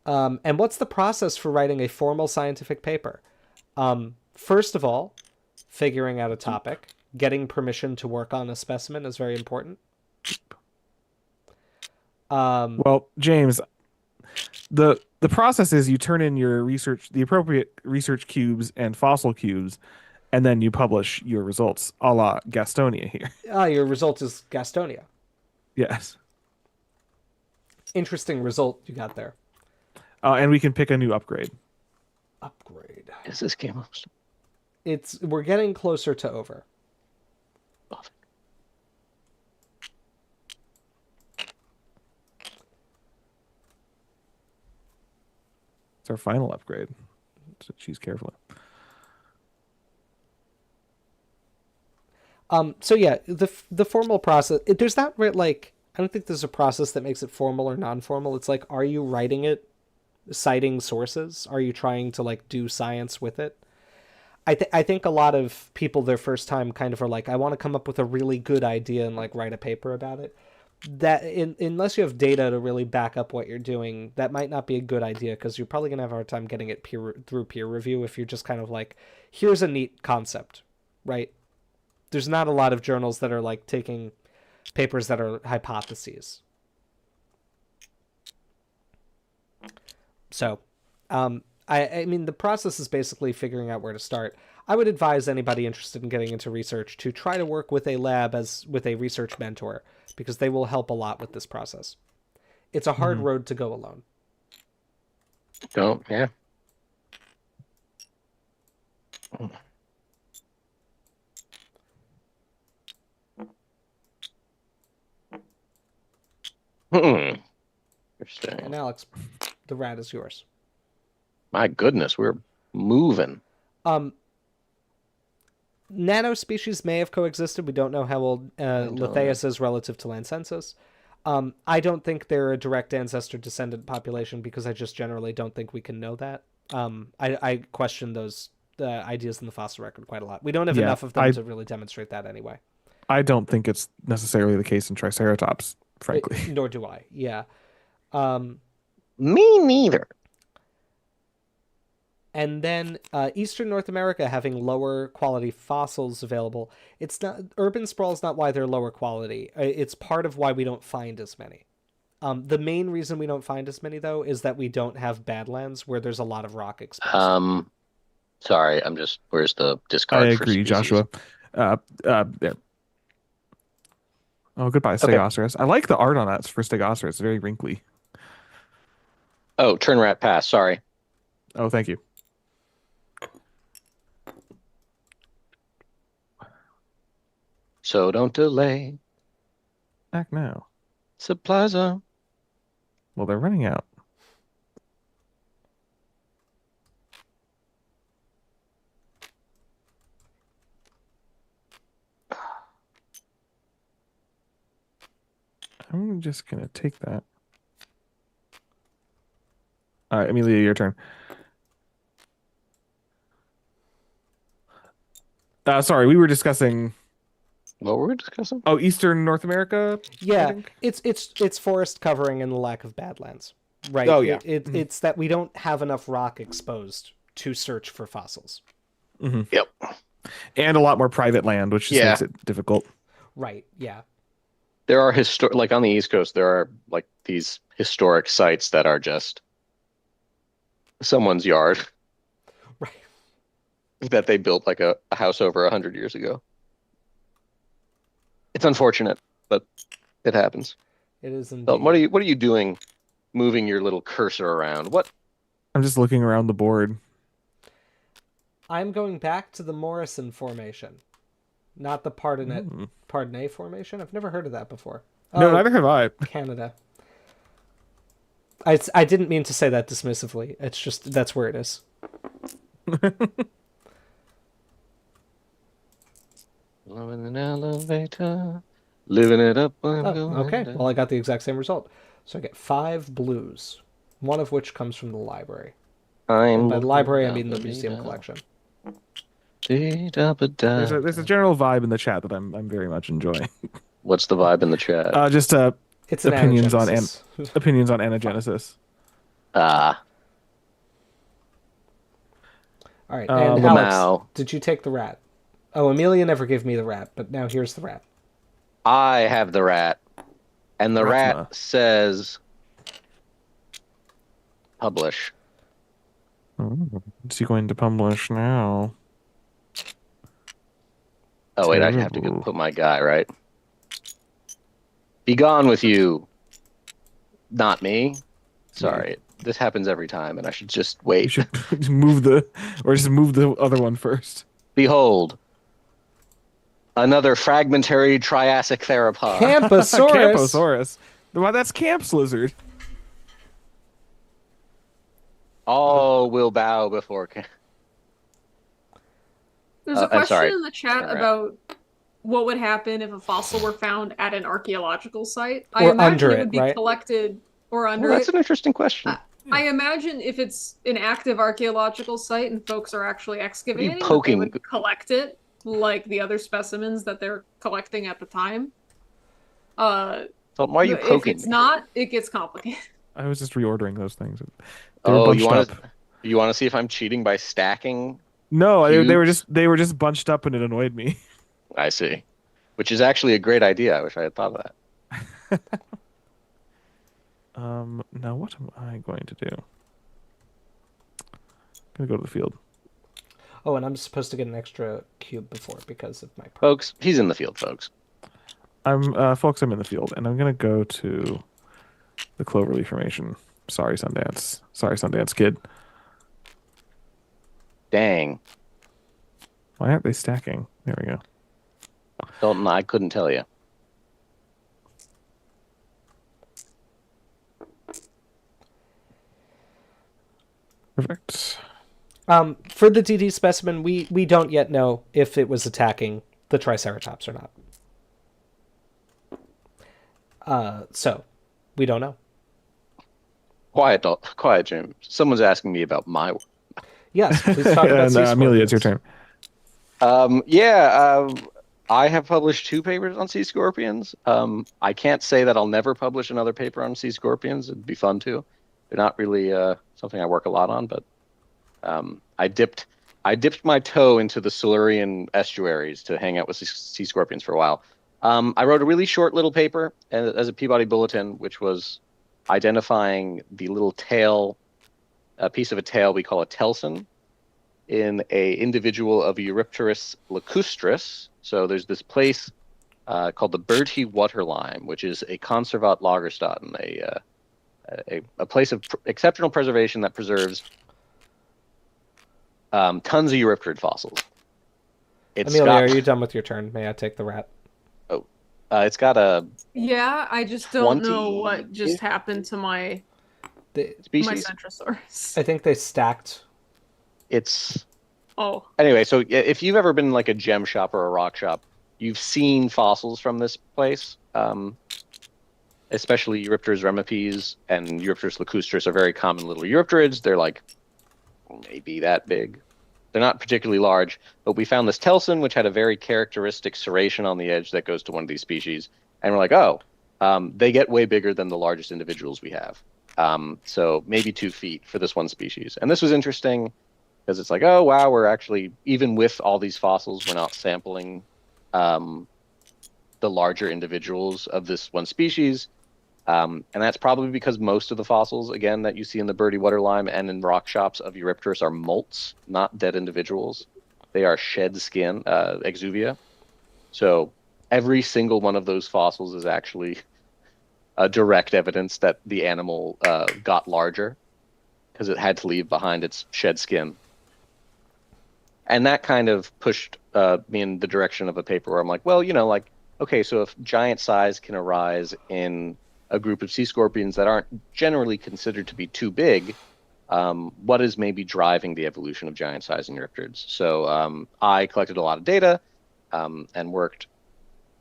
And what's the process for writing a formal scientific paper? First of all, figuring out a topic. Getting permission to work on a specimen is very important. Well, James, the process is you turn in your research, the appropriate research cubes and fossil cubes, and then you publish your results, a la Gastonia here. Your result is Gastonia. Yes. Interesting result you got there. And we can pick a new upgrade. Upgrade. Is this game almost? We're getting closer to over. It's our final upgrade. So choose carefully. So yeah, the formal process. There's not like I don't think there's a process that makes it formal or non-formal. It's like, are you writing it, citing sources? Are you trying to like do science with it? I think a lot of people their first time kind of are like, I want to come up with a really good idea and like write a paper about it. That unless you have data to really back up what you're doing, that might not be a good idea because you're probably gonna have a hard time getting it through peer review if you're just kind of like, here's a neat concept, right? There's not a lot of journals that are like taking papers that are hypotheses. So, I mean, the process is basically figuring out where to start. I would advise anybody interested in getting into research to try to work with a lab with a research mentor because they will help a lot with this process. It's a hard road to go alone. Oh, yeah. Interesting. And Alex, The rat is yours. My goodness, we're moving. Nanospecies may have coexisted. We don't know how old Lithaeus is relative to Lancensus. I don't think they're a direct ancestor descendant population because I just generally don't think we can know that. I question those ideas in the fossil record quite a lot. We don't have enough of them to really demonstrate that anyway. I don't think it's necessarily the case in Triceratops, frankly. Nor do I. Yeah. Me neither. And then Eastern North America having lower quality fossils available. It's not urban sprawl is not why they're lower quality. It's part of why we don't find as many. The main reason we don't find as many though is that we don't have badlands where there's a lot of rock exposed. Sorry, I'm just. Where's the discard? I agree, Joshua. There. Oh, goodbye, Stegosaurus. I like the art on that for Stegosaurus. It's very wrinkly. Oh, turn rat pass. Sorry. Oh, thank you. So don't delay. Act now. Supplies are. Well, they're running out. I'm just going to take that. All right, Amelia, your turn. Sorry, we were discussing. What were we discussing? Oh, Eastern North America. Yeah, it's forest covering and the lack of badlands, right? Oh yeah, it's that we don't have enough rock exposed to search for fossils. Mm-hmm. Yep. And a lot more private land, which just makes it difficult. Right. Yeah. There are like on the East Coast, there are like these historic sites that are just someone's yard. Right. That they built like a house over 100 years ago. It's unfortunate, but it happens. It is indeed. So what are you doing moving your little cursor around? What? I'm just looking around the board. I'm going back to the Morrison formation, not the Pardonnet formation. I've never heard of that before. No, neither have I. Canada. I didn't mean to say that dismissively. It's just that's where it is. Living in an elevator, living it up. Okay. Well, I got the exact same result. So I get 5 blues, one of which comes from the library. And by the library, I mean the museum collection. There's a general vibe in the chat that I'm very much enjoying. What's the vibe in the chat? Just it's opinions on opinions on anagenesis. All right. And Alex, did you take the rat? Oh, Amelia never gave me the rat, but now here's the rat. I have the rat, and the rat says publish. Is he going to publish now? Oh, wait, I have to go put my guy, right? Be gone with you. Not me. Sorry. This happens every time, and I should just wait. You should move the other one first. Behold. Another fragmentary Triassic theropod. Camposaurus. Camposaurus. Well, that's Camp's lizard. All will bow before There's a question in the chat about what would happen if a fossil were found at an archaeological site. I imagine it would be collected or under it. That's an interesting question. I imagine if it's an active archaeological site and folks are actually excavating, they would collect it like the other specimens that they're collecting at the time. So why are you poking? If it's not, it gets complicated. I was just reordering those things. You want to see if I'm cheating by stacking? No, they were just bunched up and it annoyed me. I see. Which is actually a great idea. I wish I had thought of that. Now what am I going to do? I'm gonna go to the field. Oh, and I'm supposed to get an extra cube before because of my folks. He's in the field, folks. I'm in the field, and I'm gonna go to the Cloverleaf Formation. Sorry, Sundance. Sorry, Sundance Kid. Dang. Why aren't they stacking? There we go. Dalton, I couldn't tell you. Perfect. For the DD specimen, we don't yet know if it was attacking the Triceratops or not. So we don't know. Quiet, Jim. Someone's asking me about my work. Yes, please talk about sea Amelia, it's your scorpions. turn. I have published 2 papers on sea scorpions. I can't say that I'll never publish another paper on sea scorpions. It'd be fun to. They're not really something I work a lot on, but I dipped my toe into the Silurian estuaries to hang out with sea scorpions for a while. I wrote a really short little paper as a Peabody Bulletin, which was identifying the little tail, a piece of a tail we call a telson, in a individual of Eurypterus lacustris. So there's this place called the Bertie waterlime, which is a conservat Lagerstätten, a place of exceptional preservation that preserves tons of Eurypterid fossils. Amelia, are you done with your turn? May I take the rat? Oh, it's got a Yeah, I just don't know what just happened to my species. my Centrosaurus. I think they stacked. Anyway, so if you've ever been in like a gem shop or a rock shop, you've seen fossils from this place. Especially Eurypterus remipes and Eurypterus lacustris are very common little Eurypterids. They're like maybe that big. They're not particularly large, but we found this telson, which had a very characteristic serration on the edge that goes to one of these species. And we're like, they get way bigger than the largest individuals we have. So maybe 2 feet for this one species. And this was interesting because it's like, oh, wow, we're actually, even with all these fossils, we're not sampling the larger individuals of this one species. And that's probably because most of the fossils, again, that you see in the Bertie waterlime and in rock shops of Eurypterus are molts, not dead individuals. They are shed skin, exuvia. So every single one of those fossils is actually a direct evidence that the animal got larger because it had to leave behind its shed skin. And that kind of pushed me in the direction of a paper where I'm like, well, okay, so if giant size can arise in a group of sea scorpions that aren't generally considered to be too big, what is maybe driving the evolution of giant size in Eurypterids? So I collected a lot of data and worked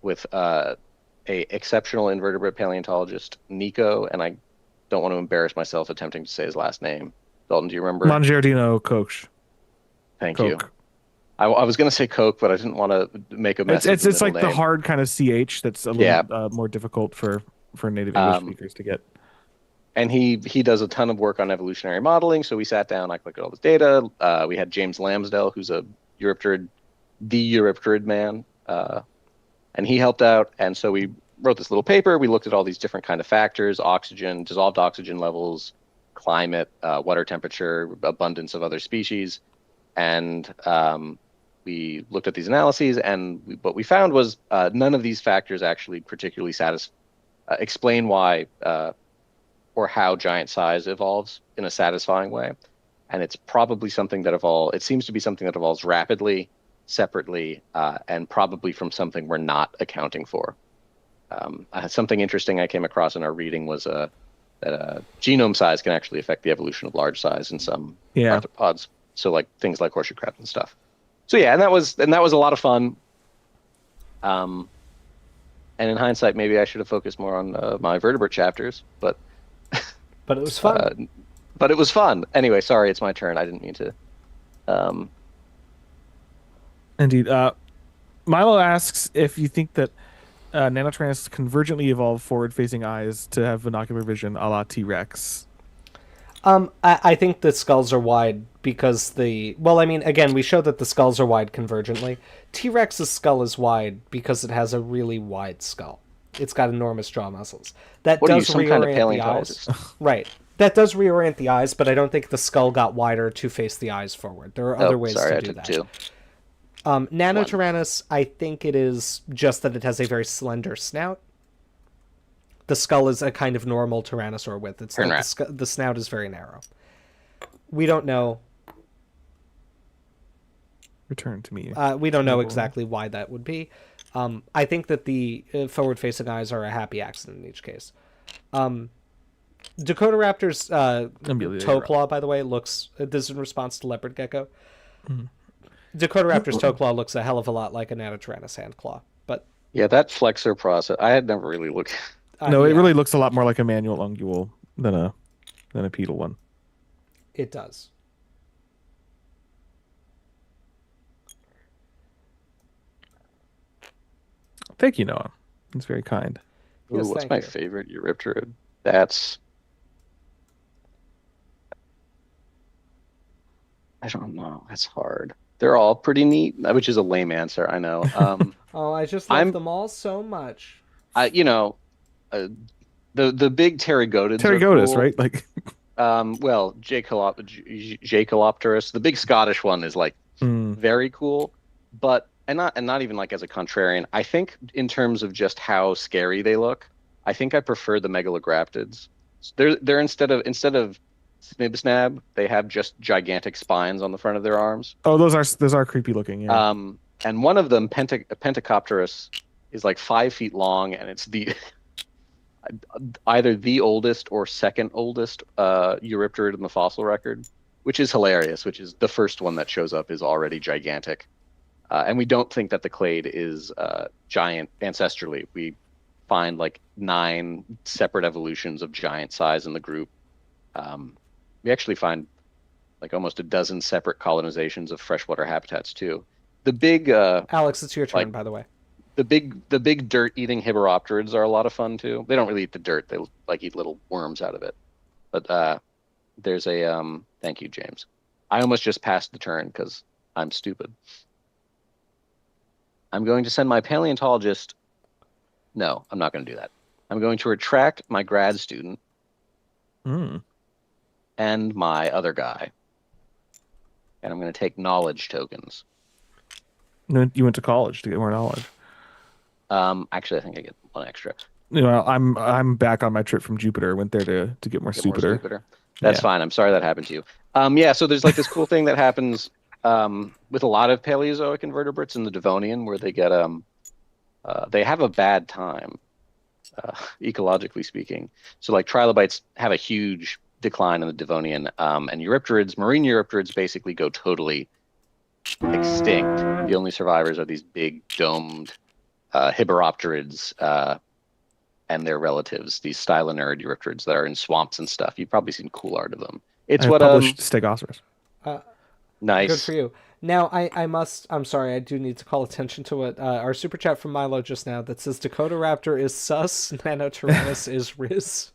with a exceptional invertebrate paleontologist, Nico, and I don't want to embarrass myself attempting to say his last name. Dalton, do you remember? Mangiardino Koch. Thank you. I was going to say Coke, but I didn't want to make a mess. It's like the hard kind of CH that's a little more difficult for native English speakers to get. And he does a ton of work on evolutionary modeling. So we sat down, I collected all this data. We had James Lamsdell, who's a the Eurypterid man, and he helped out. And so we wrote this little paper. We looked at all these different kind of factors: oxygen, dissolved oxygen levels, climate, water temperature, abundance of other species, and we looked at these analyses. And what we found was none of these factors actually particularly explain why or how giant size evolves in a satisfying way. And it's probably something that it seems to be something that evolves rapidly, separately, and probably from something we're not accounting for. Something interesting I came across in our reading was that genome size can actually affect the evolution of large size in some arthropods. So like things like horseshoe crabs and stuff. So yeah, and that was a lot of fun. And in hindsight, maybe I should have focused more on my vertebrate chapters, but it was fun. But it was fun. Anyway, sorry, it's my turn. I didn't mean to. Indeed. Milo asks if you think that Nanotyrannus convergently evolved forward-facing eyes to have binocular vision, a la T-Rex. I think the skulls are wide because again, we showed that the skulls are wide convergently. T-Rex's skull is wide because it has a really wide skull. It's got enormous jaw muscles. That does some reorient kind of the eyes. paleontologist? Right. That does reorient the eyes, but I don't think the skull got wider to face the eyes forward. There are other ways to do that. Two. Nanotyrannus, I think it is just that it has a very slender snout. The skull is a kind of normal Tyrannosaur width. It's like the snout is very narrow. We don't know. Return to me. We don't know exactly why that would be. I think that the forward-facing eyes are a happy accident in each case. Dakota Raptor's Amelia, toe you're claw, by the way, looks. This is in response to leopard gecko. Dakota Raptor's toe claw looks a hell of a lot like a Nanotyrannus hand claw, but Yeah, that flexor process. I had never really looked. No, it yeah, really looks a lot more like a manual ungule than a pedal one. it does. Thank you, Noah. It's very kind. Ooh, Yes, what's thank my you. favorite Eurypterid? That's. I don't know. That's hard. They're all pretty neat, which is a lame answer, I know. Oh, I just love I'm, them all so much. you know, the big pterygotids are Pterygotus, cool. right? Like, Well, Jacalopterus, the big Scottish one, is like very cool, but not even like as a contrarian. I think in terms of just how scary they look, I think I prefer the megalograptids. They're instead of snib-snab, they have just gigantic spines on the front of their arms. oh, those are creepy looking. Yeah. And one of them, Pentacopterus, is like 5 feet long, and it's the either the oldest or second oldest Eurypterid in the fossil record, which is hilarious. Which is the first one that shows up is already gigantic, and we don't think that the clade is giant ancestrally. We find like 9 separate evolutions of giant size in the group. We actually find like almost a dozen separate colonizations of freshwater habitats too. The big Alex, it's your turn, by the way. the big dirt-eating Hiberopterids are a lot of fun too. They don't really eat the dirt; they like eat little worms out of it. But there's a thank you, James. I almost just passed the turn because I'm stupid. I'm going to send my paleontologist. No, I'm not going to do that. I'm going to retract my grad student and my other guy, and I'm going to take knowledge tokens. You went to college to get more knowledge. Actually, I think I get 1 extra. You know, I'm back on my trip from Jupiter. Went there to get more stupider. That's fine. I'm sorry that happened to you. Yeah, so there's like this cool thing that happens with a lot of Paleozoic invertebrates in the Devonian where they get they have a bad time, ecologically speaking. So like trilobites have a huge decline in the Devonian, and Eurypterids, marine Eurypterids, basically go totally extinct. The only survivors are these big domed Hiberopterids and their relatives, these Stylonurid Eurypterids that are in swamps and stuff. You've probably seen cool art of them. It's I what published Stegosaurus. nice. Good for you. Now, I'm sorry, I do need to call attention to what our super chat from Milo just now that says Dakota Raptor is sus, Nanotyrannus is Riz,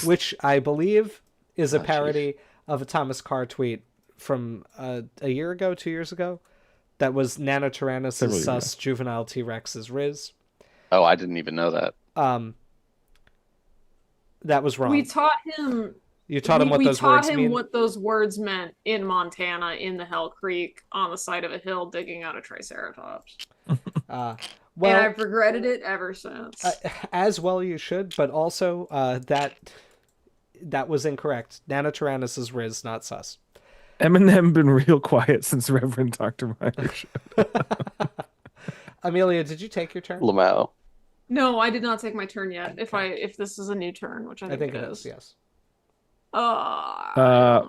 which I believe is a parody of a Thomas Carr tweet from a year ago, 2 years ago. That was Nanotyrannus is sus, juvenile T-Rex is Riz. Oh, I didn't even know that. That was wrong. We taught him. You taught him what those words mean? We taught him what those words meant in Montana, in the Hell Creek, on the side of a hill, digging out a Triceratops. Well, and I've regretted it ever since. As well you should, but also that was incorrect. Nanotyrannus is Riz, not sus. Eminem been real quiet since Reverend Dr. Meyer showed. Amelia, did you take your turn? Lamau. No, I did not take my turn yet. If this is a new turn, which I think it is. Yes. What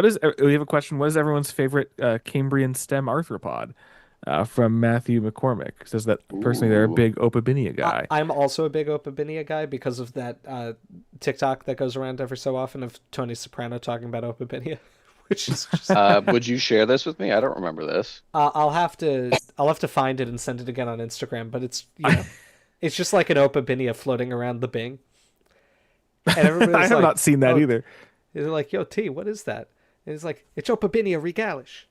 is we have a question. What is everyone's favorite Cambrian stem arthropod? From Matthew McCormick. Says that personally they're a big Opabinia guy. I'm also a big Opabinia guy because of that TikTok that goes around every so often of Tony Soprano talking about Opabinia, which is just... Would you share this with me? I don't remember this. I'll have to find it and send it again on Instagram, but it's it's just like an Opabinia floating around the Bing. And I have not seen that either. They're like, yo, T, what is that? And he's like, it's Opabinia regalish.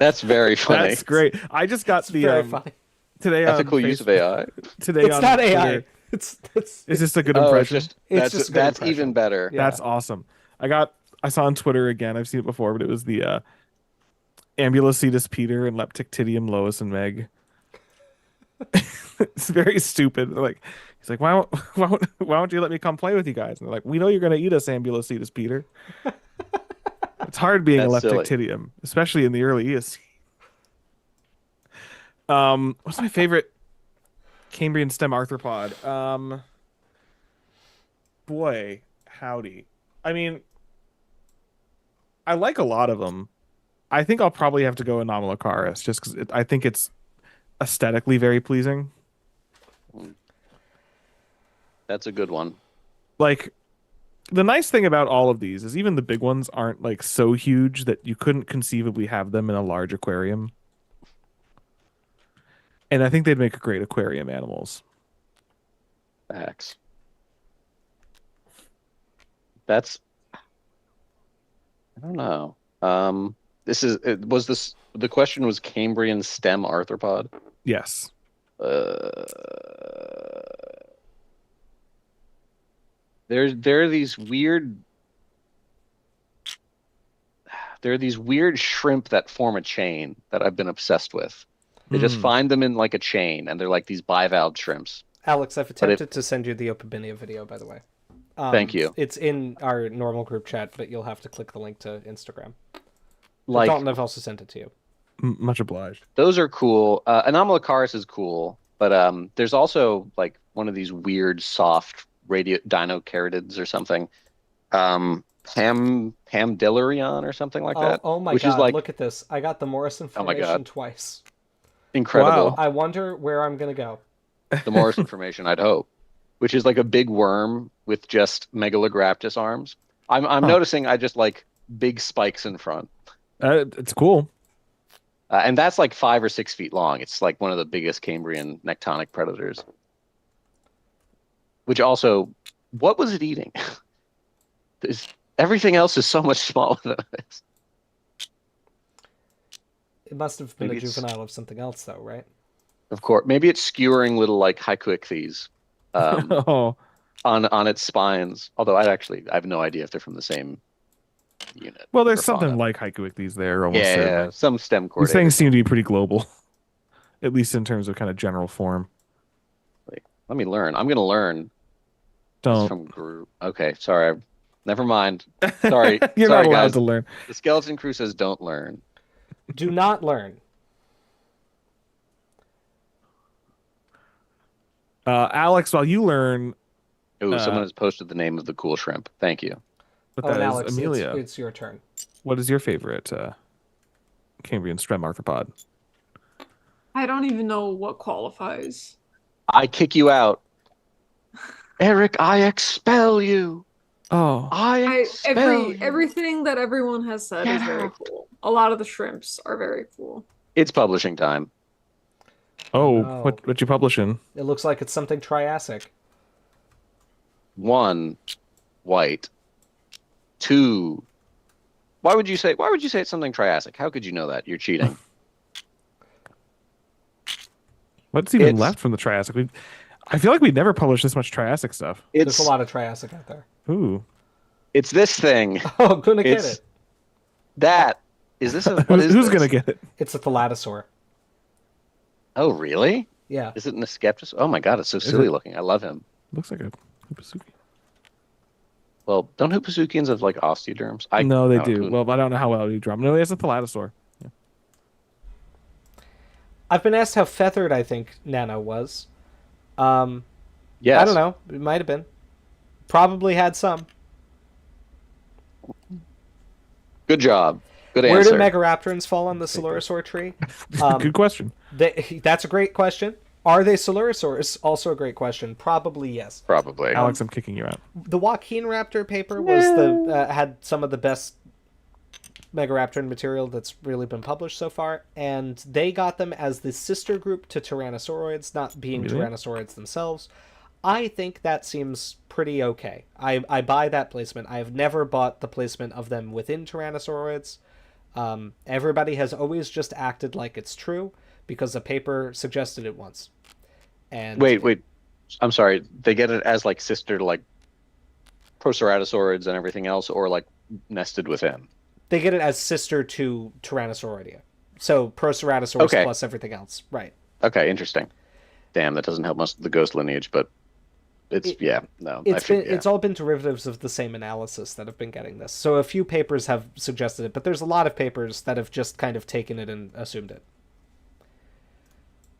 That's very funny. That's great. I just got very funny. Today ethical use of AI. Today it's on not Twitter, AI. It's just a good impression. That's even better. Yeah. That's awesome. I saw on Twitter again. I've seen it before, but it was the Ambulocetus Peter and Leptictidium Lois and Meg. It's very stupid. Like he's like, why won't you let me come play with you guys? And they're like, we know you're gonna eat us, Ambulocetus Peter. It's hard being a Leptictidium, especially in the early Eocene. What's my favorite Cambrian stem arthropod? boy, howdy. I mean, I like a lot of them. I think I'll probably have to go Anomalocaris just because I think it's aesthetically very pleasing. That's a good one. Like, the nice thing about all of these is even the big ones aren't like so huge that you couldn't conceivably have them in a large aquarium. And I think they'd make great aquarium animals. Facts. That's, I don't know. The question was Cambrian stem arthropod? Yes. Uh, there are these weird shrimp that form a chain that I've been obsessed with. They just find them in like a chain, and they're like these bivalve shrimps. Alex, I've attempted to send you the Opabinia video, by the way. Thank you. It's in our normal group chat, but you'll have to click the link to Instagram. Like, Dalton, I've also sent it to you. Much obliged. Those are cool. Anomalocaris is cool, but there's also like one of these weird soft dinocaridids or something. Pamdilarion or something like that. Oh my which god, is like, look at this. I got the Morrison formation twice. Incredible. Wow. I wonder where I'm going to go. The Morrison formation, I'd hope. Which is like a big worm with just megalograptus arms. I'm noticing I just like big spikes in front. It's cool. And that's like 5 or 6 feet long. It's like one of the biggest Cambrian nectonic predators. Which also, what was it eating? Everything else is so much smaller than this. It must have been a juvenile of something else, though, right? Of course. Maybe it's skewering little like Hycoichthyes on its spines. Although I have no idea if they're from the same unit. Well, there's something like Hycoichthyes there, almost certainly. Yeah, some stem chordates. These things seem to be pretty global, at least in terms of kind of general form. Let me learn. I'm going to learn. Don't. From group. Okay, sorry. Never mind. Sorry. You're sorry, not allowed guys. to learn. The skeleton crew says don't learn. Do not learn. Alex, while you learn... Ooh, someone has posted the name of the cool shrimp. Thank you. But that is Alex, Amelia. it's your turn. What is your favorite Cambrian stem arthropod? I don't even know what qualifies. I kick you out. Eric, I expel you. Oh. Everything that everyone has said is very cool. A lot of the shrimps are very cool. It's publishing time. Oh, No. what you publishing? It looks like it's something Triassic. 1, white. 2. Why would you say it's something Triassic? How could you know that? You're cheating. What's even left from the Triassic? I feel like we never published this much Triassic stuff. There's a lot of Triassic out there. Ooh. It's this thing. Oh, gonna get it. That. Is this a... Who's going to get it? It's a Thalattosaur. Oh, really? Yeah. Is it an Skeptis? Oh my god, it's so silly looking. I love him. Looks like a Hoopasuki. Well, don't Hoopasukians have like osteoderms? No, they do. Well, I don't know how well you drum. No, he has a Thalattosaur. Yeah. I've been asked how feathered I think Nano was. Yes. I don't know. It might have been. Probably had some. Good job. Good Where answer. did Megaraptorans fall on the Silurosaur tree? Good question. That's a great question. Are they Silurosaurs? Also a great question. Probably yes. Probably. Alex, I'm kicking you out. The Joaquin Raptor paper was had some of the best Megaraptoran material that's really been published so far, and they got them as the sister group to Tyrannosauroids, not being Tyrannosauroids themselves. I think that seems pretty okay. I buy that placement. I have never bought the placement of them within Tyrannosauroids. Everybody has always just acted like it's true because the paper suggested it once. And wait. I'm sorry. They get it as like sister to like Proceratosaurids and everything else, or like nested within? They get it as sister to Tyrannosauria. So Proceratosaurus plus everything else. Right. Okay, interesting. Damn, that doesn't help much of the ghost lineage, but it's all been derivatives of the same analysis that have been getting this. So a few papers have suggested it, but there's a lot of papers that have just kind of taken it and assumed it.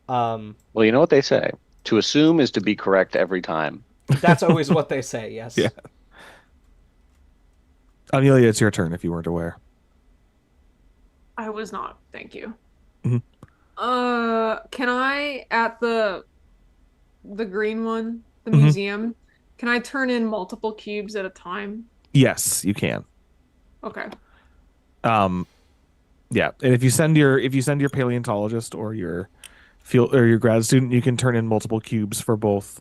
Well, you know what they say? To assume is to be correct every time. That's always what they say, yes. Yeah. Amelia, it's your turn if you weren't aware. I was not. Thank you. Mhm. Can I at the green one, the Mhm. museum, can I turn in multiple cubes at a time? Yes, you can. Okay. Yeah, and if you send your paleontologist or your field or your grad student, you can turn in multiple cubes for both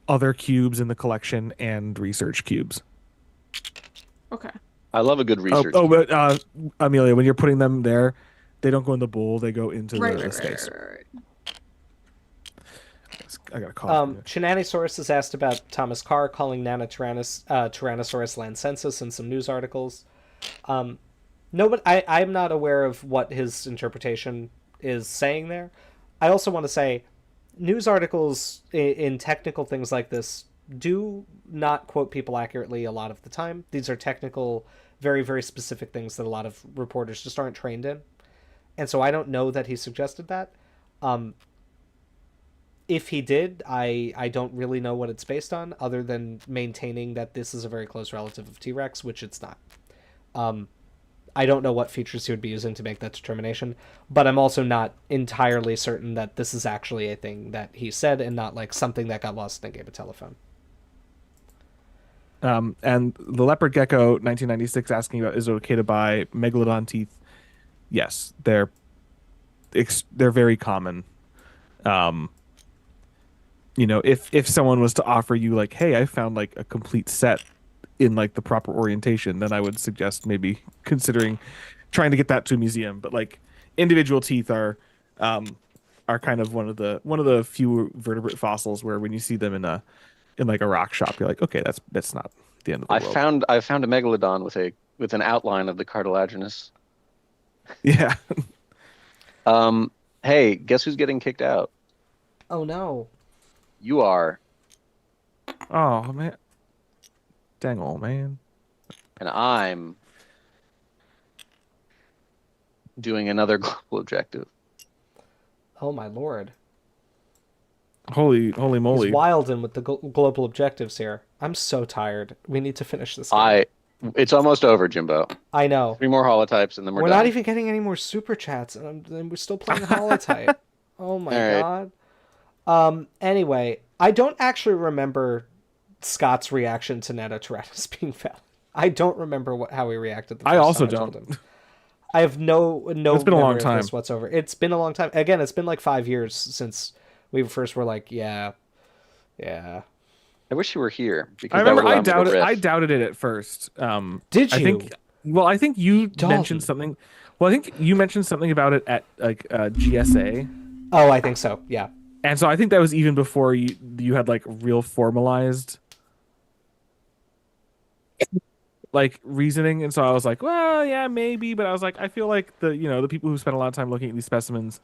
other cubes in the collection and research cubes. Okay. I love a good research. But Amelia, when you're putting them there, they don't go in the bowl; they go into Right, the right, space. right. I got a cough. Shenanisaurus has asked about Thomas Carr calling Nanotyrannus Tyrannosaurus lancensis in some news articles. No, but I'm not aware of what his interpretation is saying there. I also want to say news articles in technical things like this do not quote people accurately a lot of the time. These are technical, very, very specific things that a lot of reporters just aren't trained in. And so I don't know that he suggested that. If he did, I don't really know what it's based on, other than maintaining that this is a very close relative of T-Rex, which it's not. I don't know what features he would be using to make that determination, but I'm also not entirely certain that this is actually a thing that he said and not like something that got lost in a game of telephone. And the leopard gecko 1996 asking about, is it okay to buy megalodon teeth? Yes, they're very common. If someone was to offer you like, hey, I found like a complete set in like the proper orientation, then I would suggest maybe considering trying to get that to a museum. But like individual teeth are kind of one of the few vertebrate fossils where when you see them in like a rock shop, you're like, okay, that's not the end of the world. I found a megalodon with an outline of the cartilaginous. Yeah. Hey, guess who's getting kicked out? Oh no. You are. Oh man. Dang old man. And I'm doing another global objective. Oh my lord. Holy moly. He's wilding with the global objectives here. I'm so tired. We need to finish this game. It's almost over, Jimbo. I know. 3 more holotypes and then we're done. Not even getting any more super chats, and we're still playing holotype. Oh my god. Anyway, I don't actually remember Scott's reaction to Nanotyrannus being found. I don't remember how he reacted. I also don't. I have no. It's been a long time whatsoever. It's been a long time. Again, it's been like 5 years since we first were like, yeah. I wish you were here because I doubted it at first. Did you? I think you mentioned something. Well, I think you mentioned something about it at like GSA. Oh, I think so. Yeah. And so I think that was even before you had like real formalized like reasoning, and so I was like, well, yeah, maybe, but I was like, I feel like the people who spent a lot of time looking at these specimens,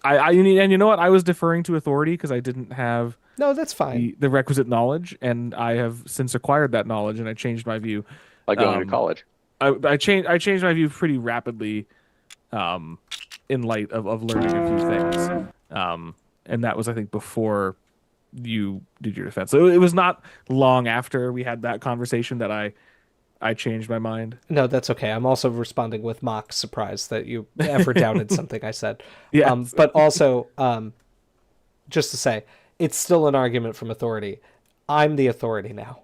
and you know what, I was deferring to authority because I didn't have that's fine the requisite knowledge, and I have since acquired that knowledge, and I changed my view by going to college. I changed my view pretty rapidly, in light of learning a few things, and that was I think before you did your defense. So it was not long after we had that conversation that I changed my mind. No, that's okay. I'm also responding with mock surprise that you ever doubted something I said. Yeah. But also, just to say, it's still an argument from authority. I'm the authority now.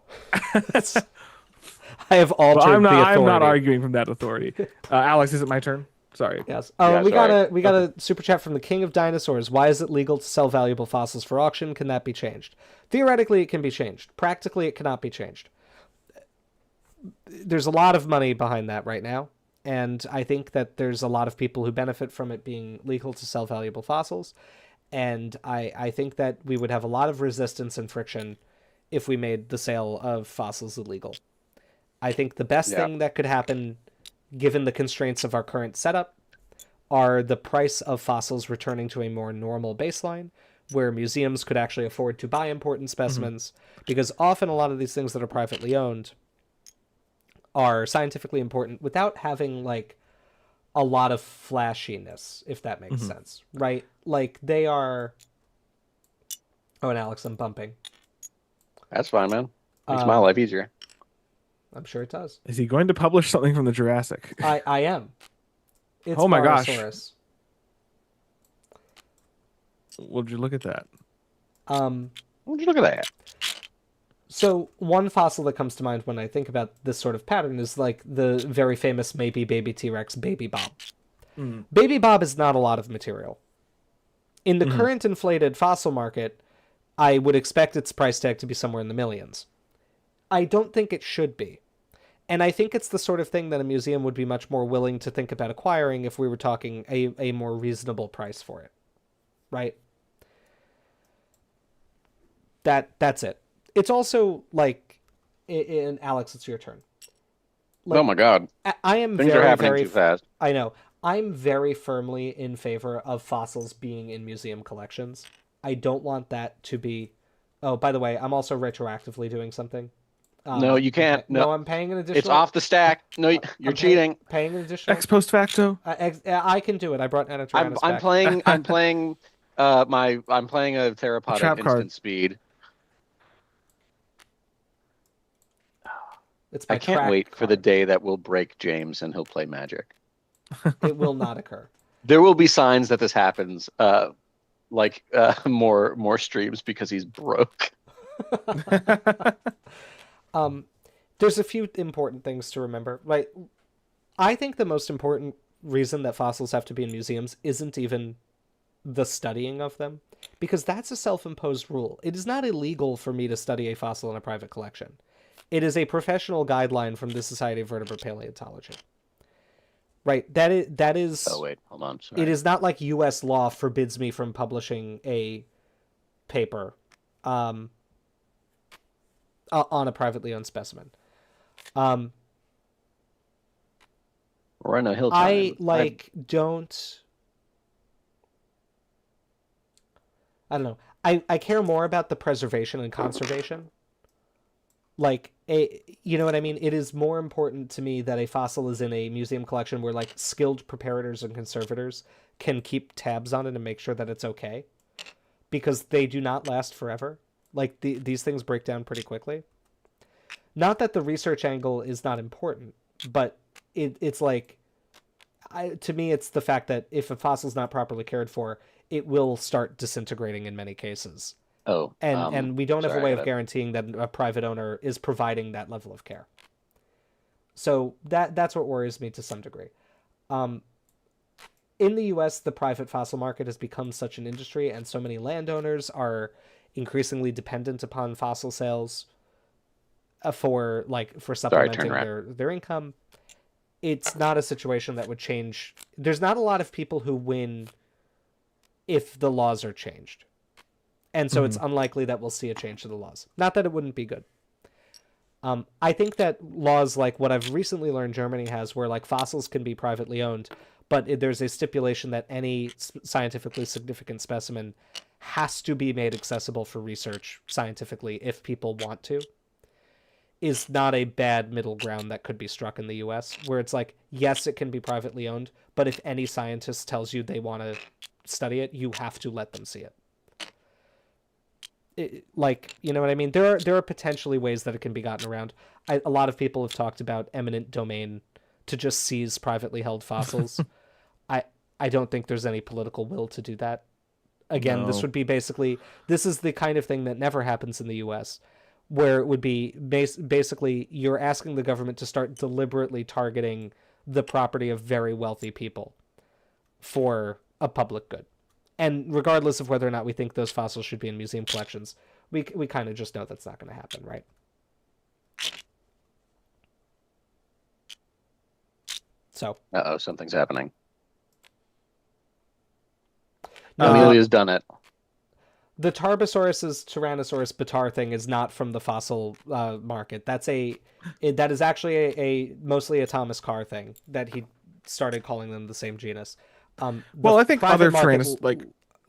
I have altered the authority. I'm not arguing from that authority. Alex, is it my turn? Sorry. Yes. We got a super chat from the King of Dinosaurs. Why is it legal to sell valuable fossils for auction? Can that be changed? Theoretically, it can be changed. Practically, it cannot be changed. There's a lot of money behind that right now, and I think that there's a lot of people who benefit from it being legal to sell valuable fossils, and I think that we would have a lot of resistance and friction if we made the sale of fossils illegal. I think the best thing that could happen, given the constraints of our current setup, are the price of fossils returning to a more normal baseline, where museums could actually afford to buy important specimens, because often a lot of these things that are privately owned are scientifically important without having like a lot of flashiness, if that makes sense, right? Like they are. Oh, and Alex, I'm bumping. That's fine, man. Makes my life easier. I'm sure it does. Is he going to publish something from the Jurassic? I am. It's Oh my gosh. Barosaurus. Would you look at that? Would you look at that? So one fossil that comes to mind when I think about this sort of pattern is like the very famous maybe baby T-Rex Baby Bob. Baby Bob is not a lot of material. In the current inflated fossil market, I would expect its price tag to be somewhere in the millions. I don't think it should be. And I think it's the sort of thing that a museum would be much more willing to think about acquiring if we were talking a more reasonable price for it. Right? That's it. It's also like, and Alex, it's your turn. Like, oh my God. I am Things very, are happening very, too fast. I know. I'm very firmly in favor of fossils being in museum collections. I don't want that to be... Oh, by the way, I'm also retroactively doing something. No, you can't. No, I'm paying an additional... It's off the stack. No, you're cheating. Paying an additional... Ex post facto? I can do it. I brought Nanotyrannus I'm back. playing. I'm playing a theropod trap at card. instant speed. It's my I can't crack wait for the card. day that will break James and he'll play Magic. It will not occur. There will be signs that this happens, more streams because he's broke. There's a few important things to remember. Right? I think the most important reason that fossils have to be in museums isn't even the studying of them, because that's a self-imposed rule. It is not illegal for me to study a fossil in a private collection. It is a professional guideline from the Society of Vertebrate Paleontology. Right? That is. Oh wait, hold on. Sorry. It is not like U.S. law forbids me from publishing a paper on a privately owned specimen. We're on a hilltop. I don't know. I care more about the preservation and conservation. You know what I mean? It is more important to me that a fossil is in a museum collection where like skilled preparators and conservators can keep tabs on it and make sure that it's okay, because they do not last forever. Like these things break down pretty quickly. Not that the research angle is not important, but it's like, to me, it's the fact that if a fossil is not properly cared for, it will start disintegrating in many cases. Oh, and we don't have a way of that. guaranteeing that a private owner is providing that level of care. So that's what worries me to some degree. In the U.S., the private fossil market has become such an industry, and so many landowners are increasingly dependent upon fossil sales for supplementing their income. It's not a situation that would change. There's not a lot of people who win if the laws are changed. And so it's unlikely that we'll see a change to the laws. Not that it wouldn't be good. I think that laws like what I've recently learned Germany has, where like fossils can be privately owned, but there's a stipulation that any scientifically significant specimen has to be made accessible for research scientifically if people want to, is not a bad middle ground that could be struck in the US, where it's like, yes, it can be privately owned, but if any scientist tells you they want to study it, you have to let them see it. You know what I mean? There are potentially ways that it can be gotten around. A lot of people have talked about eminent domain to just seize privately held fossils. I don't think there's any political will to do that. Again, No. This would be basically, this is the kind of thing that never happens in the US, where it would be basically you're asking the government to start deliberately targeting the property of very wealthy people for a public good. And regardless of whether or not we think those fossils should be in museum collections, we kind of just know that's not going to happen, right? So. Uh-oh, something's happening. No, Amelia's done it. the Tarbosaurus's Tyrannosaurus Batar thing is not from the fossil market. That is actually a mostly a Thomas Carr thing that he started calling them the same genus. Well, I think other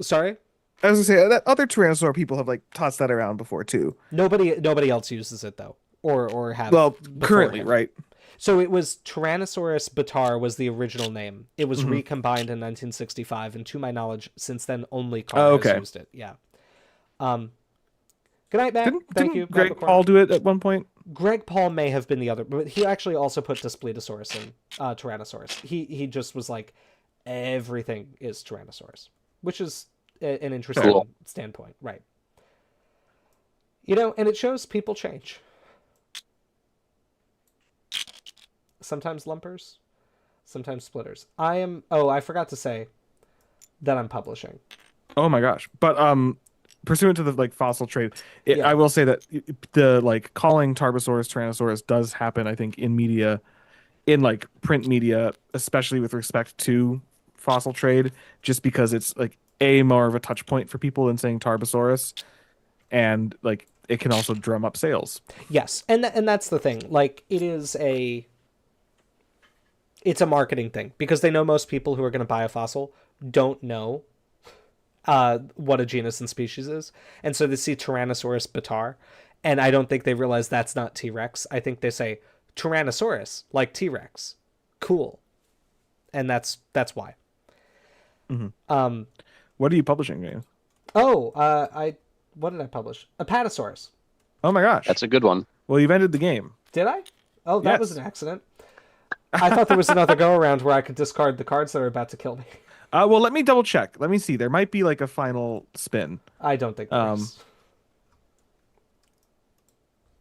Sorry? I was gonna say that other Tyrannosaur people have like tossed that around before too. Nobody else uses it though, or have. Well, before currently, him. right? So it was Tyrannosaurus Batar was the original name. It was recombined in 1965, and to my knowledge, since then only Carr has used it. Yeah. Got Good night, Matt. Thank you. Greg Paul do it at one point? Greg Paul may have been the other, but he actually also put Daspletosaurus in Tyrannosaurus. He just was like, everything is Tyrannosaurus, which is an interesting standpoint, right? You know, and it shows people change. Sometimes lumpers, sometimes splitters. I forgot to say that I'm publishing. Oh my gosh. But pursuant to the like fossil trade, I will say that the like calling Tarbosaurus Tyrannosaurus does happen, I think, in media, in like print media, especially with respect to fossil trade, just because it's like more of a touch point for people than saying Tarbosaurus, and like it can also drum up sales. Yes, and that's the thing. Like it's a marketing thing because they know most people who are going to buy a fossil don't know what a genus and species is. And so they see Tyrannosaurus bataar, and I don't think they realize that's not T-Rex. I think they say Tyrannosaurus, like T-Rex. Cool. And that's why. Mm-hmm. What are you publishing, James? What did I publish? Apatosaurus. Oh my gosh. That's a good one. Well, you've ended the game. Did I? Oh, that was an accident. I thought there was another go-around where I could discard the cards that are about to kill me. Well, let me double check. Let me see. There might be like a final spin. I don't think there is.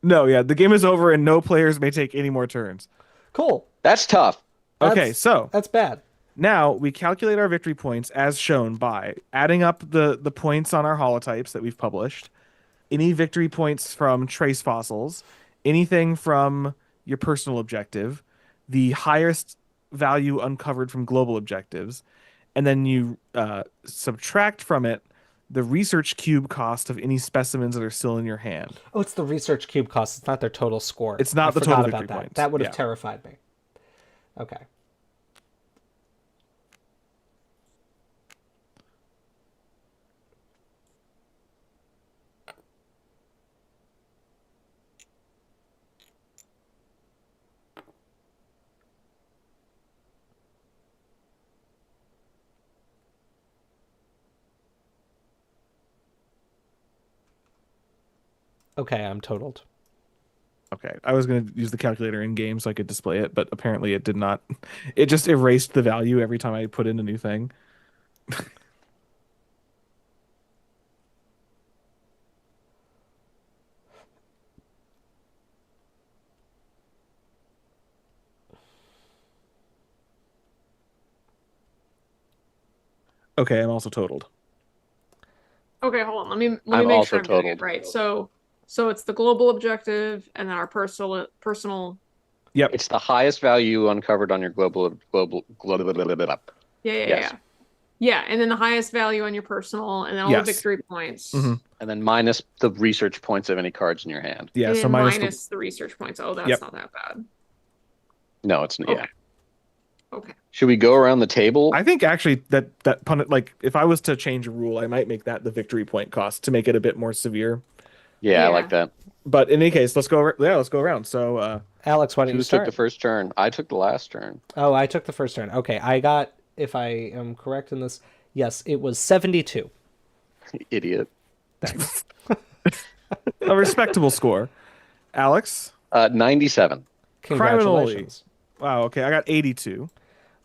No, yeah, the game is over and no players may take any more turns. Cool. That's tough. Okay, so that's bad. Now we calculate our victory points as shown by adding up the points on our holotypes that we've published, any victory points from trace fossils, anything from your personal objective, the highest value uncovered from global objectives, and then you subtract from it the research cube cost of any specimens that are still in your hand. Oh, it's the research cube cost. It's not their total score. It's not the total victory points. That would have terrified me. Okay. Okay, I'm totaled. Okay, I was going to use the calculator in game so I could display it, but apparently it did not. It just erased the value every time I put in a new thing. Okay, I'm also totaled. Okay, hold on. Let me make sure I'm getting it right. So it's the global objective and then our personal. Yep. It's the highest value uncovered on your global. Yeah, and then the highest value on your personal, and then all the victory points. Mm-hmm. And then minus the research points of any cards in your hand. Yeah, and so minus the research points. Oh, that's not that bad. No, it's okay. Okay. Should we go around the table? I think actually that pun, like if I was to change a rule, I might make that the victory point cost to make it a bit more severe. Yeah, I like that. But in any case, let's go. Yeah, let's go around. So, Alex, why don't you start? Took the first turn? I took the last turn. Oh, I took the first turn. Okay, I got, if I am correct in this, yes, it was 72. Idiot. Thanks. A respectable score. Alex? 97. Congratulations. Wow. Okay, I got 82.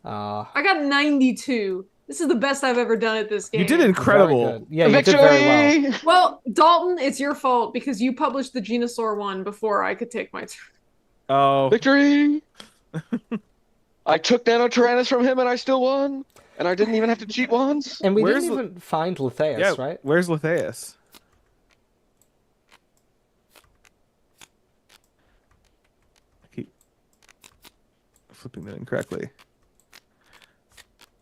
I got 92. This is the best I've ever done at this game. You did incredible. Yeah, you did very well. Well, Dalton, it's your fault because you published the Genosaur one before I could take my turn. Oh. Victory! I took Nanotyrannus from him and I still won. And I didn't even have to cheat once. And we didn't even find Litheus, right? Where's Litheus? I keep flipping that incorrectly.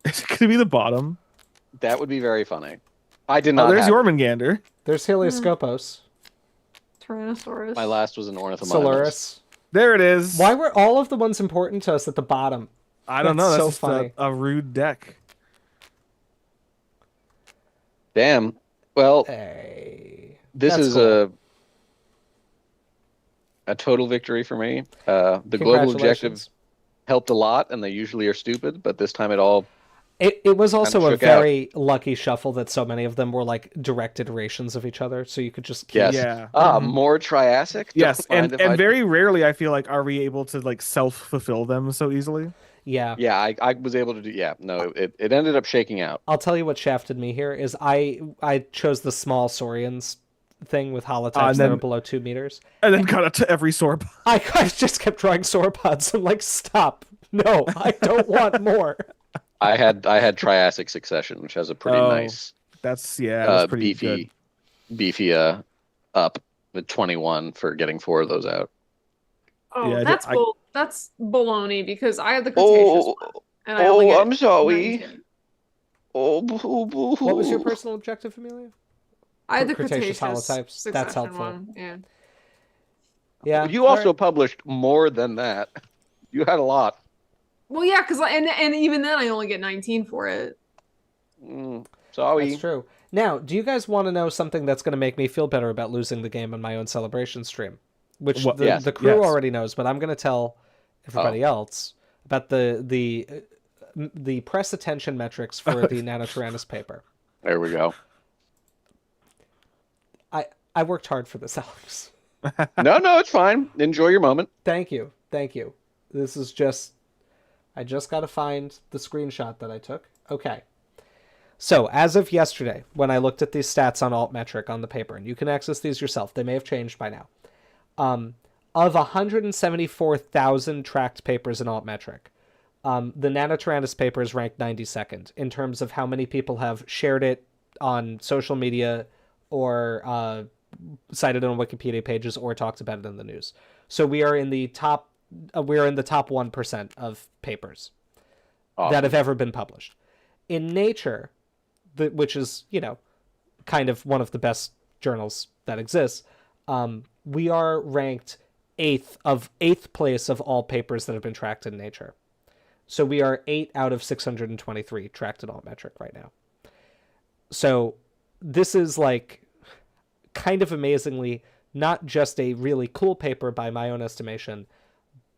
Is it going to be the bottom? That would be very funny. I did not. Oh, there's Jormungandr. There's Helioscopos. Tyrannosaurus. My last was an Ornithomimos. Solaris. There it is. Why were all of the ones important to us at the bottom? I don't know. That's so just funny. A rude deck. Damn. Well, this is cool. a total victory for me. The global objective helped a lot, and they usually are stupid, but this time it all It was Kind of also a shook out. very lucky shuffle that so many of them were like direct iterations of each other, so you could just keep. Yes. Yeah. More Triassic? Yes, Don't mind if and I. very rarely I feel like are we able to like self-fulfill them so easily. Yeah. Yeah, I was able to do. Yeah, no, it ended up shaking out. I'll tell you what shafted me here is I chose the small saurians thing with holotypes that are below 2 meters. And then got it to every sauropod. I just kept drawing sauropods. I'm like, stop. No, I don't want more. I had Triassic Succession, which has a pretty nice That's that's pretty beefy good. beefy up with 21 for getting 4 of those out. Oh, Yeah, that's baloney because I had the Cretaceous one, and I only get I'm sorry. 19. Oh, boo, boo. What was your personal objective, Amelia? I had the Cretaceous Cretaceous holotypes. Succession That's helpful. one. Yeah. Yeah. You also all right. published more than that. You had a lot. Well, yeah, because and even then I only get 19 for it. Sorry. That's true. Now, do you guys want to know something that's going to make me feel better about losing the game on my own celebration stream? Which Yes. the crew Yes. already knows, but I'm going to tell everybody else about the press attention metrics for the Nanotyrannus paper. There we go. I worked hard for this, Alex. No, it's fine. Enjoy your moment. Thank you. This is just... I just got to find the screenshot that I took. Okay. So, as of yesterday, when I looked at these stats on Altmetric on the paper, and you can access these yourself, they may have changed by now. Of 174,000 tracked papers in Altmetric, the Nanotyrannus paper is ranked 92nd in terms of how many people have shared it on social media or cited it on Wikipedia pages or talked about it in the news. So we are in the top 1% of papers that have ever been published. In Nature, which is, kind of one of the best journals that exists, we are ranked eighth place of all papers that have been tracked in Nature. So we are 8 out of 623 tracked in Altmetric right now. So this is like kind of amazingly not just a really cool paper by my own estimation,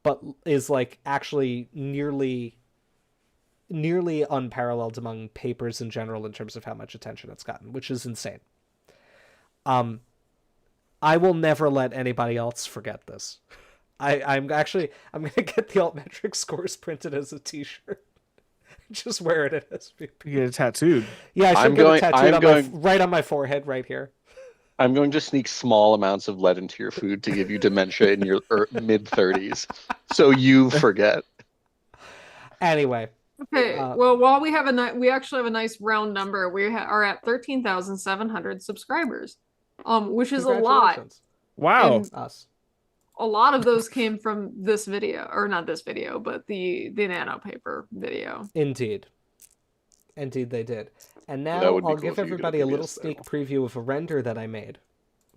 but is like actually nearly unparalleled among papers in general in terms of how much attention it's gotten, which is insane. I will never let anybody else forget this. I'm gonna get the Altmetric scores printed as a t-shirt. Just wear it at SVP. You get it tattooed. Yeah, I should get it tattooed right on my forehead right here. I'm going to sneak small amounts of lead into your food to give you dementia in your mid-30s, so you forget. Anyway. Okay. Well, while we actually have a nice round number. We are at 13,700 subscribers, which is a lot. Wow. And us. A lot of those came from this video, or not this video, but the nano paper video. Indeed they did. And now That would be I'll cool give if you could everybody a little OBS sneak that. preview of a render that I made,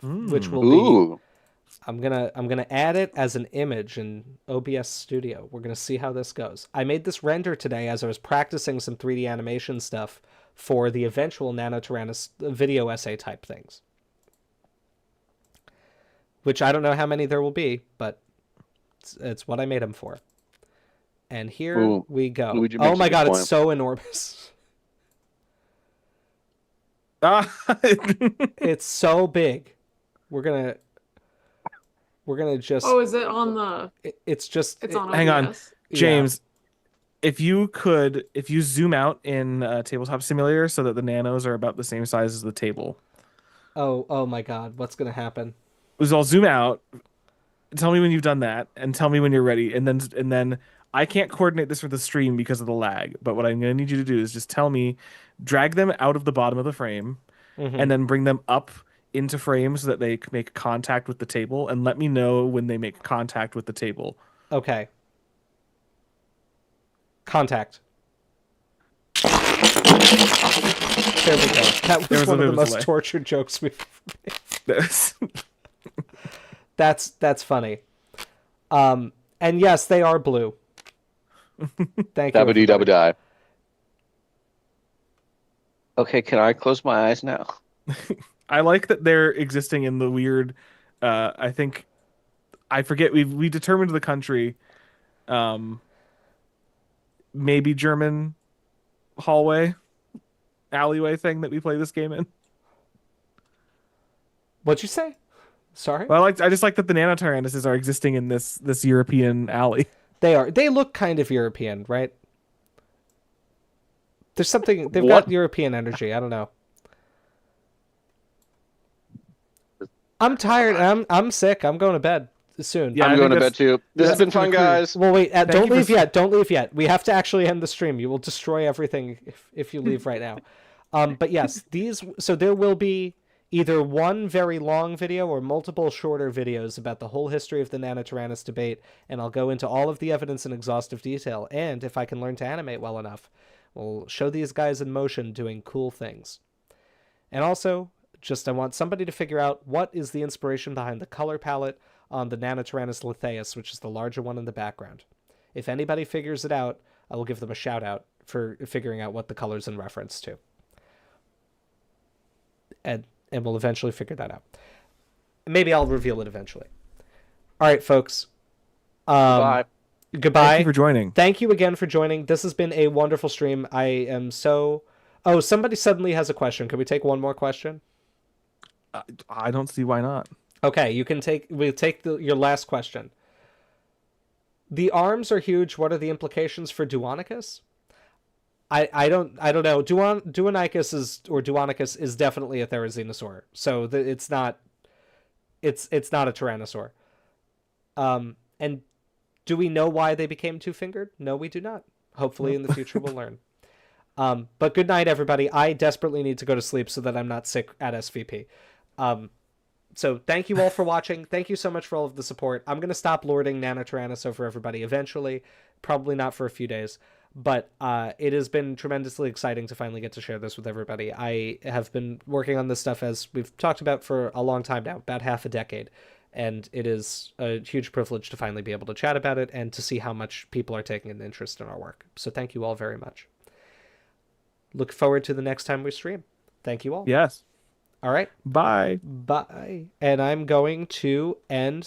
Mm. which will Ooh. be. I'm gonna add it as an image in OBS Studio. We're gonna see how this goes. I made this render today as I was practicing some 3D animation stuff for the eventual Nanotyrannus video essay type things. Which I don't know how many there will be, but it's what I made them for. And here we go. Oh my god, it's so enormous. It's so big. We're gonna just. Oh, is it on the? It's on. Hang on, OBS. James. If you zoom out in Tabletop Simulator so that the nanos are about the same size as the table. Oh my god, what's gonna happen? So I'll zoom out. Tell me when you've done that, and tell me when you're ready, and then I can't coordinate this for the stream because of the lag. But what I'm gonna need you to do is just tell me, drag them out of the bottom of the frame, and then bring them up into frame so that they make contact with the table, and let me know when they make contact with the table. Okay. Contact. There we go. That was one of the most tortured jokes we've made. That's funny. And yes, they are blue. Thank you. Dabba-dee-dabba-die. Okay, can I close my eyes now? I like that they're existing in the weird. I think, I forget. We determined the country. Maybe German, hallway, alleyway thing that we play this game in. What'd you say? Sorry? Well, I just like that the Nanotyrannuses are existing in this European alley. They are. They look kind of European, right? There's something. They've What? got European energy. I don't know. I'm tired. I'm sick. I'm going to bed soon. Yeah, I I'm going to think bed too. This has that's been fun, pretty cool. guys. Well, wait. Don't you for leave yet. Don't leave yet. We have to actually end the stream. You will destroy everything if you leave right now. But yes, these. So there will be either one very long video or multiple shorter videos about the whole history of the Nanotyrannus debate, and I'll go into all of the evidence in exhaustive detail. And if I can learn to animate well enough, we'll show these guys in motion doing cool things. And also, just I want somebody to figure out what is the inspiration behind the color palette on the Nanotyrannus lithaeus, which is the larger one in the background. If anybody figures it out, I will give them a shout out for figuring out what the color's in reference to. And we'll eventually figure that out. Maybe I'll reveal it eventually. All right, folks. Bye. Goodbye. Thank you for joining. Thank you again for joining. This has been a wonderful stream. I am so... Oh, somebody suddenly has a question. Can we take one more question? I don't see why not. Okay, you can take... We'll take your last question. The arms are huge. What are the implications for Duonicus? I don't know. Duonicus is definitely a therizinosaur. So it's not a tyrannosaur. And do we know why they became two-fingered? No, we do not. Hopefully in the future we'll learn. But good night, everybody. I desperately need to go to sleep so that I'm not sick at SVP. So thank you all for watching. Thank you so much for all of the support. I'm going to stop lording Nanotyrannus over everybody eventually. Probably not for a few days. But it has been tremendously exciting to finally get to share this with everybody. I have been working on this stuff, as we've talked about, for a long time now, about half a decade. And it is a huge privilege to finally be able to chat about it and to see how much people are taking an interest in our work. So thank you all very much. Look forward to the next time we stream. Thank you all. Yes. All right. Bye. Bye. And I'm going to end